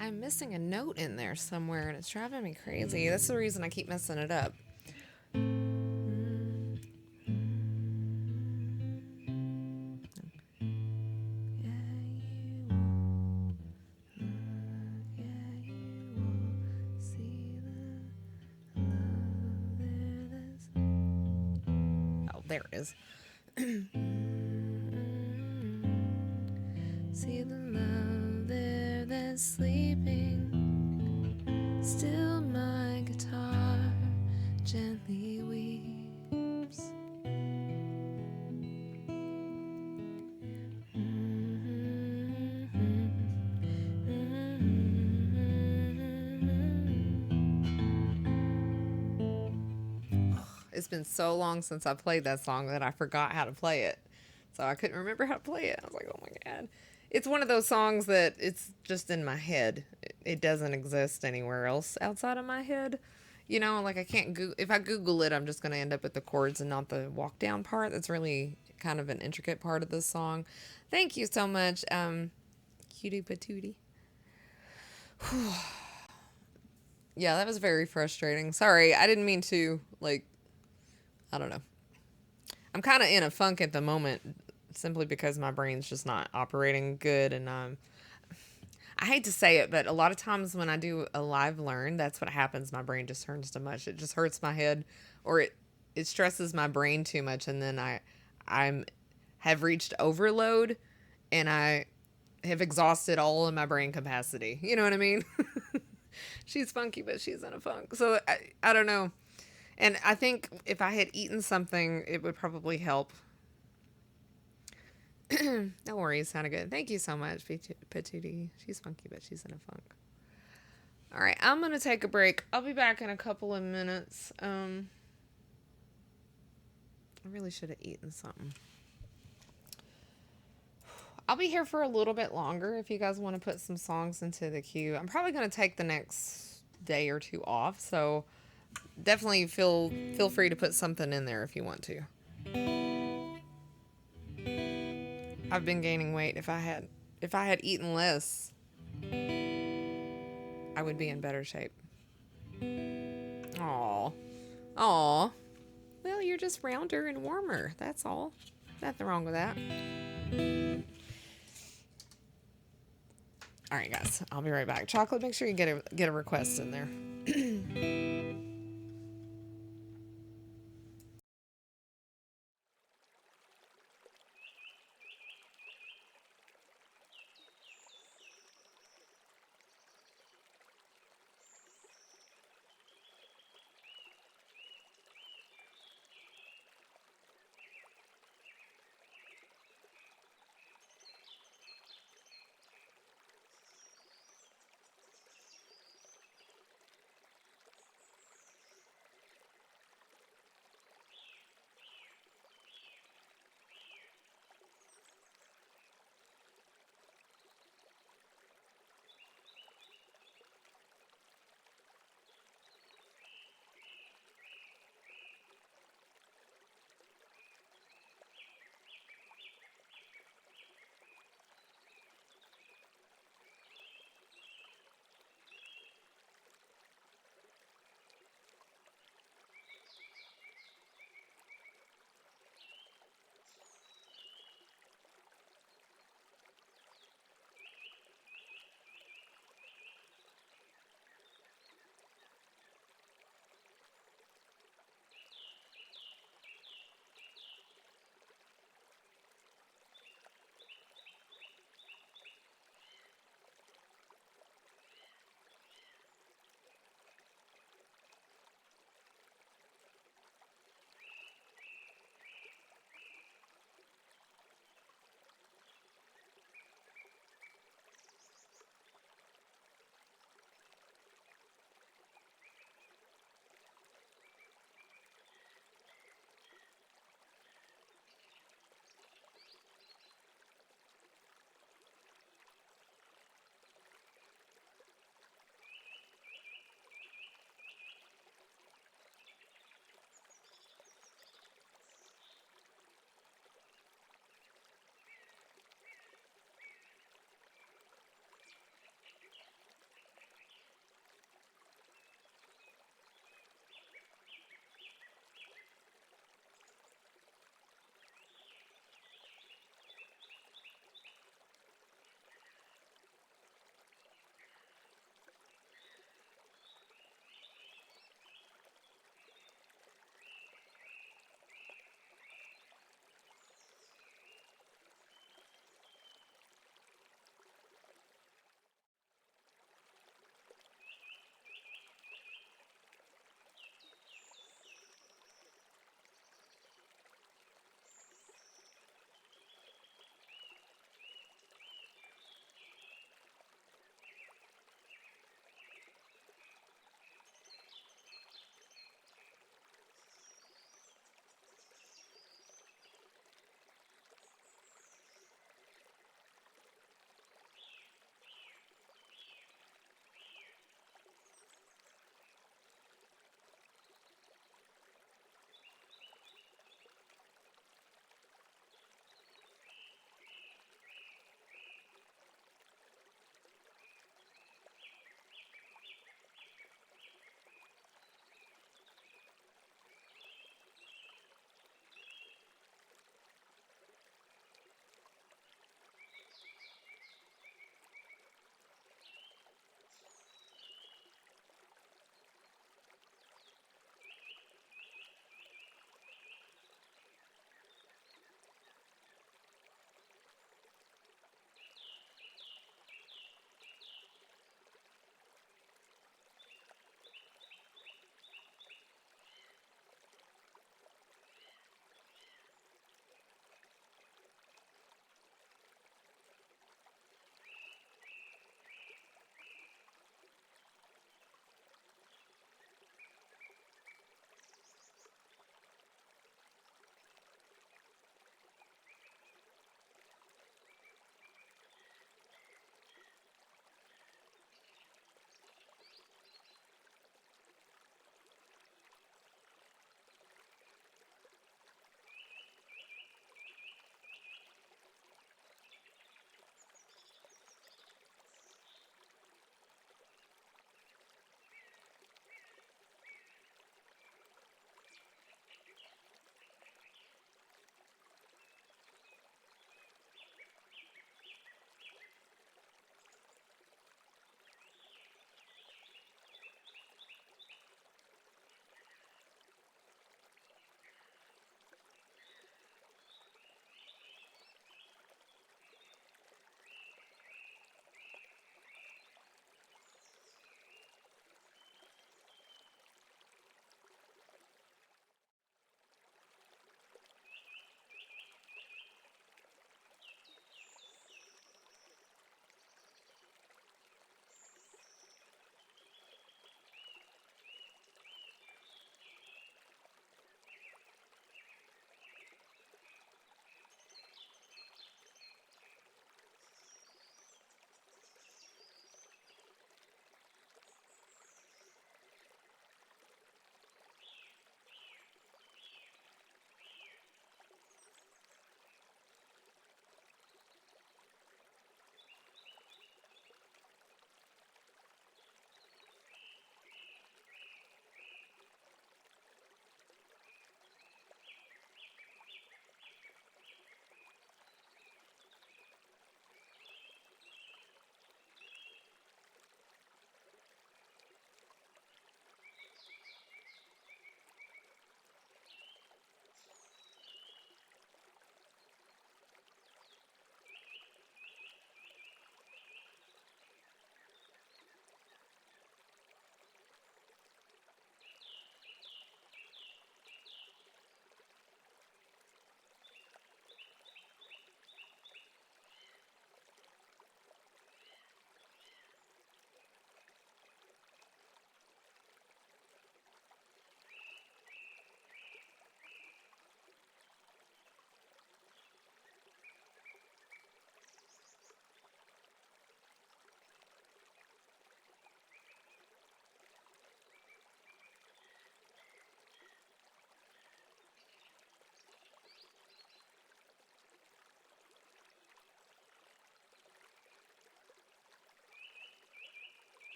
I'm missing a note in there somewhere and it's driving me crazy. That's the reason I keep messing it up. Oh, there it is. See the love there that's sleeping. Still my guitar gently weeps. It's been so long since I played that song that I forgot how to play it. So I couldn't remember how to play it. I was like, oh my God. It's one of those songs that it's just in my head. It doesn't exist anywhere else outside of my head. You know, like I can't Google, if I Google it, I'm just going to end up at the chords and not the walk down part. That's really kind of an intricate part of this song. Thank you so much, Cutie Patootie. Yeah, that was very frustrating. Sorry, I didn't mean to, like, I don't know. I'm kind of in a funk at the moment simply because my brain's just not operating good. And I hate to say it, but a lot of times when I do a live learn, that's what happens. My brain just turns to mush. It just hurts my head, or it stresses my brain too much. And then I'm have reached overload and I have exhausted all of my brain capacity. You know what I mean? She's funky, but she's in a funk. So I don't know. And I think if I had eaten something, it would probably help. No worries, sounded good. Thank you so much, Patootie. She's funky, but she's in a funk. All right, I'm going to take a break. I'll be back in a couple of minutes. I really should have eaten something. I'll be here for a little bit longer if you guys want to put some songs into the queue. I'm probably going to take the next day or two off, so definitely feel free to put something in there if you want to. I've been gaining weight. If I had eaten less, I would be in better shape. Aw. Aw. Well, you're just rounder and warmer. That's all. Nothing wrong with that. All right, guys. I'll be right back. Chocolate, make sure you get a request in there.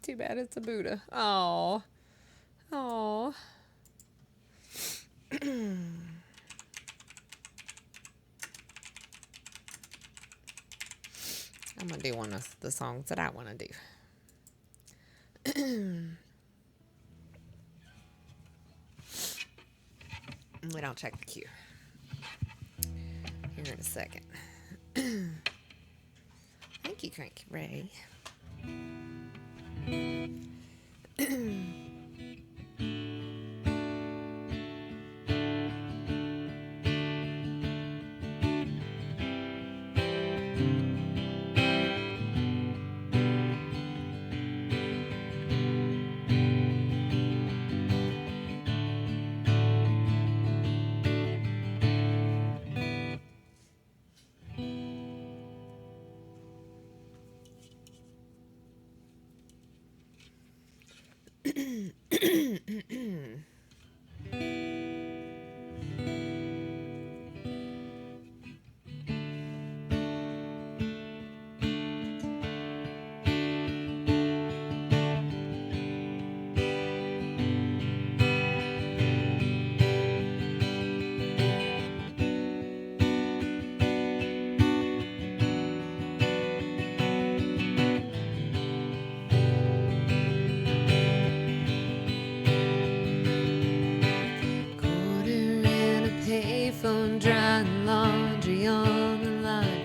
Too bad it's a Buddha. Oh. Oh. I'm going to do one of the songs that I want to do. Wait, I'll check the queue here in a second. Thank you, Cranky Ray. Drying laundry on the line,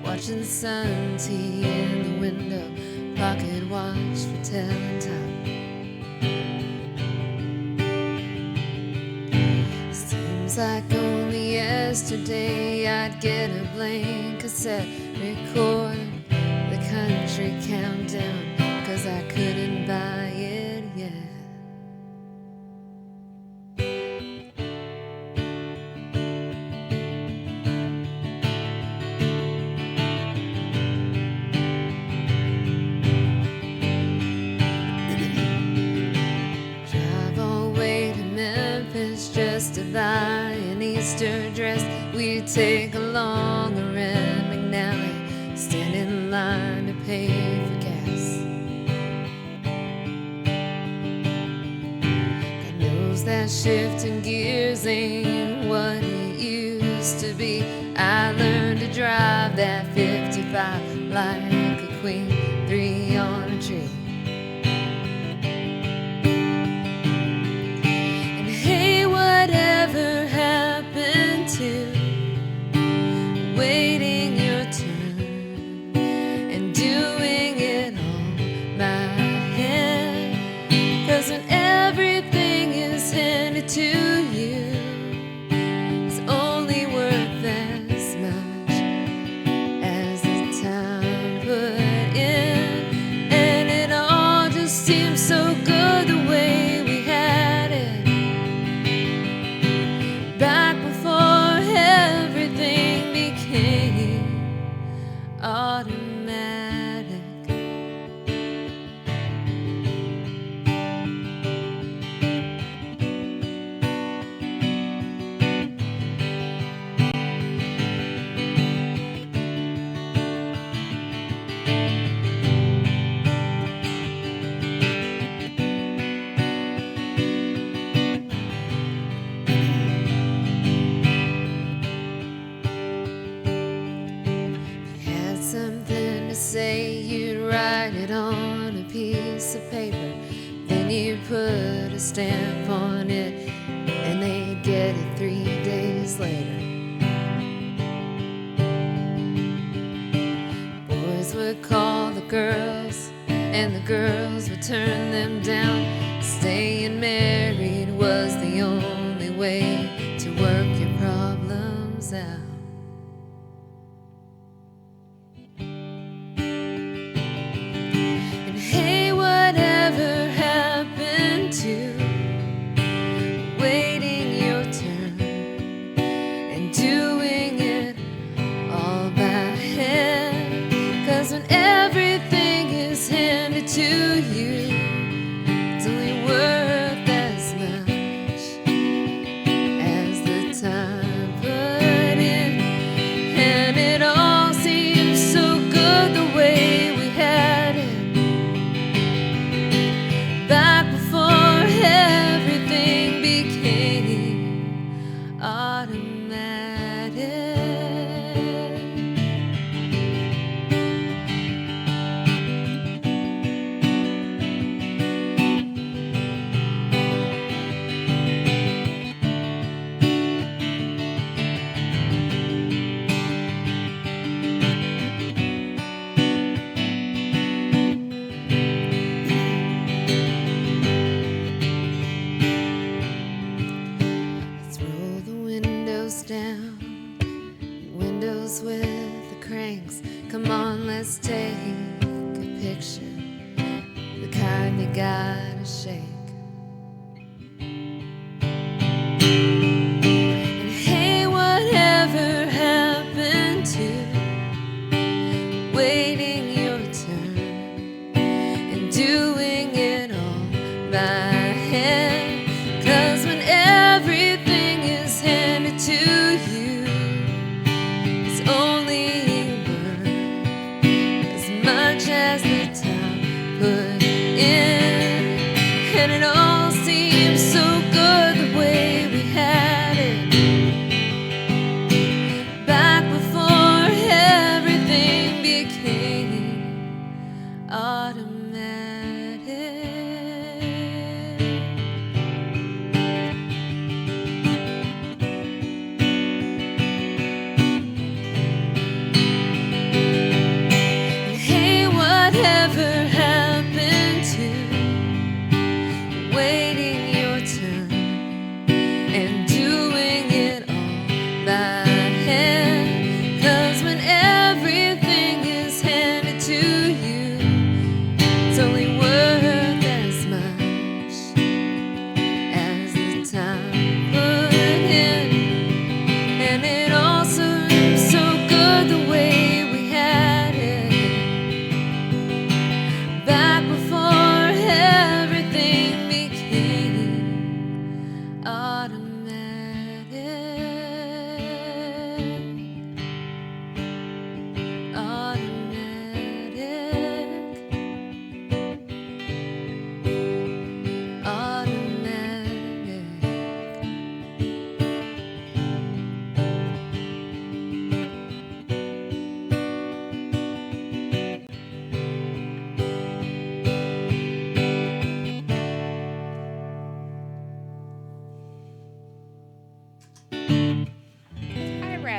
watching sun tea in the window, pocket watch for telling time. Seems like only yesterday I'd get a blank cassette recording the country countdown, 'cause I couldn't buy it yet. Just to buy an Easter dress, we'd take along a red McNally, stand in line to pay for gas. God knows that shifting gears ain't what it used to be. I learned to drive that 55 like a queen, 3 on a tree. Whatever happened to waiting your turn and doing it on my head? 'Cause when everything is handed to you, it's only worth as much as the time put in. And it all just seems so good the way we had it back before everything became automatic. Something to say, you'd write it on a piece of paper, then you put a stamp on it, and they'd get it 3 days later. Boys would call the girls, and the girls would turn them down. Staying married was the only way to work your problems out. Hey, whatever happened to waiting your turn and doing it all by hand? 'Cause when everything is handed to you,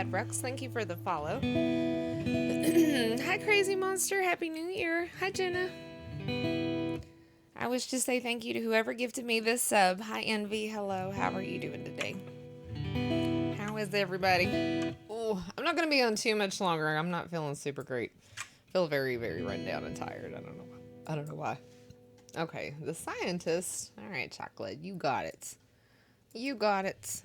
Bad Brooks. Thank you for the follow. Hi, Crazy Monster. Happy New Year. Hi, Jenna. I wish to say thank you to whoever gifted me this sub. Hi, Envy. Hello. How are you doing today? How is everybody? Oh, I'm not going to be on too much longer. I'm not feeling super great. I feel very, very run down and tired. I don't know why. Okay, the scientist. All right, Chocolate. You got it. You got it.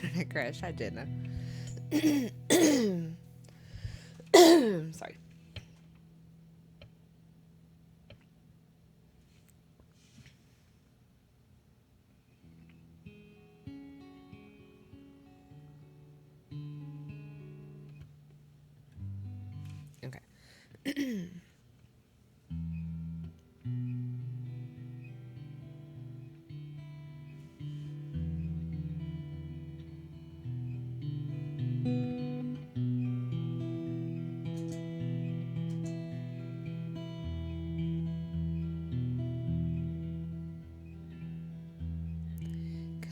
Internet crash. I didn't. Sorry. Okay.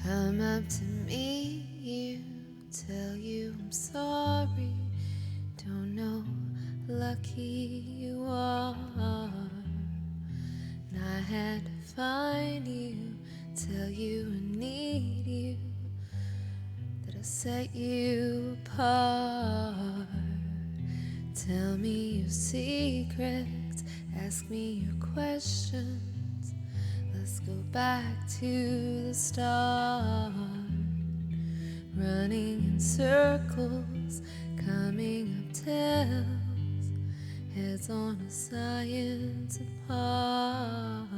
Come up to me, you tell you I'm sorry. Don't know, lucky you are. And I had to find you, tell you I need you, that I set you apart. Tell me your secrets, ask me your questions. Let's go back to the start. Running in circles, coming up tails, heads on a science apart.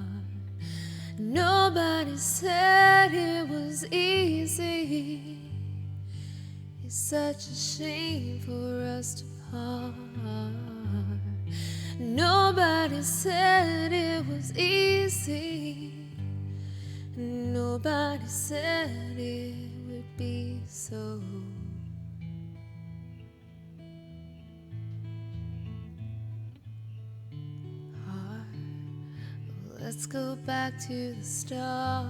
Nobody said it was easy. It's such a shame for us to part. Nobody said it was easy. Nobody said it would be so hard. Let's go back to the start.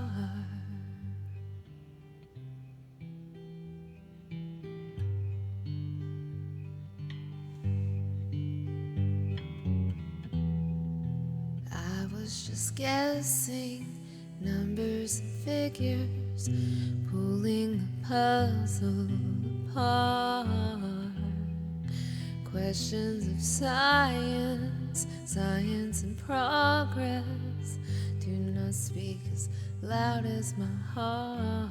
I was just guessing numbers and figures, pulling the puzzle apart. Questions of science, science and progress, do not speak as loud as my heart.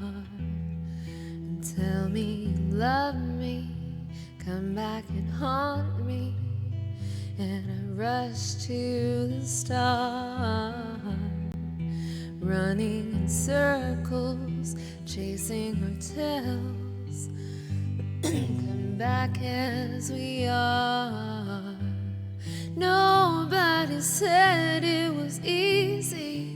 And tell me you love me, come back and haunt me, and I rush to the start. Running in circles, chasing our tails, come back as we are. Nobody said it was easy.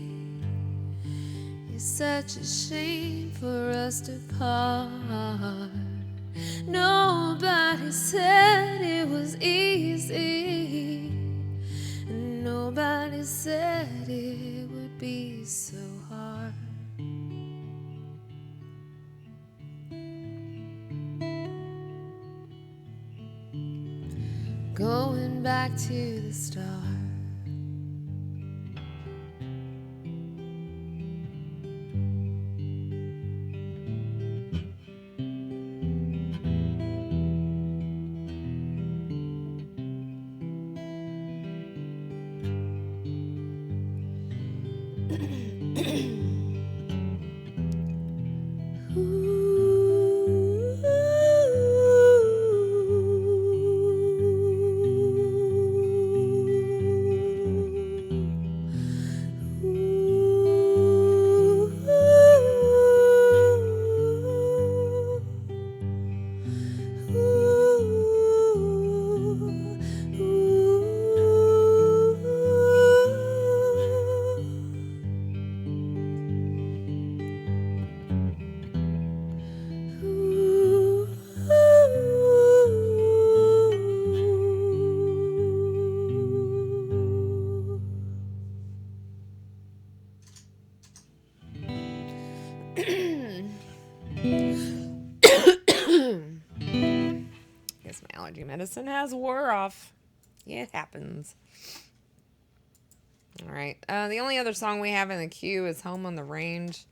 It's such a shame for us to part. Nobody said it was easy. Nobody said it would be so hard. Going back to the start. Guess my allergy medicine has wore off. Yeah, it happens. All right. The only other song we have in the queue is Home on the Range.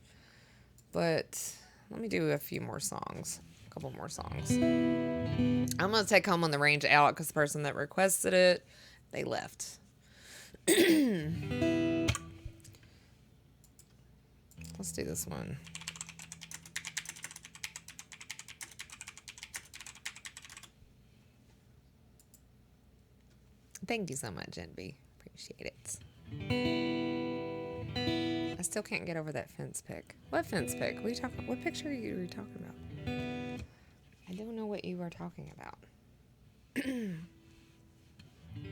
But let me do a few more songs. A couple more songs. I'm going to take Home on the Range out because the person that requested it, they left. Let's do this one. Thank you so much, NB. Appreciate it. I still can't get over that fence pic. What fence pic? What are you talking? What picture are you talking about? I don't know what you are talking about.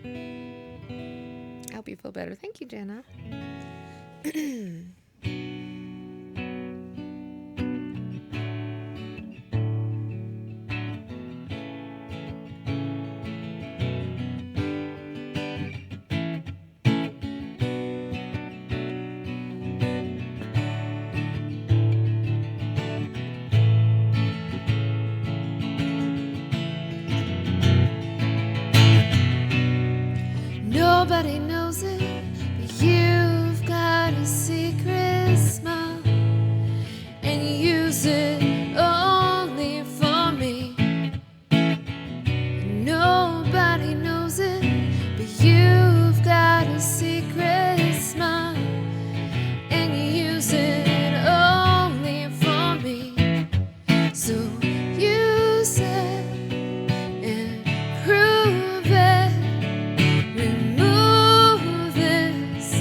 I hope you feel better. Thank you, Jenna. Nobody knows it, but you've got a secret smile, and you use it only for me. Nobody knows it, but you've got a secret smile, and you use it only for me. So use it and prove it. Remove this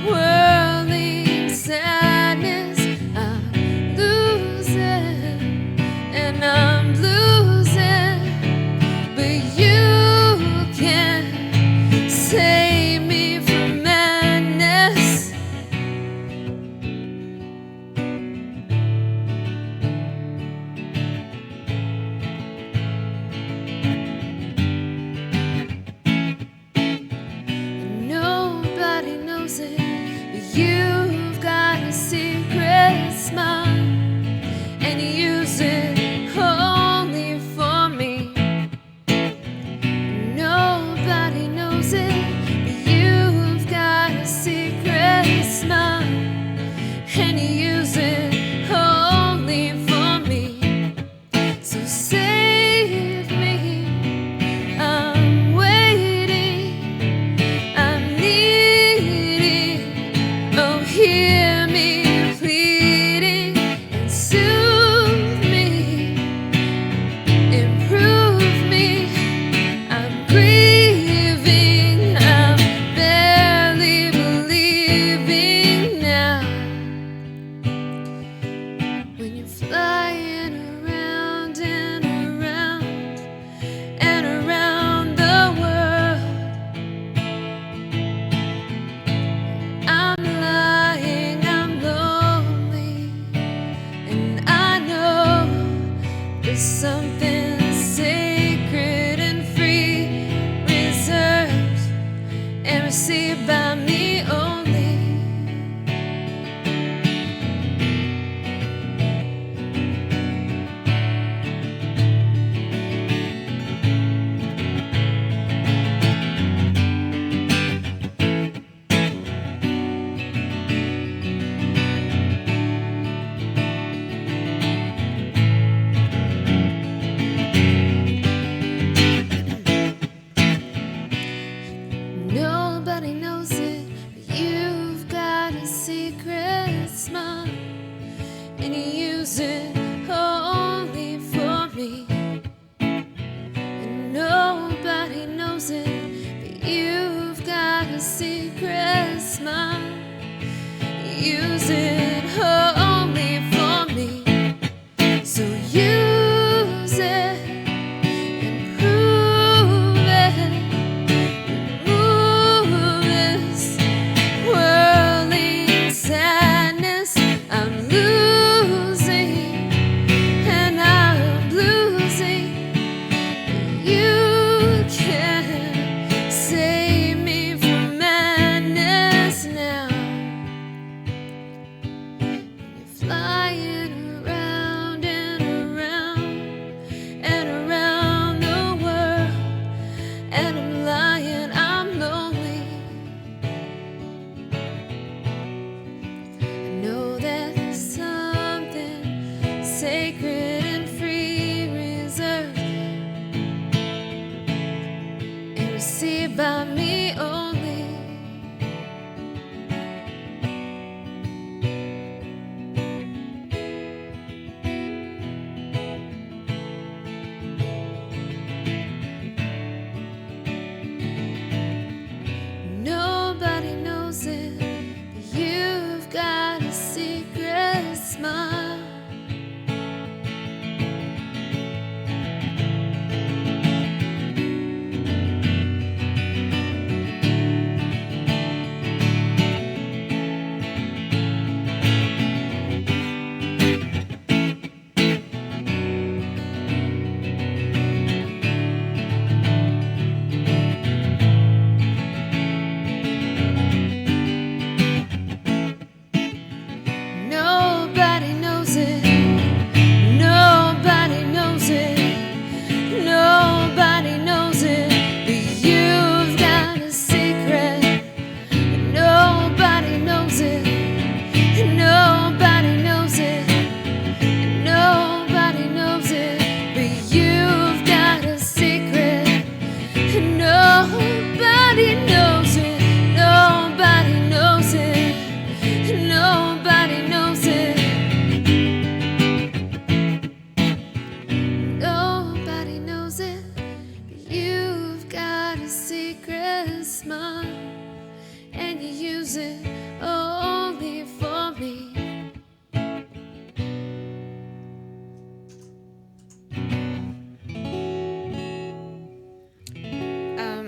whirling sadness. I'm losing and I'm losing, but you can save me from madness. Nobody knows it, but you've got a secret smile, and you use it only for me. Nobody knows it, but you've got a secret smile, and you use it only for me. So save me, I'm waiting, I'm needing. Oh, hear me pleading and soothe me, improve me. I'm grieving, I'm barely believing now.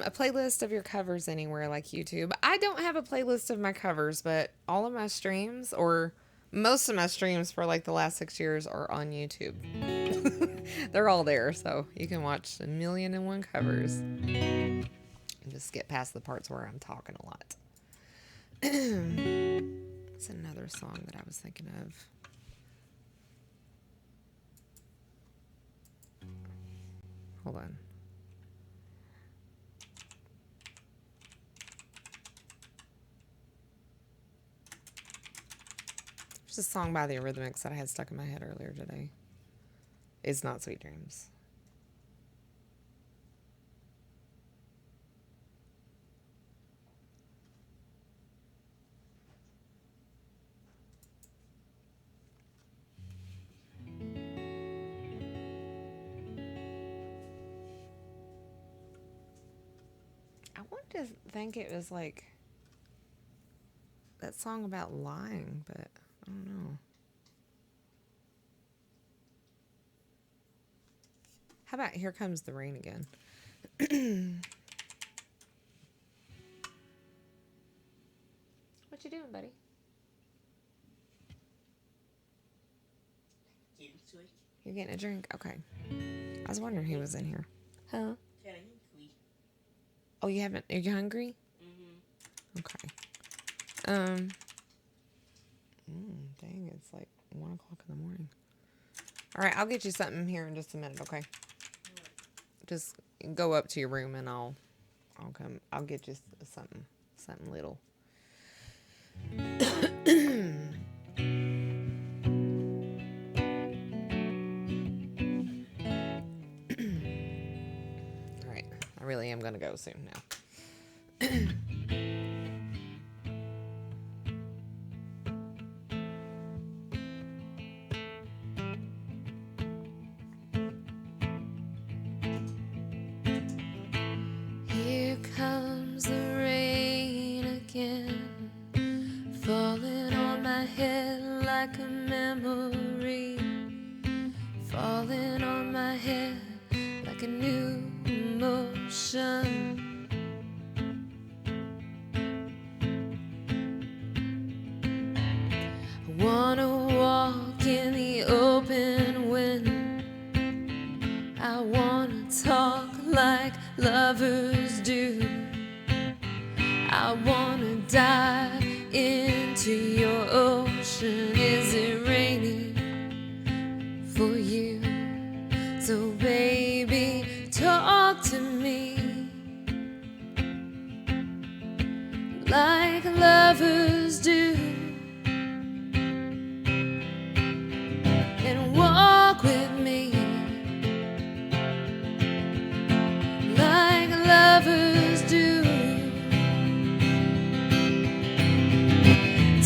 a playlist of your covers anywhere like YouTube. I don't have a playlist of my covers, but all of my streams, or most of my streams for like the last 6 years, are on YouTube. They're all there, so you can watch 1,000,001 covers. And just skip past the parts where I'm talking a lot. It's another song that I was thinking of. Hold on. There's a song by the Eurythmics that I had stuck in my head earlier today. It's not Sweet Dreams. I wanted to think it was like that song about lying, but I don't know. How about Here Comes the Rain Again? What you doing, buddy? You're getting a drink? Okay. I was wondering who was in here. Huh? Oh, you haven't? Are you hungry? Okay. Dang, it's like 1 o'clock in the morning. All right, I'll get you something here in just a minute, okay? Just go up to your room and I'll come. I'll get you something little. All right, I really am gonna go soon now. Here comes the rain again, falling on my head like a memory, falling on my head like a new emotion. I wanna walk in the open wind, I wanna talk like lovers do, I wanna dive into your ocean. Is it raining for you? So baby, talk to me like lovers do, and walk with me like lovers do.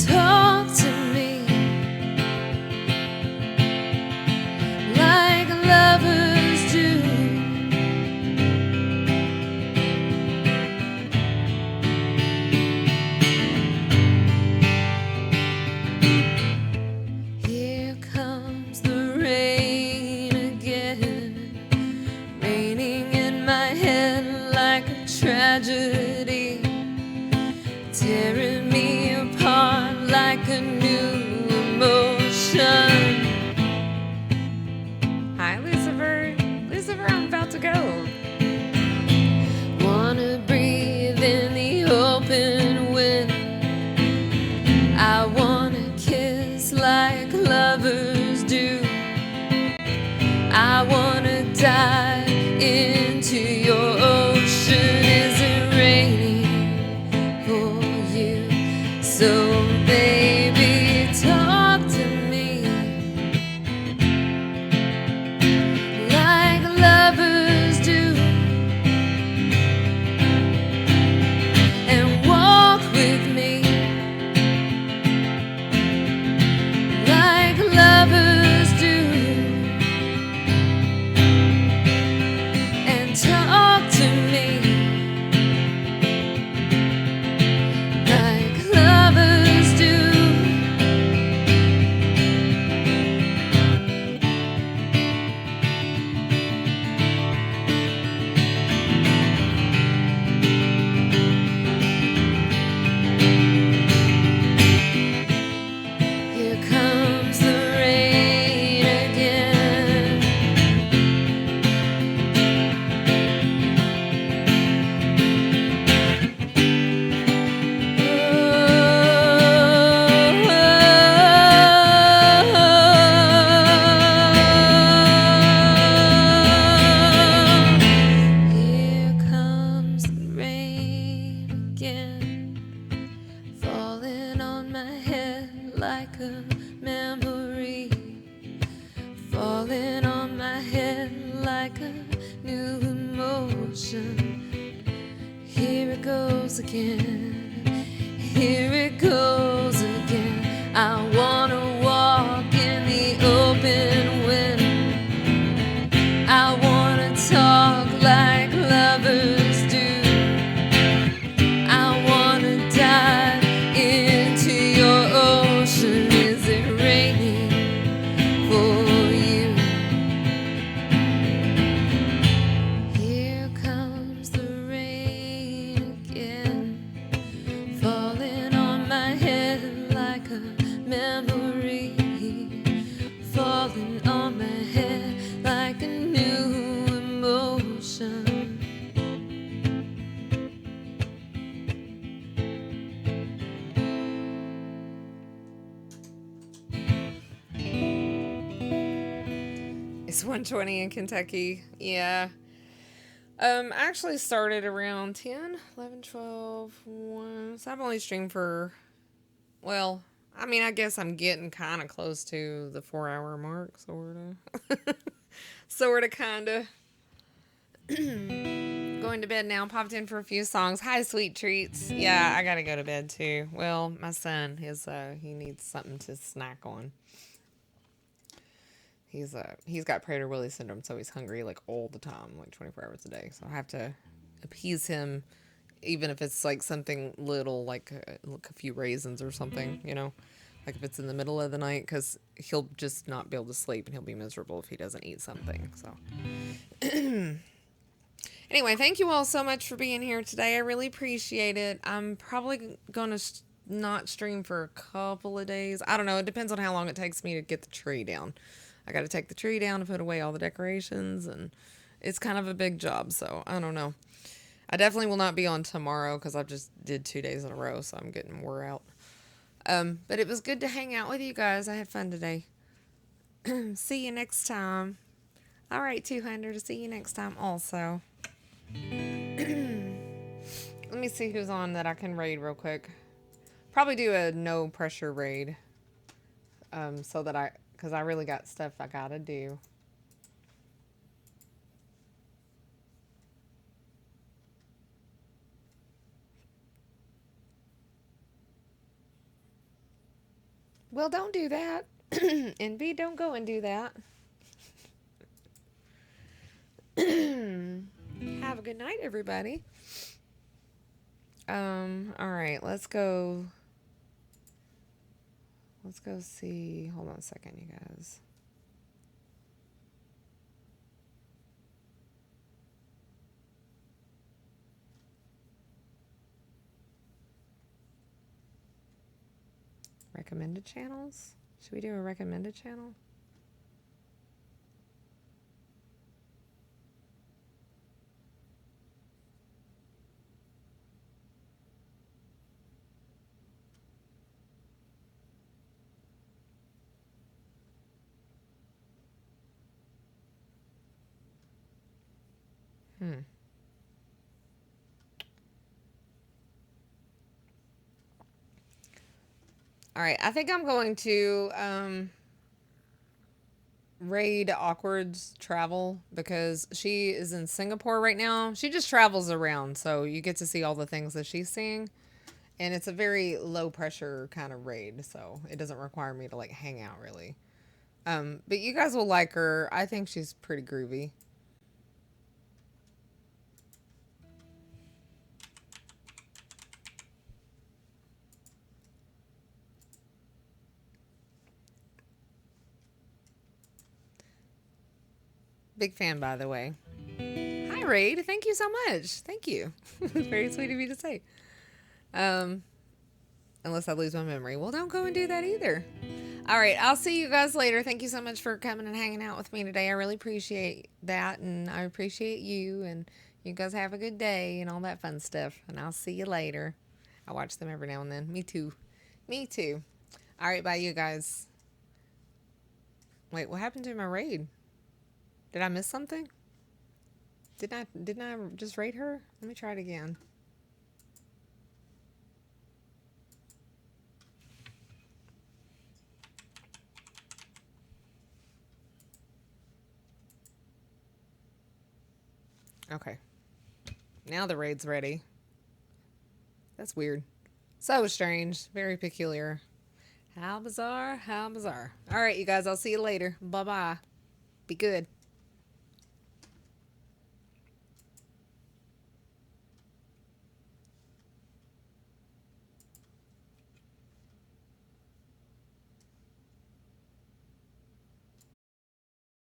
Talk to me a memory, falling on my head like a new emotion. Here it goes again, here it goes again. I wanna walk in the open wind, I wanna talk like lovers do, I wanna dive into your ocean. Is it raining for you? Here comes the rain again, falling on my head like a memory, falling on my head like a new emotion. It's 1:20 in Kentucky. Yeah. I actually started around 10, 11, 12, 1. So I've only streamed for, well, I mean, I guess I'm getting kind of close to the 4-hour mark, sort of. Sort of, kind of. Going to bed now. Popped in for a few songs. Hi, Sweet Treats. Yeah, I gotta go to bed too. Well, my son, he needs something to snack on. He's got Prader-Willi syndrome, so he's hungry like all the time, like 24 hours a day. So I have to appease him, even if it's like something little, like a few raisins or something, you know, like if it's in the middle of the night, because he'll just not be able to sleep and he'll be miserable if he doesn't eat something. So anyway, thank you all so much for being here today. I really appreciate it. I'm probably gonna not stream for a couple of days. I don't know. It depends on how long it takes me to get the tree down. I got to take the tree down and put away all the decorations, and it's kind of a big job, so I don't know. I definitely will not be on tomorrow because I just did 2 days in a row, so I'm getting wore out. But it was good to hang out with you guys. I had fun today. See you next time. All right, 200. See you next time also. Let me see who's on that I can raid real quick. Probably do a no pressure raid. So that because I really got stuff I gotta do. Well, don't do that. And B, don't go and do that. Have a good night, everybody. All right, let's go. Let's go see. Hold on a second, you guys. Recommended channels? Should we do a recommended channel? All right, I think I'm going to raid Awkward's travel because she is in Singapore right now. She just travels around, so you get to see all the things that she's seeing. And it's a very low pressure kind of raid, so it doesn't require me to like hang out really. But you guys will like her. I think she's pretty groovy. Big fan, by the way. Hi, Raid. Thank you so much. Thank you. Very sweet of you to say. Unless I lose my memory. Well, don't go and do that either. All right. I'll see you guys later. Thank you so much for coming and hanging out with me today. I really appreciate that. And I appreciate you. And you guys have a good day and all that fun stuff. And I'll see you later. I watch them every now and then. Me too. Me too. All right. Bye, you guys. Wait, what happened to my raid? Did I miss something? Didn't I just raid her? Let me try it again. Okay. Now the raid's ready. That's weird. So strange. Very peculiar. How bizarre. How bizarre. All right, you guys. I'll see you later. Bye-bye. Be good.